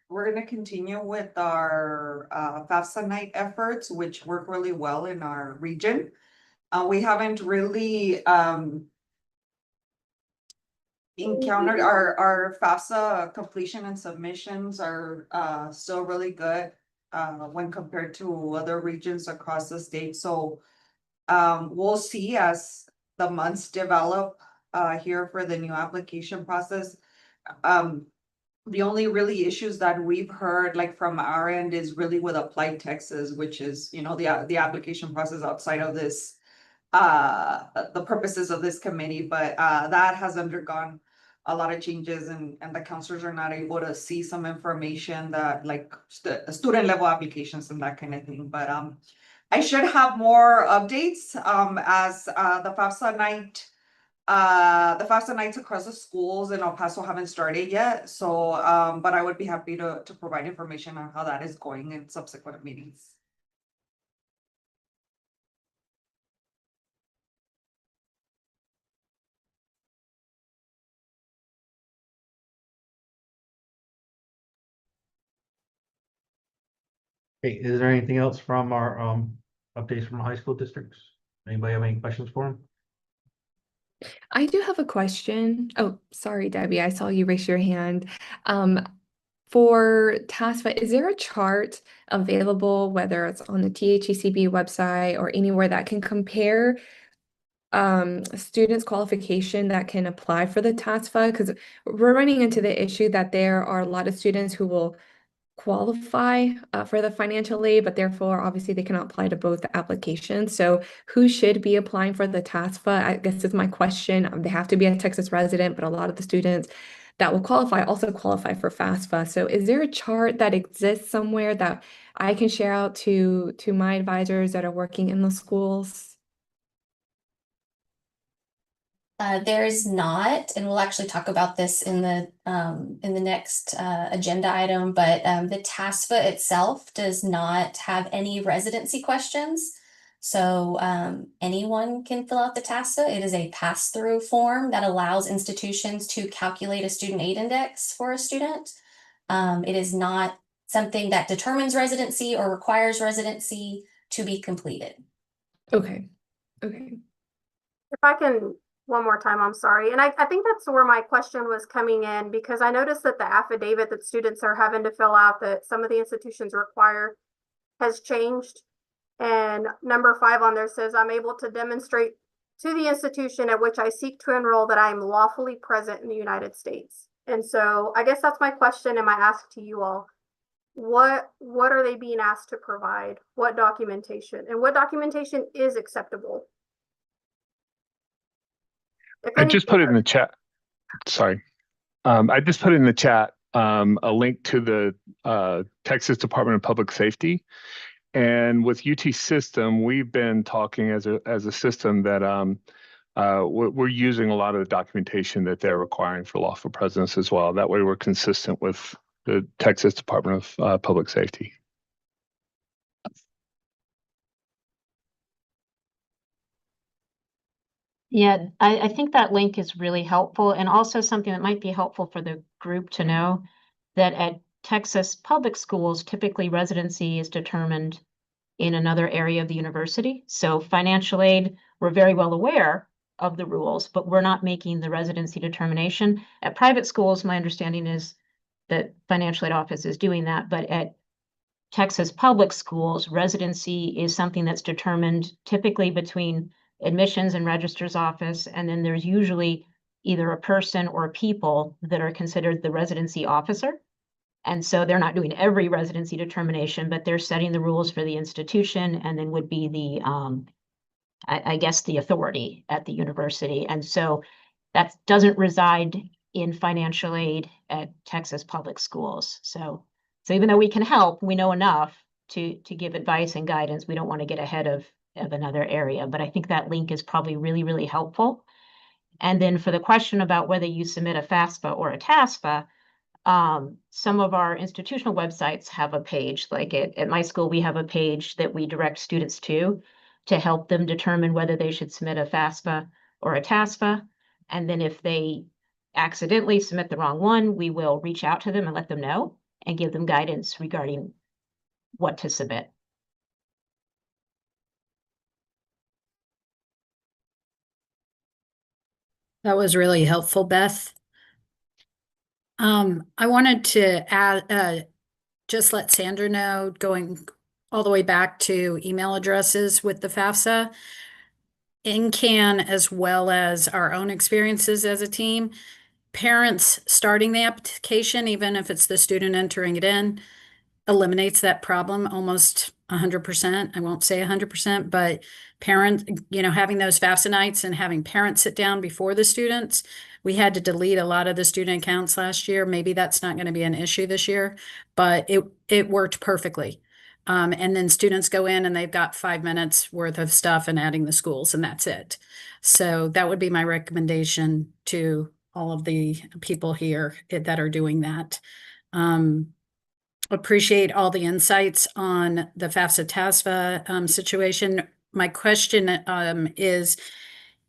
we're gonna continue with our FAFSA night efforts, which work really well in our region. We haven't really encountered our FAFSA completion and submissions are still really good when compared to other regions across the state. So we'll see as the months develop here for the new application process. The only really issues that we've heard, like from our end, is really with Applied Texas, which is, the application process outside of this, the purposes of this committee, but that has undergone a lot of changes, and the counselors are not able to see some information that like student level applications and that kind of thing. But I should have more updates as the FAFSA nights across the schools in El Paso haven't started yet. So, but I would be happy to provide information on how that is going in subsequent meetings.
Okay, is there anything else from our updates from the high school districts? Anybody have any questions for him?
I do have a question. Oh, sorry, Debbie, I saw you raise your hand. For TASFA, is there a chart available, whether it's on the THECB website or anywhere that can compare students' qualification that can apply for the TASFA? Because we're running into the issue that there are a lot of students who will qualify for the financial aid, but therefore obviously they cannot apply to both applications. So who should be applying for the TASFA? I guess is my question. They have to be a Texas resident, but a lot of the students that will qualify also qualify for FAFSA. So is there a chart that exists somewhere that I can share out to my advisors that are working in the schools?
There is not, and we'll actually talk about this in the next agenda item, but the TASFA itself does not have any residency questions. So anyone can fill out the TASFA. It is a pass-through form that allows institutions to calculate a student aid index for a student. It is not something that determines residency or requires residency to be completed.
Okay. Okay.
If I can, one more time, I'm sorry. And I think that's where my question was coming in, because I noticed that the affidavit that students are having to fill out that some of the institutions require has changed. And number 5 on there says, I'm able to demonstrate to the institution at which I seek to enroll that I am lawfully present in the United States. And so I guess that's my question and my ask to you all. What are they being asked to provide? What documentation? And what documentation is acceptable?
I just put it in the chat. Sorry. I just put in the chat a link to the Texas Department of Public Safety. And with UT System, we've been talking as a system that we're using a lot of the documentation that they're requiring for lawful presence as well. That way we're consistent with the Texas Department of Public Safety.
Yeah, I think that link is really helpful, and also something that might be helpful for the group to know that at Texas public schools, typically residency is determined in another area of the university. So financial aid, we're very well aware of the rules, but we're not making the residency determination. At private schools, my understanding is that financial aid office is doing that, but at Texas public schools, residency is something that's determined typically between admissions and registrar's office, and then there's usually either a person or people that are considered the residency officer. And so they're not doing every residency determination, but they're setting the rules for the institution and then would be the, I guess, the authority at the university. And so that doesn't reside in financial aid at Texas public schools. So even though we can help, we know enough to give advice and guidance. We don't want to get ahead of another area, but I think that link is probably really, really helpful. And then for the question about whether you submit a FAFSA or a TASFA, some of our institutional websites have a page, like at my school, we have a page that we direct students to help them determine whether they should submit a FAFSA or a TASFA. And then if they accidentally submit the wrong one, we will reach out to them and let them know and give them guidance regarding what to submit.
That was really helpful, Beth. I wanted to add, just let Sandra know, going all the way back to email addresses with the FAFSA, NCAN, as well as our own experiences as a team, parents starting the application, even if it's the student entering it in, eliminates that problem almost 100%. I won't say 100%, but parents, having those FAFSA nights and having parents sit down before the students. We had to delete a lot of the student accounts last year. Maybe that's not going to be an issue this year, but it worked perfectly. And then students go in and they've got 5 minutes worth of stuff and adding the schools, and that's it. So that would be my recommendation to all of the people here that are doing that. Appreciate all the insights on the FAFSA-TASFA situation. My question is,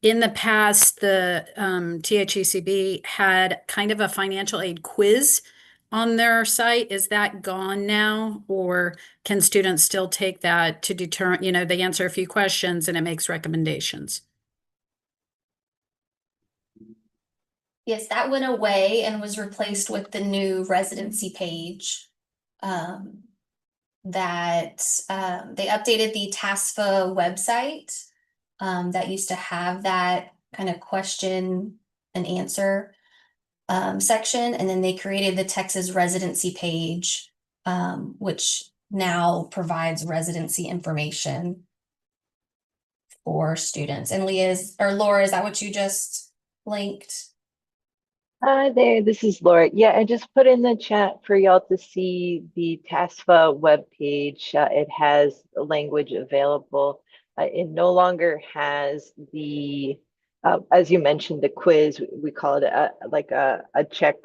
in the past, the THECB had kind of a financial aid quiz on their site. Is that gone now, or can students still take that to determine, they answer a few questions and it makes recommendations?
Yes, that went away and was replaced with the new residency page. That they updated the TASFA website that used to have that kind of question and answer section, and then they created the Texas residency page, which now provides residency information for students. And Laura, is that what you just linked?
Hi there, this is Laura. Yeah, I just put in the chat for y'all to see the TASFA webpage. It has the language available. It no longer has the, as you mentioned, the quiz. We call it a check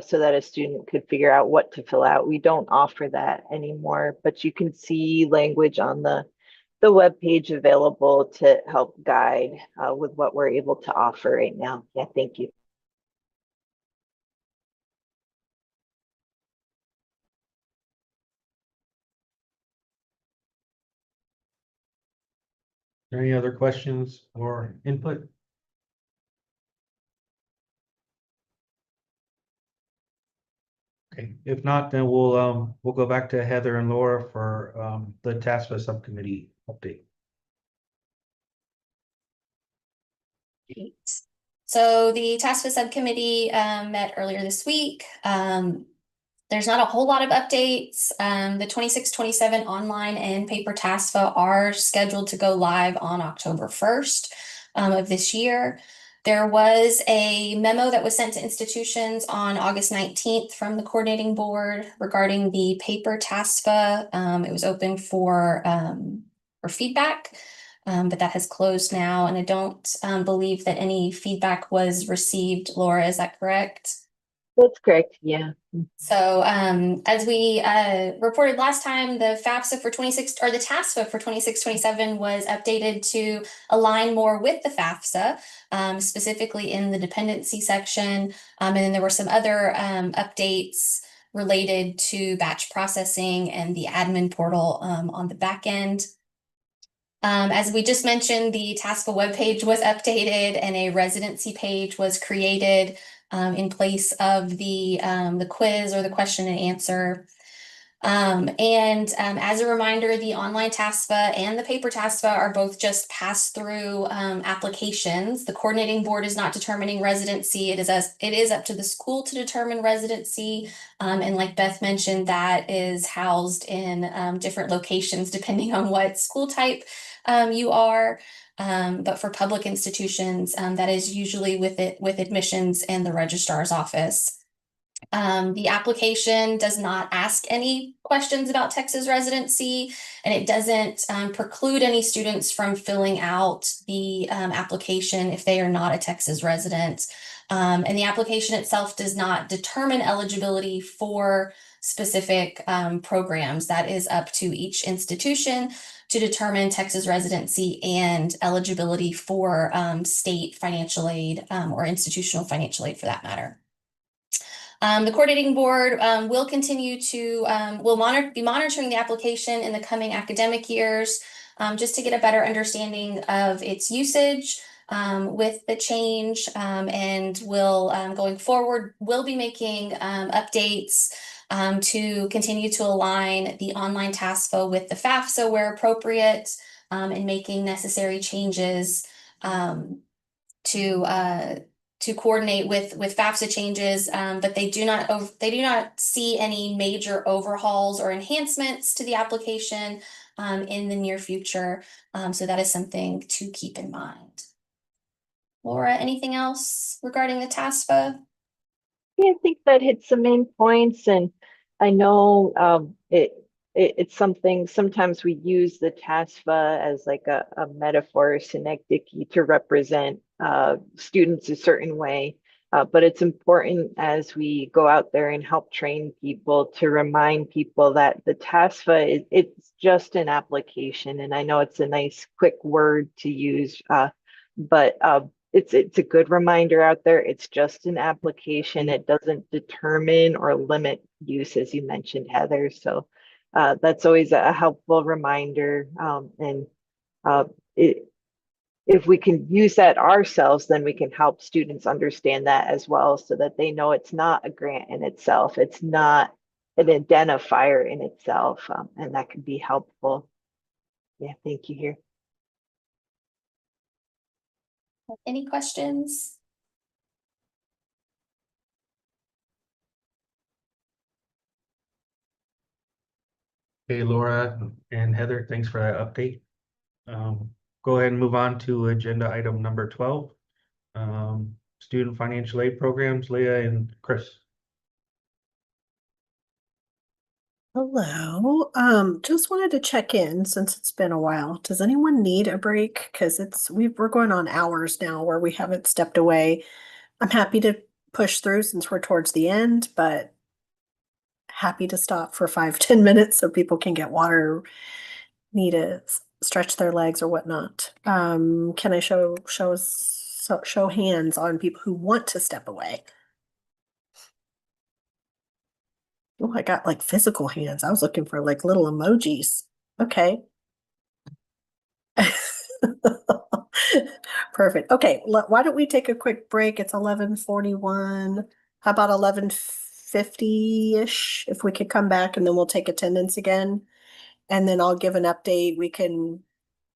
so that a student could figure out what to fill out. We don't offer that anymore, but you can see language on the webpage available to help guide with what we're able to offer right now. Yeah, thank you.
Any other questions or input? Okay, if not, then we'll go back to Heather and Laura for the TASFA subcommittee update.
Great. So the TASFA subcommittee met earlier this week. There's not a whole lot of updates. The 26-27 online and paper TASFA are scheduled to go live on October 1st of this year. There was a memo that was sent to institutions on August 19th from the coordinating board regarding the paper TASFA. It was open for feedback, but that has closed now, and I don't believe that any feedback was received. Laura, is that correct?
That's correct, yeah.
So as we reported last time, the FAFSA for 26 or the TASFA for 26-27 was updated to align more with the FAFSA, specifically in the dependency section. And then there were some other updates related to batch processing and the admin portal on the back end. As we just mentioned, the TASFA webpage was updated and a residency page was created in place of the quiz or the question and answer. As a reminder, the online TASFA and the paper TASFA are both just pass-through applications. The coordinating board is not determining residency. It is up to the school to determine residency. And like Beth mentioned, that is housed in different locations depending on what school type you are. But for public institutions, that is usually with admissions and the registrar's office. The application does not ask any questions about Texas residency, and it doesn't preclude any students from filling out the application if they are not a Texas resident. And the application itself does not determine eligibility for specific programs. That is up to each institution to determine Texas residency and eligibility for state financial aid or institutional financial aid for that matter. The coordinating board will continue to be monitoring the application in the coming academic years just to get a better understanding of its usage with the change, and will going forward will be making updates to continue to align the online TASFA with the FAFSA where appropriate, and making necessary changes to coordinate with FAFSA changes, but they do not see any major overhauls or enhancements to the application in the near future. So that is something to keep in mind. Laura, anything else regarding the TASFA?
Yeah, I think that hits the main points, and I know it's something sometimes we use the TASFA as like a metaphor or synecdoche to represent students a certain way. But it's important as we go out there and help train people to remind people that the TASFA it's just an application. And I know it's a nice quick word to use, but it's a good reminder out there. It's just an application. It doesn't determine or limit use, as you mentioned, Heather. So that's always a helpful reminder. If we can use that ourselves, then we can help students understand that as well, so that they know it's not a grant in itself. It's not an identifier in itself, and that can be helpful. Yeah, thank you here.
Any questions?
Okay, Laura and Heather, thanks for that update. Go ahead and move on to agenda item number 12. Student financial aid programs, Leah and Chris.
Hello. Just wanted to check in since it's been a while. Does anyone need a break? Because we're going on hours now where we haven't stepped away. I'm happy to push through since we're towards the end, but happy to stop for 5-10 minutes so people can get water, need to stretch their legs or whatnot. Can I show hands on people who want to step away? Oh, I got like physical hands. I was looking for like little emojis. Okay. Perfect. Okay, why don't we take a quick break? It's 11:41. How about 11:50? 11:50-ish, if we could come back, and then we'll take attendance again. And then I'll give an update. We can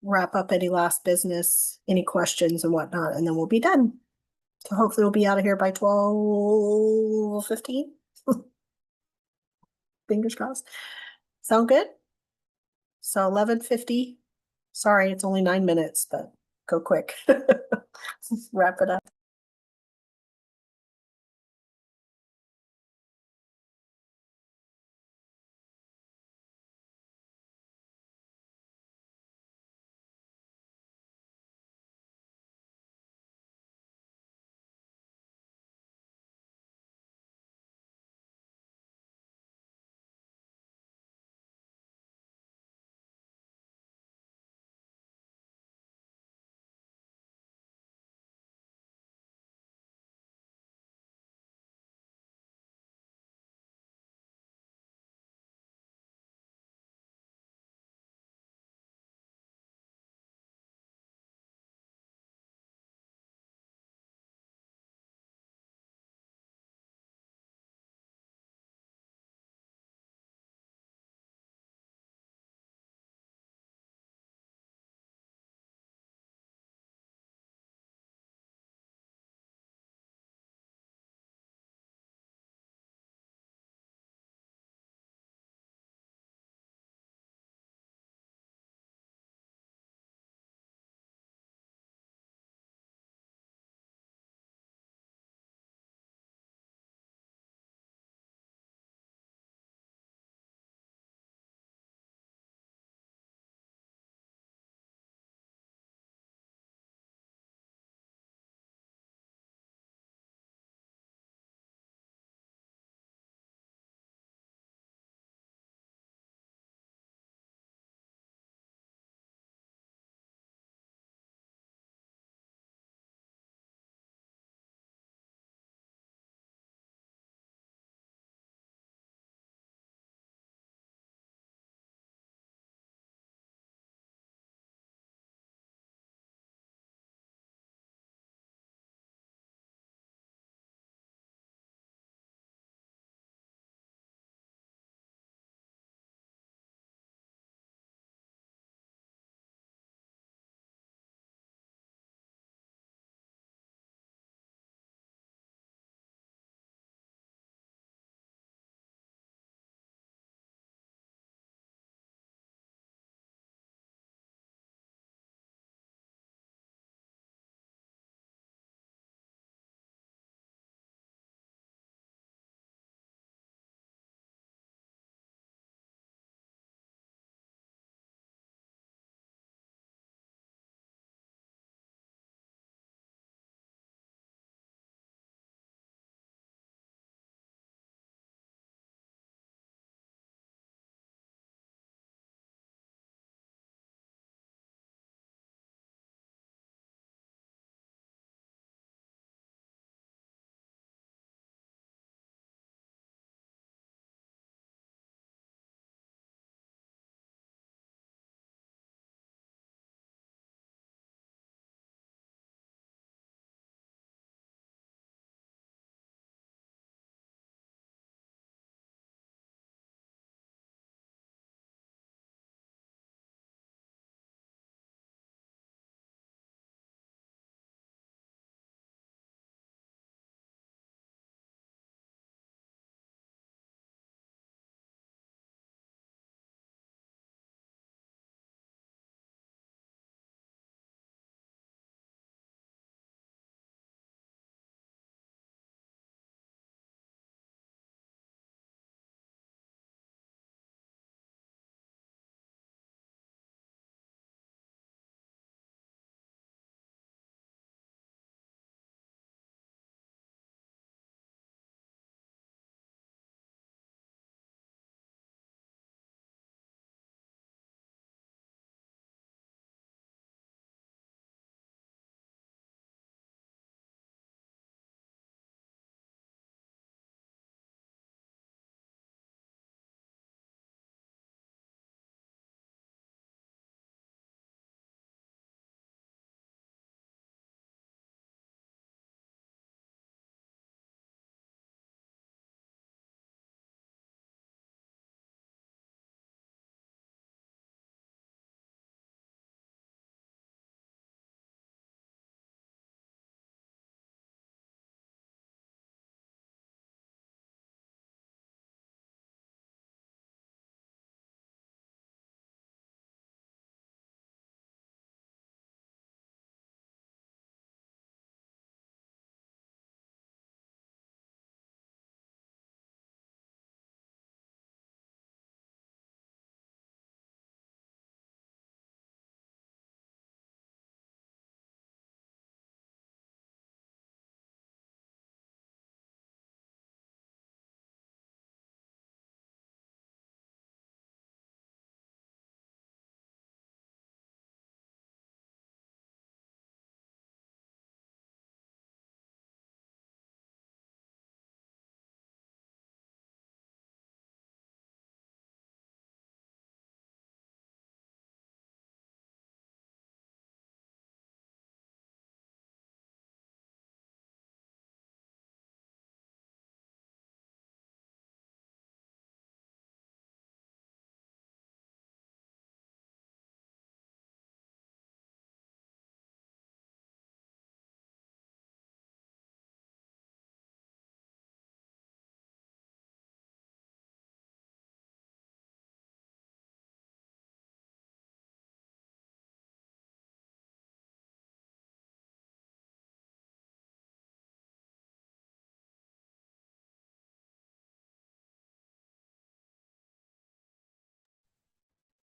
wrap up any last business, any questions and whatnot, and then we'll be done. So hopefully we'll be out of here by 12:15. Fingers crossed. Sound good? So 11:50. Sorry, it's only 9 minutes, but go quick. Wrap it up.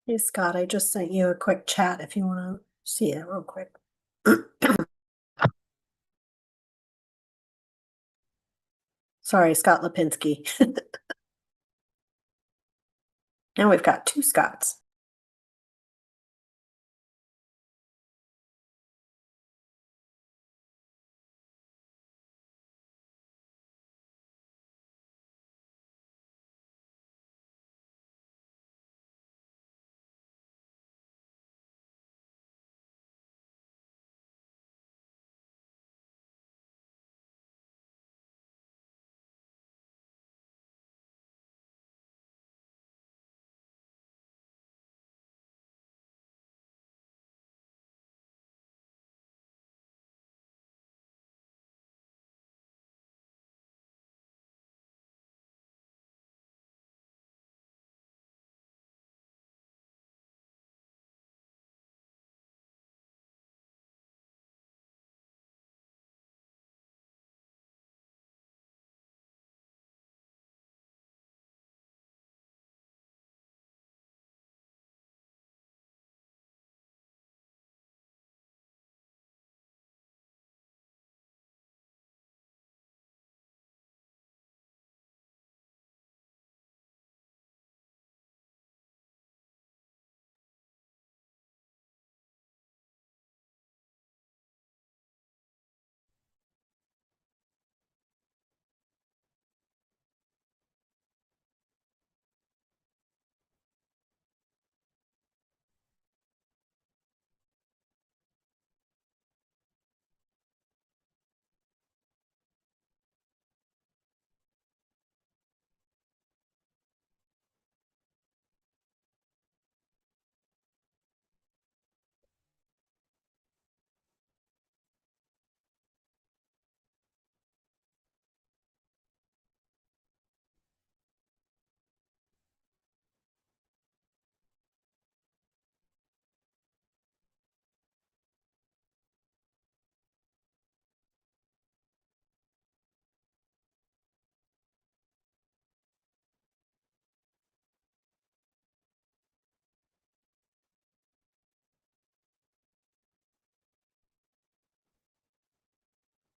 Hey, Scott, I just sent you a quick chat if you want to see it real quick. Sorry, Scott Lipinski. Now we've got two Scotts.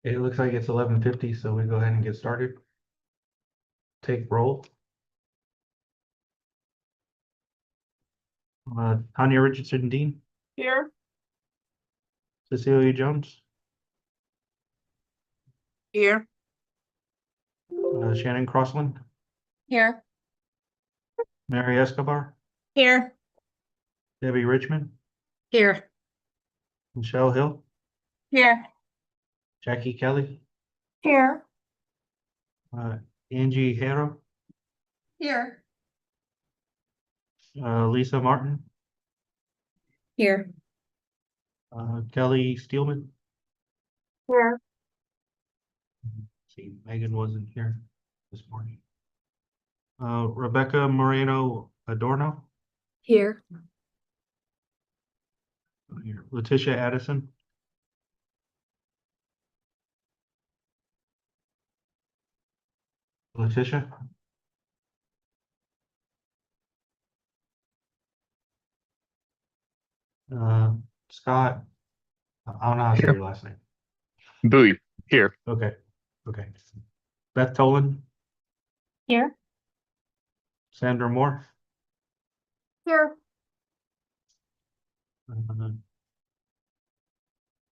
It looks like it's 11:50, so we go ahead and get started. Take roll. Tanya Richardson Dean,
Here.
Cecilia Jones,
Here.
Shannon Crossland,
Here.
Mary Escobar,
Here.
Debbie Richmond,
Here.
Michelle Hill,
Here.
Jackie Kelly,
Here.
Angie Harrow,
Here.
Lisa Martin,
Here.
Kelly Steelman.
Here.
See, Megan wasn't here this morning. Rebecca Moreno Adorno,
Here.
Letitia Addison, Letitia, Scott, I don't know how to say your last name.
Bowie, here.
Okay, okay. Beth Tolan,
Here.
Sandra Moore,
Here.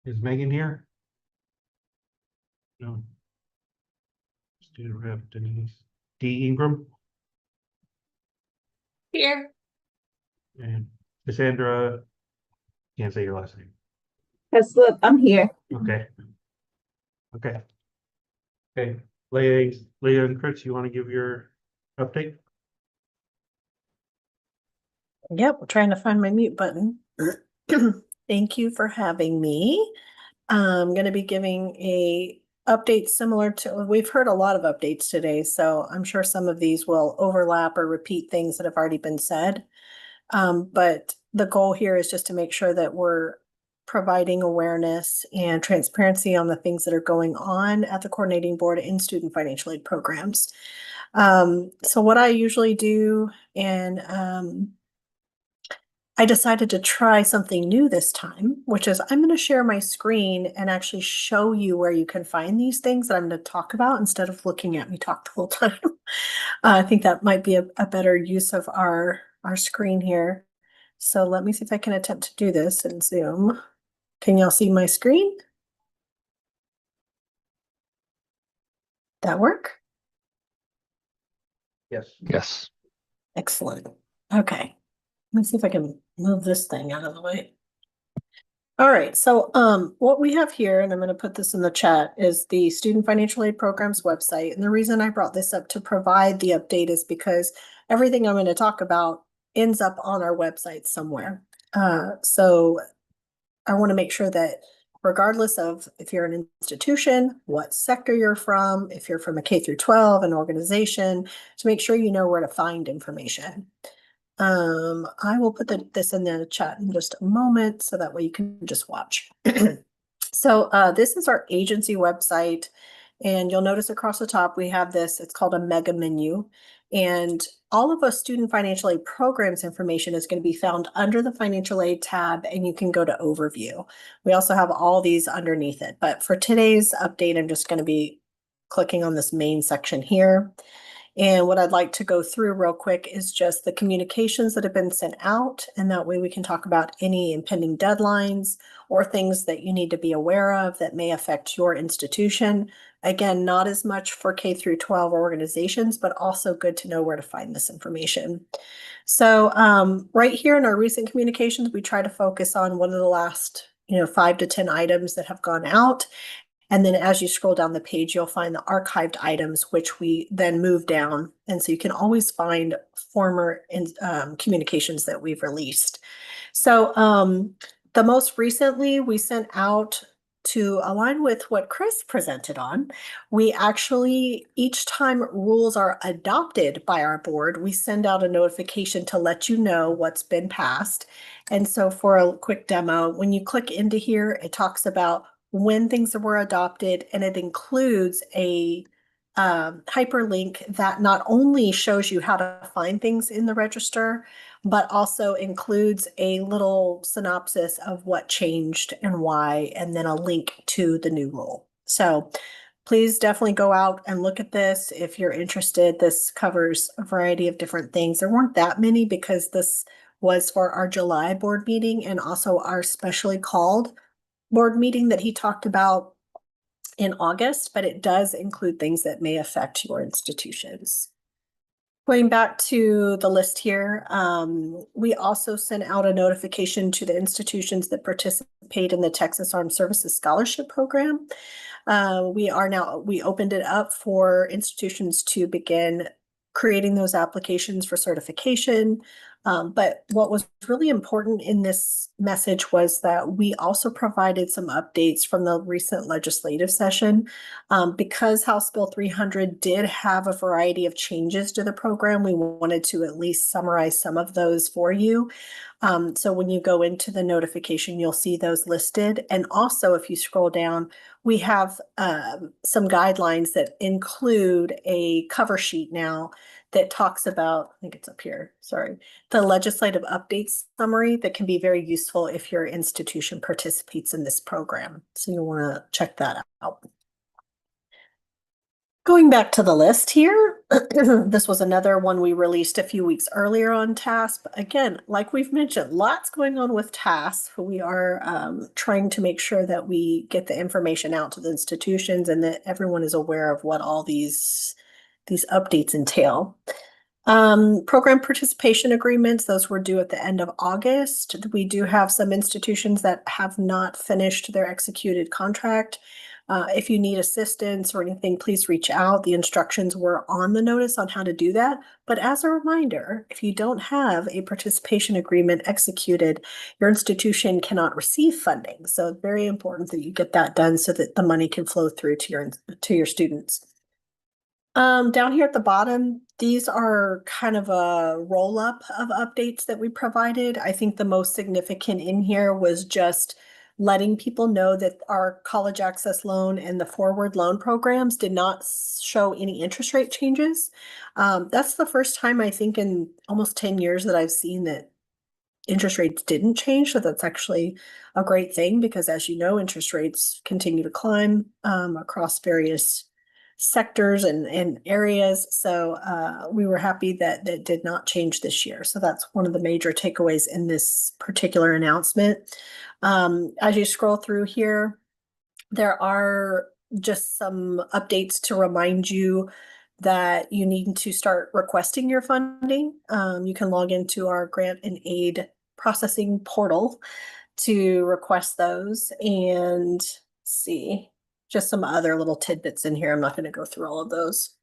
is Megan here? No. Student rep Denise, D Ingram,
Here.
and Cassandra, can't say your last name.
Yes, look, I'm here.
Okay. Okay. Okay, Leah and Chris, you want to give your update?
Yep, we're trying to find my mute button. Thank you for having me. I'm going to be giving a update similar to, we've heard a lot of updates today, so I'm sure some of these will overlap or repeat things that have already been said. But the goal here is just to make sure that we're providing awareness and transparency on the things that are going on at the coordinating board in student financial aid programs. So what I usually do, and I decided to try something new this time, which is I'm going to share my screen and actually show you where you can find these things that I'm going to talk about instead of looking at me talk the whole time. I think that might be a better use of our screen here. So let me see if I can attempt to do this in Zoom. Can y'all see my screen? That work?
Yes.
Yes.
Excellent. Okay. Let me see if I can move this thing out of the way. All right, so what we have here, and I'm going to put this in the chat, is the Student Financial Aid Program's website. And the reason I brought this up to provide the update is because everything I'm going to talk about ends up on our website somewhere. So I want to make sure that regardless of if you're an institution, what sector you're from, if you're from a K through 12, an organization, to make sure you know where to find information. I will put this in the chat in just a moment so that way you can just watch. So this is our agency website, and you'll notice across the top we have this, it's called a mega menu, and all of our student financial aid programs information is going to be found under the financial aid tab, and you can go to overview. We also have all these underneath it, but for today's update, I'm just going to be clicking on this main section here. And what I'd like to go through real quick is just the communications that have been sent out. And that way we can talk about any impending deadlines or things that you need to be aware of that may affect your institution. Again, not as much for K through 12 organizations, but also good to know where to find this information. So right here in our recent communications, we try to focus on one of the last 5 to 10 items that have gone out. And then as you scroll down the page, you'll find the archived items, which we then move down. And so you can always find former communications that we've released. So the most recently we sent out, to align with what Chris presented on, we actually, each time rules are adopted by our board, we send out a notification to let you know what's been passed. And so for a quick demo, when you click into here, it talks about when things were adopted, and it includes a hyperlink that not only shows you how to find things in the register, but also includes a little synopsis of what changed and why, and then a link to the new rule. So please definitely go out and look at this if you're interested. This covers a variety of different things. There weren't that many because this was for our July board meeting and also our specially called board meeting that he talked about in August, but it does include things that may affect your institutions. Going back to the list here, we also sent out a notification to the institutions that participate in the Texas Armed Services Scholarship Program. We opened it up for institutions to begin creating those applications for certification. But what was really important in this message was that we also provided some updates from the recent legislative session. Because House Bill 300 did have a variety of changes to the program, we wanted to at least summarize some of those for you. So when you go into the notification, you'll see those listed. And also, if you scroll down, we have some guidelines that include a cover sheet now that talks about, I think it's up here, sorry, the legislative updates summary that can be very useful if your institution participates in this program. So you'll want to check that out. Going back to the list here, this was another one we released a few weeks earlier on TASP. Again, like we've mentioned, lots going on with TASP. We are trying to make sure that we get the information out to the institutions and that everyone is aware of what all these updates entail. Program participation agreements, those were due at the end of August. We do have some institutions that have not finished their executed contract. If you need assistance or anything, please reach out. The instructions were on the notice on how to do that. But as a reminder, if you don't have a participation agreement executed, your institution cannot receive funding. So it's very important that you get that done so that the money can flow through to your students. Down here at the bottom, these are kind of a roll-up of updates that we provided. I think the most significant in here was just letting people know that our college access loan and the forward loan programs did not show any interest rate changes. That's the first time I think in almost 10 years that I've seen that interest rates didn't change, so that's actually a great thing because, as you know, interest rates continue to climb across various sectors and areas. So we were happy that that did not change this year. So that's one of the major takeaways in this particular announcement. As you scroll through here, there are just some updates to remind you that you need to start requesting your funding. You can log into our grant and aid processing portal to request those, and see just some other little tidbits in here. I'm not going to go through all of those.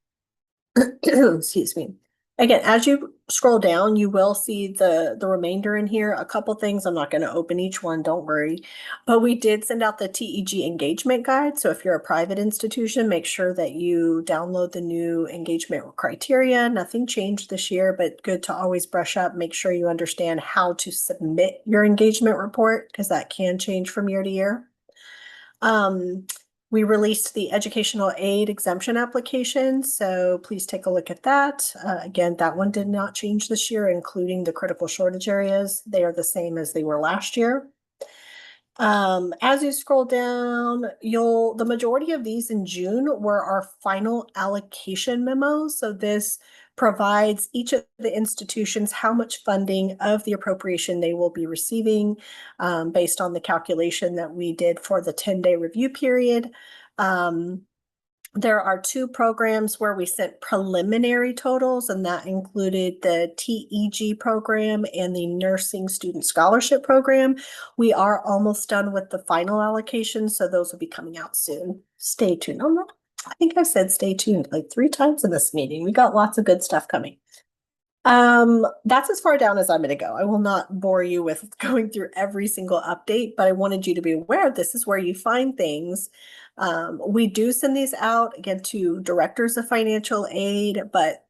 Excuse me. Again, as you scroll down, you will see the remainder in here. A couple things, I'm not going to open each one, don't worry. But we did send out the TEG engagement guide. So if you're a private institution, make sure that you download the new engagement criteria. Nothing changed this year, but good to always brush up. Make sure you understand how to submit your engagement report, because that can change from year to year. We released the educational aid exemption application, so please take a look at that. Again, that one did not change this year, including the critical shortage areas. They are the same as they were last year. As you scroll down, the majority of these in June were our final allocation memos. So this provides each of the institutions how much funding of the appropriation they will be receiving based on the calculation that we did for the 10-day review period. There are 2 programs where we sent preliminary totals, and that included the TEG program and the Nursing Student Scholarship program. We are almost done with the final allocation, so those will be coming out soon. Stay tuned. I think I said stay tuned like 3 times in this meeting. We got lots of good stuff coming. That's as far down as I'm going to go. I will not bore you with going through every single update, but I wanted you to be aware this is where you find things. We do send these out again to directors of financial aid, but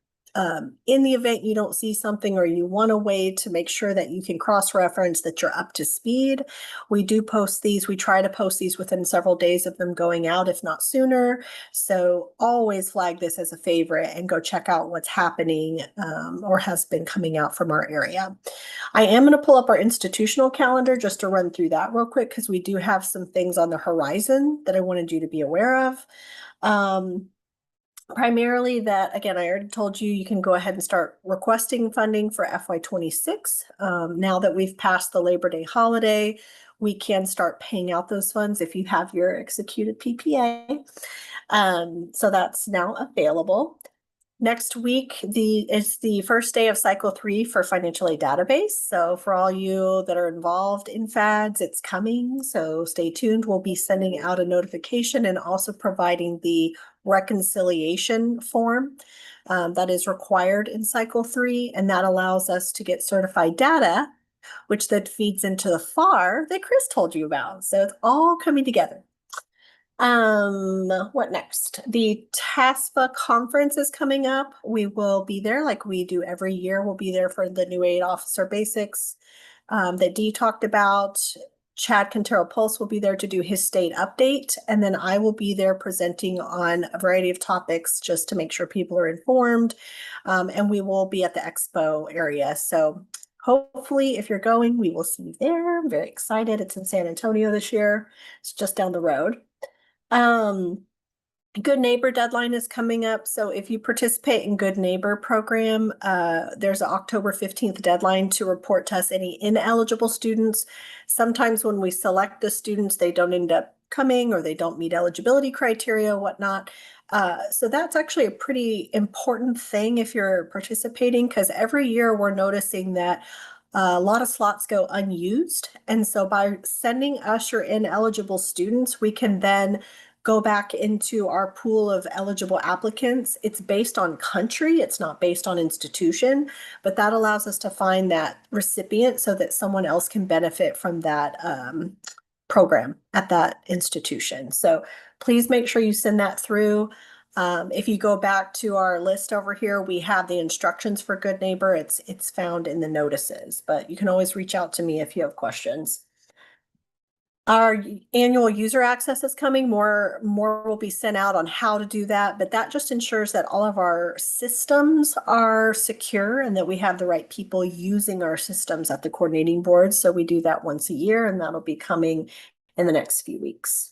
in the event you don't see something or you want a way to make sure that you can cross-reference that you're up to speed, we do post these. We try to post these within several days of them going out, if not sooner. So always flag this as a favorite and go check out what's happening or has been coming out from our area. I am going to pull up our institutional calendar just to run through that real quick, because we do have some things on the horizon that I wanted you to be aware of. Primarily that, again, I already told you, you can go ahead and start requesting funding for FY26. Now that we've passed the Labor Day holiday, we can start paying out those funds if you have your executed PPA. So that's now available. Next week is the first day of cycle 3 for financial aid database. So for all you that are involved in FADS, it's coming. So stay tuned. We'll be sending out a notification and also providing the reconciliation form that is required in cycle 3. And that allows us to get certified data, which then feeds into the FAR that Chris told you about. So it's all coming together. What next? The TASFA conference is coming up. We will be there like we do every year. We'll be there for the new aid officer basics that Dee talked about. Chad Quintero Pulse will be there to do his state update. And then I will be there presenting on a variety of topics just to make sure people are informed. And we will be at the expo area. So hopefully if you're going, we will see you there. I'm very excited. It's in San Antonio this year. It's just down the road. Good Neighbor deadline is coming up. So if you participate in Good Neighbor program, there's an October 15th deadline to report to us any ineligible students. Sometimes when we select the students, they don't end up coming or they don't meet eligibility criteria, whatnot. So that's actually a pretty important thing if you're participating, because every year we're noticing that a lot of slots go unused. And so by sending us your ineligible students, we can then go back into our pool of eligible applicants. It's based on country, it's not based on institution, but that allows us to find that recipient so that someone else can benefit from that program at that institution. So please make sure you send that through. If you go back to our list over here, we have the instructions for Good Neighbor. It's found in the notices, but you can always reach out to me if you have questions. Our annual user access is coming. More will be sent out on how to do that, but that just ensures that all of our systems are secure and that we have the right people using our systems at the coordinating board. So we do that once a year, and that'll be coming in the next few weeks.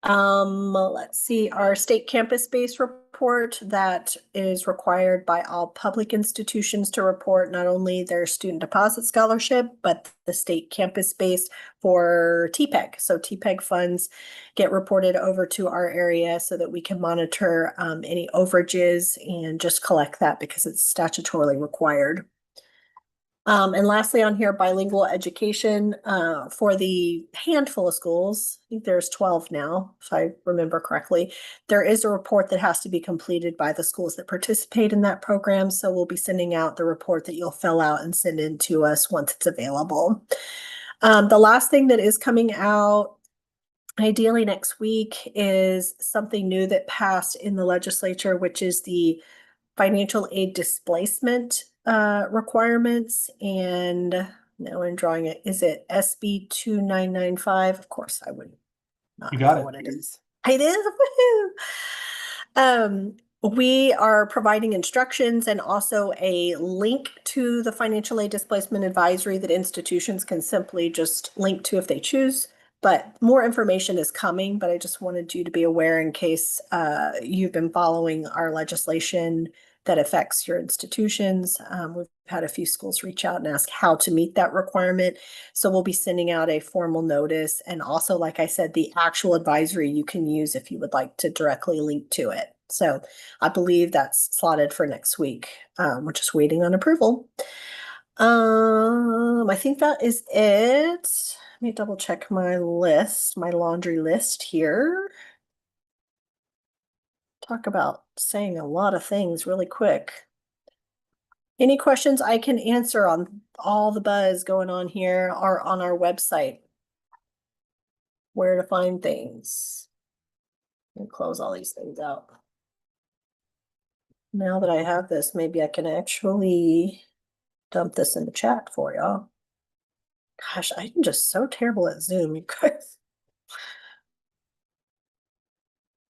Let's see, our state campus-based report that is required by all public institutions to report not only their student deposit scholarship, but the state campus-based for TPEG. So TPEG funds get reported over to our area so that we can monitor any overages and just collect that because it's statutorily required. And lastly on here, bilingual education for the handful of schools. I think there's 12 now, if I remember correctly. There is a report that has to be completed by the schools that participate in that program. So we'll be sending out the report that you'll fill out and send in to us once it's available. The last thing that is coming out ideally next week is something new that passed in the legislature, which is the financial aid displacement requirements. And now I'm drawing it. Is it SB 2995? Of course, I would not
You got
know
it.
what it is. It is. Woohoo! We are providing instructions and also a link to the financial aid displacement advisory that institutions can simply just link to if they choose. But more information is coming, but I just wanted you to be aware in case you've been following our legislation that affects your institutions. We've had a few schools reach out and ask how to meet that requirement. So we'll be sending out a formal notice. And also, like I said, the actual advisory you can use if you would like to directly link to it. So I believe that's slotted for next week. We're just waiting on approval. I think that is it. Let me double check my list, my laundry list here. Talk about saying a lot of things really quick. Any questions I can answer on all the buzz going on here or on our website? Where to find things. And close all these things out. Now that I have this, maybe I can actually dump this in the chat for y'all. Gosh, I'm just so terrible at Zoom, you guys.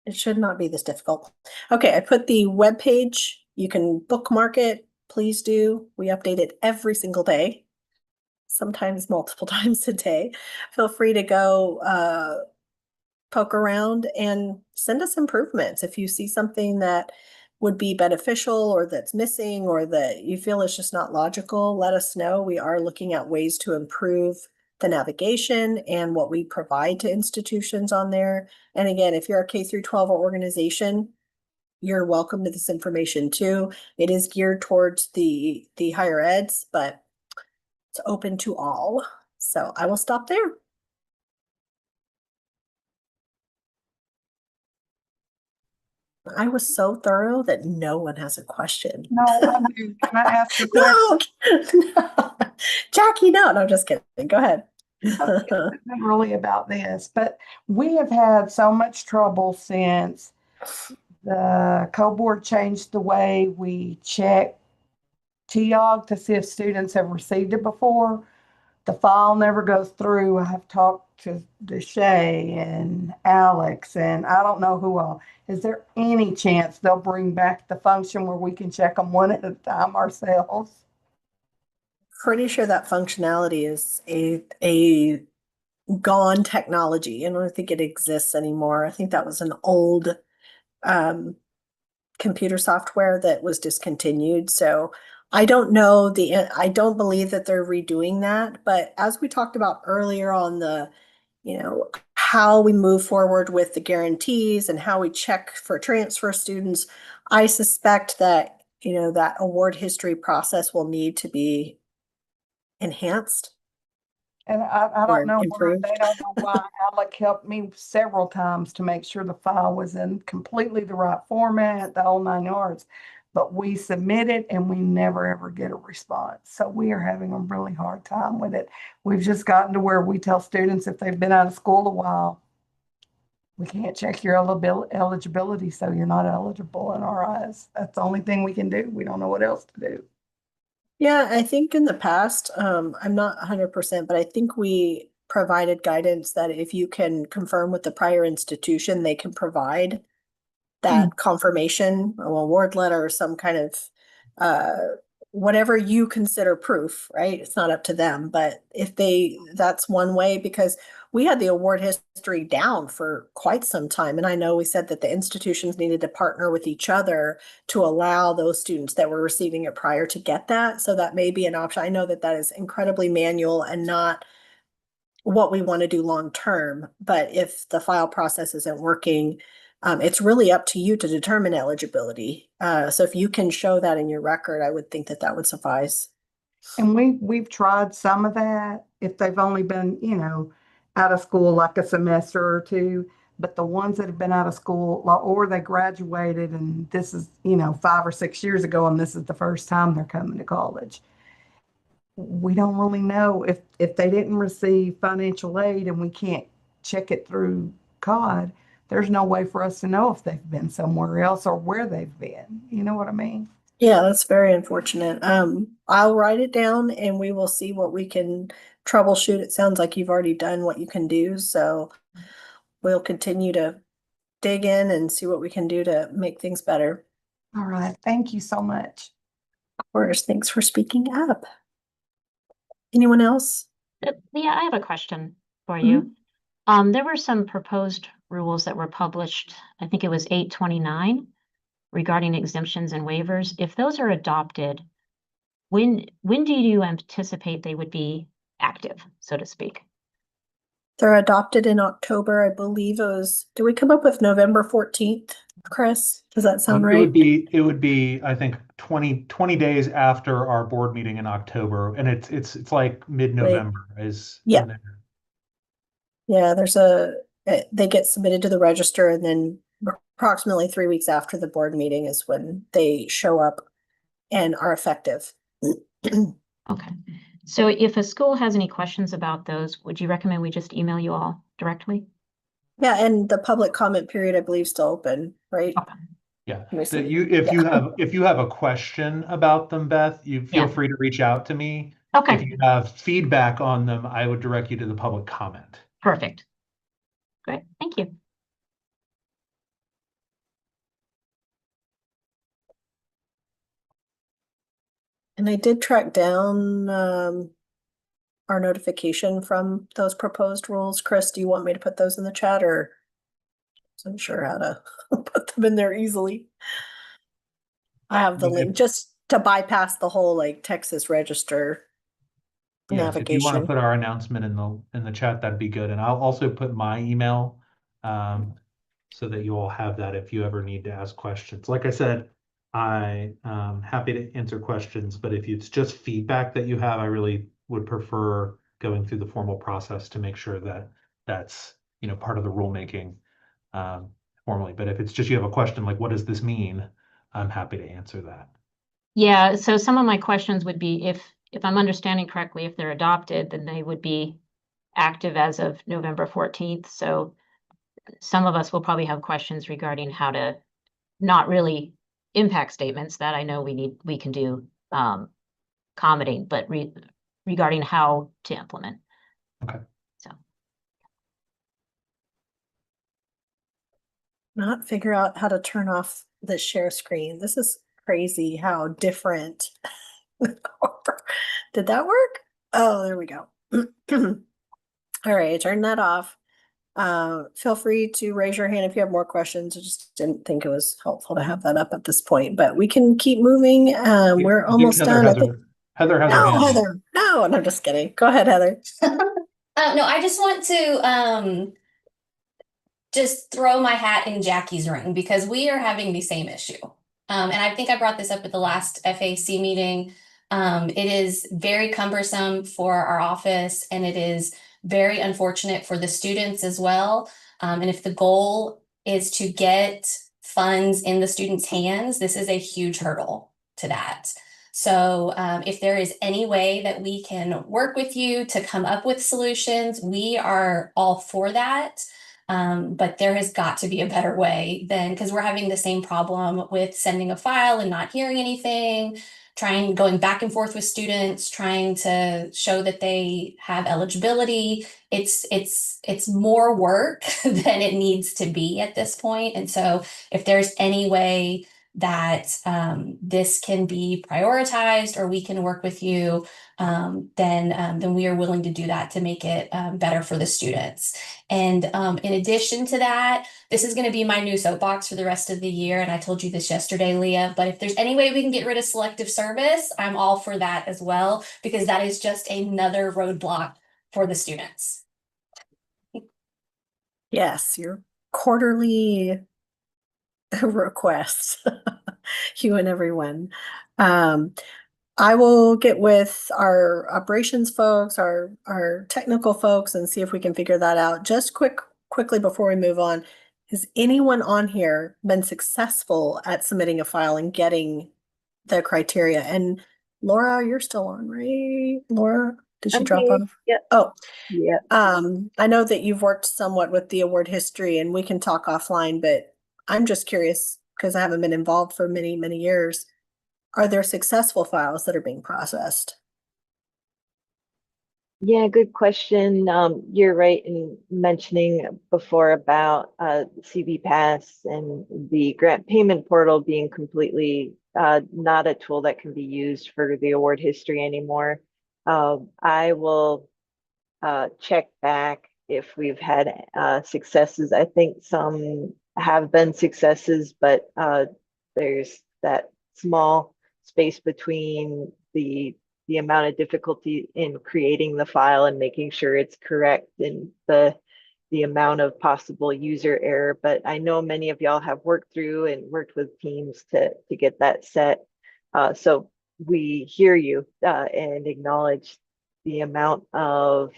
It should not be this difficult. Okay, I put the web page. You can bookmark it. Please do. We update it every single day, sometimes multiple times a day. Feel free to go poke around and send us improvements. If you see something that would be beneficial or that's missing or that you feel is just not logical, let us know. We are looking at ways to improve the navigation and what we provide to institutions on there. And again, if you're a K through 12 organization, you're welcome to this information too. It is geared towards the higher eds, but it's open to all. So I will stop there. I was so thorough that no one has a question.
No, I do. Can I ask a question?
No, Jackie, no, I'm just kidding. Go ahead.
It's not really about this, but we have had so much trouble since the co-board changed the way we check TEOG to see if students have received it before. The file never goes through. I have talked to Deshay and Alex, and I don't know who all. Is there any chance they'll bring back the function where we can check them one at a time ourselves?
Pretty sure that functionality is a gone technology. I don't think it exists anymore. I think that was an old computer software that was discontinued. So I don't know I don't believe that they're redoing that. But as we talked about earlier on the, how we move forward with the guarantees and how we check for transfer students, I suspect that, that award history process will need to be enhanced.
And I don't know why, they don't know why. Alec helped me several times to make sure the file was in completely the right format, the whole 9 yards. But we submit it and we never ever get a response. So we are having a really hard time with it. We've just gotten to where we tell students if they've been out of school a while, we can't check your eligibility, so you're not eligible in our eyes. That's the only thing we can do. We don't know what else to do.
Yeah, I think in the past, I'm not 100%, but I think we provided guidance that if you can confirm with the prior institution, they can provide that confirmation, or award letter or some kind of whatever you consider proof, right? It's not up to them, but if that's one way, because we had the award history down for quite some time. And I know we said that the institutions needed to partner with each other to allow those students that were receiving it prior to get that. So that may be an option. I know that that is incredibly manual and not what we want to do long term, but if the file process isn't working, it's really up to you to determine eligibility. So if you can show that in your record, I would think that that would suffice.
And we've tried some of that if they've only been, out of school like a semester or two. But the ones that have been out of school or they graduated and this is, 5 or 6 years ago and this is the first time they're coming to college. We don't really know if they didn't receive financial aid and we can't check it through COD, there's no way for us to know if they've been somewhere else or where they've been. You know what I mean?
Yeah, that's very unfortunate. I'll write it down and we will see what we can troubleshoot. It sounds like you've already done what you can do, so we'll continue to dig in and see what we can do to make things better.
All right. Thank you so much.
Of course. Thanks for speaking up. Anyone else?
Leah, I have a question for you. There were some proposed rules that were published, I think it was 8/29, regarding exemptions and waivers. If those are adopted, when do you anticipate they would be active, so to speak?
They're adopted in October, I believe it was. Did we come up with November 14th, Chris? Does that sound right?
It would be, I think, 20 days after our board meeting in October, and it's like mid-November is
Yeah.
in there.
Yeah, they get submitted to the register and then approximately 3 weeks after the board meeting is when they show up and are effective.
Okay. So if a school has any questions about those, would you recommend we just email you all directly?
Yeah, and the public comment period, I believe, still open, right?
Yeah.
So
If you have a question about them, Beth, you feel free to reach out to me.
Okay.
If you have feedback on them, I would direct you to the public comment.
Perfect. Great. Thank you.
And I did track down our notification from those proposed rules. Chris, do you want me to put those in the chat or I'm sure how to put them in there easily? I have the link just to bypass the whole like Texas Register
Yes, if you want to
navigation.
put our announcement in the chat, that'd be good. And I'll also put my email so that you all have that if you ever need to ask questions. Like I said, I'm happy to answer questions, but if it's just feedback that you have, I really would prefer going through the formal process to make sure that that's part of the rulemaking formally. But if it's just you have a question like, what does this mean? I'm happy to answer that.
Yeah, so some of my questions would be if I'm understanding correctly, if they're adopted, then they would be active as of November 14th. So some of us will probably have questions regarding how to not really impact statements that I know we can do commenting, but regarding how to implement.
Okay.
So
Not figure out how to turn off the share screen. This is crazy how different. Did that work? Oh, there we go. All right, turn that off. Feel free to raise your hand if you have more questions. I just didn't think it was helpful to have that up at this point, but we can keep moving. We're almost done.
Heather has her
No,
hand up.
Heather. No, I'm just kidding. Go ahead, Heather.
No, I just want to just throw my hat in Jackie's ring because we are having the same issue. And I think I brought this up at the last FAC meeting. It is very cumbersome for our office and it is very unfortunate for the students as well. And if the goal is to get funds in the students' hands, this is a huge hurdle to that. So if there is any way that we can work with you to come up with solutions, we are all for that. But there has got to be a better way than, because we're having the same problem with sending a file and not hearing anything. going back and forth with students, trying to show that they have eligibility. It's more work than it needs to be at this point. And so if there's any way that this can be prioritized, or we can work with you, then we are willing to do that to make it better for the students. And in addition to that, this is going to be my new soapbox for the rest of the year. And I told you this yesterday, Leah, but if there's any way we can get rid of selective service, I'm all for that as well, because that is just another roadblock for the students.
Yes, your quarterly request, you and everyone. I will get with our operations folks, our technical folks, and see if we can figure that out. Just quickly before we move on, has anyone on here been successful at submitting a file and getting the criteria? And Laura, you're still on, right? Laura, did she drop off?
Yep.
Oh,
yeah.
I know that you've worked somewhat with the award history, and we can talk offline, but I'm just curious because I haven't been involved for many, many years. Are there successful files that are being processed?
Yeah, good question. You're right in mentioning before about CV Pass and the grant payment portal being completely not a tool that can be used for the award history anymore. I will check back if we've had successes. I think some have been successes, but there's that small space between the amount of difficulty in creating the file and making sure it's correct and the amount of possible user error. But I know many of y'all have worked through and worked with teams to get that set. So we hear you and acknowledge the amount of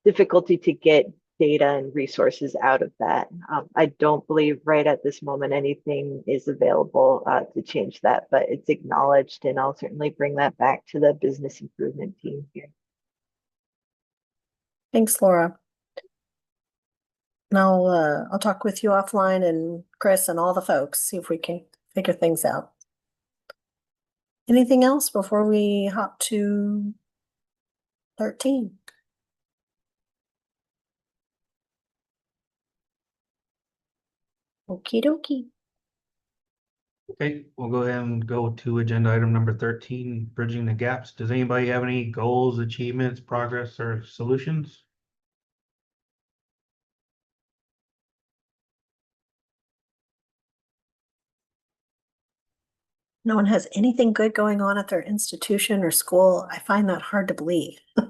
difficulty to get data and resources out of that. I don't believe right at this moment anything is available to change that, but it's acknowledged, and I'll certainly bring that back to the business improvement team here.
Thanks, Laura. And I'll talk with you offline, and Chris and all the folks, see if we can figure things out. Anything else before we hop to 13? Okie dokie.
Okay, we'll go ahead and go to agenda item number 13, bridging the gaps. Does anybody have any goals, achievements, progress, or solutions?
No one has anything good going on at their institution or school. I find that hard to believe.
I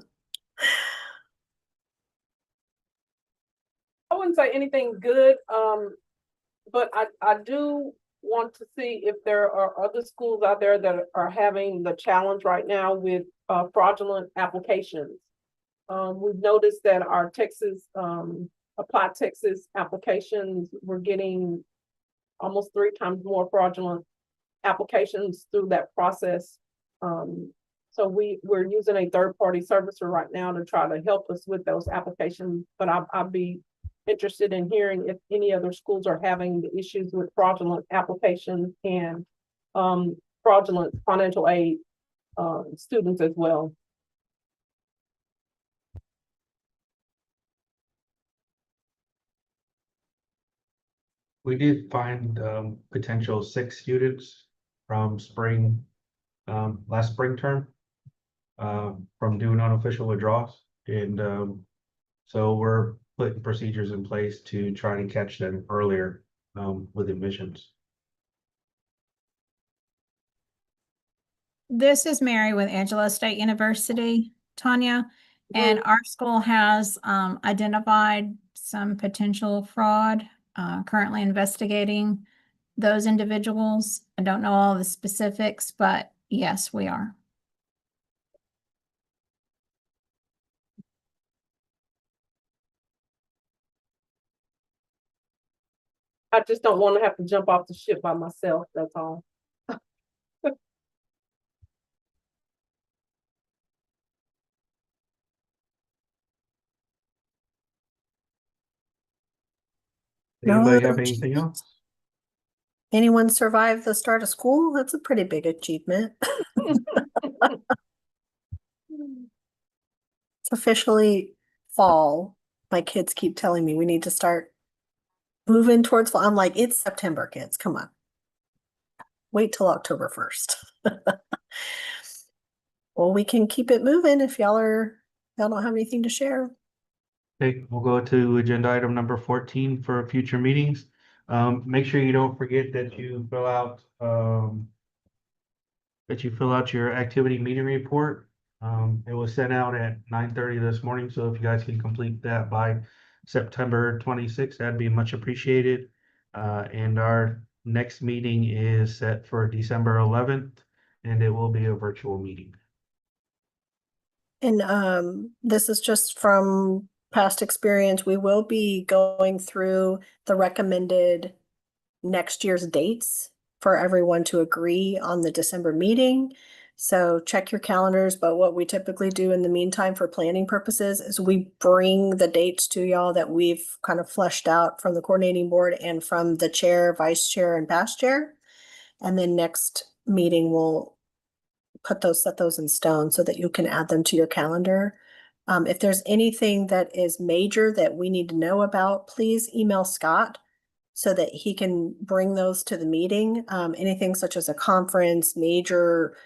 wouldn't say anything good, but I do want to see if there are other schools out there that are having the challenge right now with fraudulent applications. We've noticed that our Texas, Apply Texas applications, we're getting almost 3 times more fraudulent applications through that process. So we're using a third-party servicer right now to try to help us with those applications, but I'll be interested in hearing if any other schools are having the issues with fraudulent applications and fraudulent financial aid students as well.
We did find potential 6 students from last spring term from doing unofficial withdrawals. And so we're putting procedures in place to try to catch them earlier with admissions.
This is Mary with Angelo State University, Tanya, and our school has identified some potential fraud, currently investigating those individuals. I don't know all the specifics, but yes, we are.
I just don't want to have to jump off the ship by myself, that's all.
Anybody have anything else?
Anyone survive the start of school? That's a pretty big achievement. It's officially fall. My kids keep telling me we need to start moving towards fall. I'm like, it's September, kids. Come on. Wait till October 1st. Well, we can keep it moving if y'all don't have anything to share.
Okay, we'll go to agenda item number 14 for future meetings. Make sure you don't forget that you fill out your activity meeting report. It was sent out at 9:30 this morning, so if you guys can complete that by September 26th, that'd be much appreciated. And our next meeting is set for December 11th, and it will be a virtual meeting.
And this is just from past experience. We will be going through the recommended next year's dates for everyone to agree on the December meeting. So check your calendars, but what we typically do in the meantime for planning purposes is we bring the dates to y'all that we've kind of fleshed out from the coordinating board and from the chair, vice chair, and past chair. And then next meeting, we'll set those in stone so that you can add them to your calendar. If there's anything that is major that we need to know about, please email Scott so that he can bring those to the meeting. Anything such as a conference, major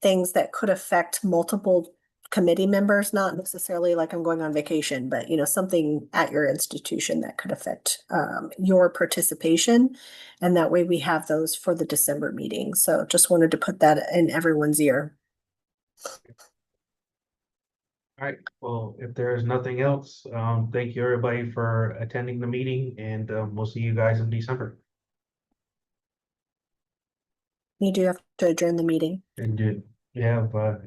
things that could affect multiple committee members, not necessarily like I'm going on vacation, but something at your institution that could affect your participation. And that way we have those for the December meeting. So just wanted to put that in everyone's ear.
All right, well, if there's nothing else, thank you everybody for attending the meeting, and we'll see you guys in December.
You do have to adjourn the meeting.
And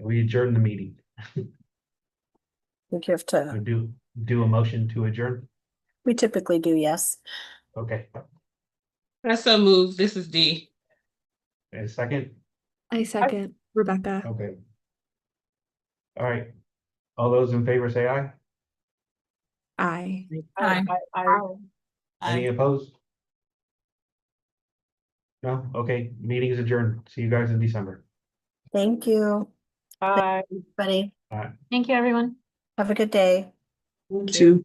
we adjourn the meeting.
You have to.
Do a motion to adjourn.
We typically do, yes.
Okay.
I so move. This is D.
And a second.
I second. Rebecca.
Okay. All right. All those in favor say aye.
Aye.
Any opposed? No? Okay, meeting is adjourned. See you guys in December.
Thank you.
Bye.
Buddy.
All right.
Thank you, everyone.
Have a good day.
You too.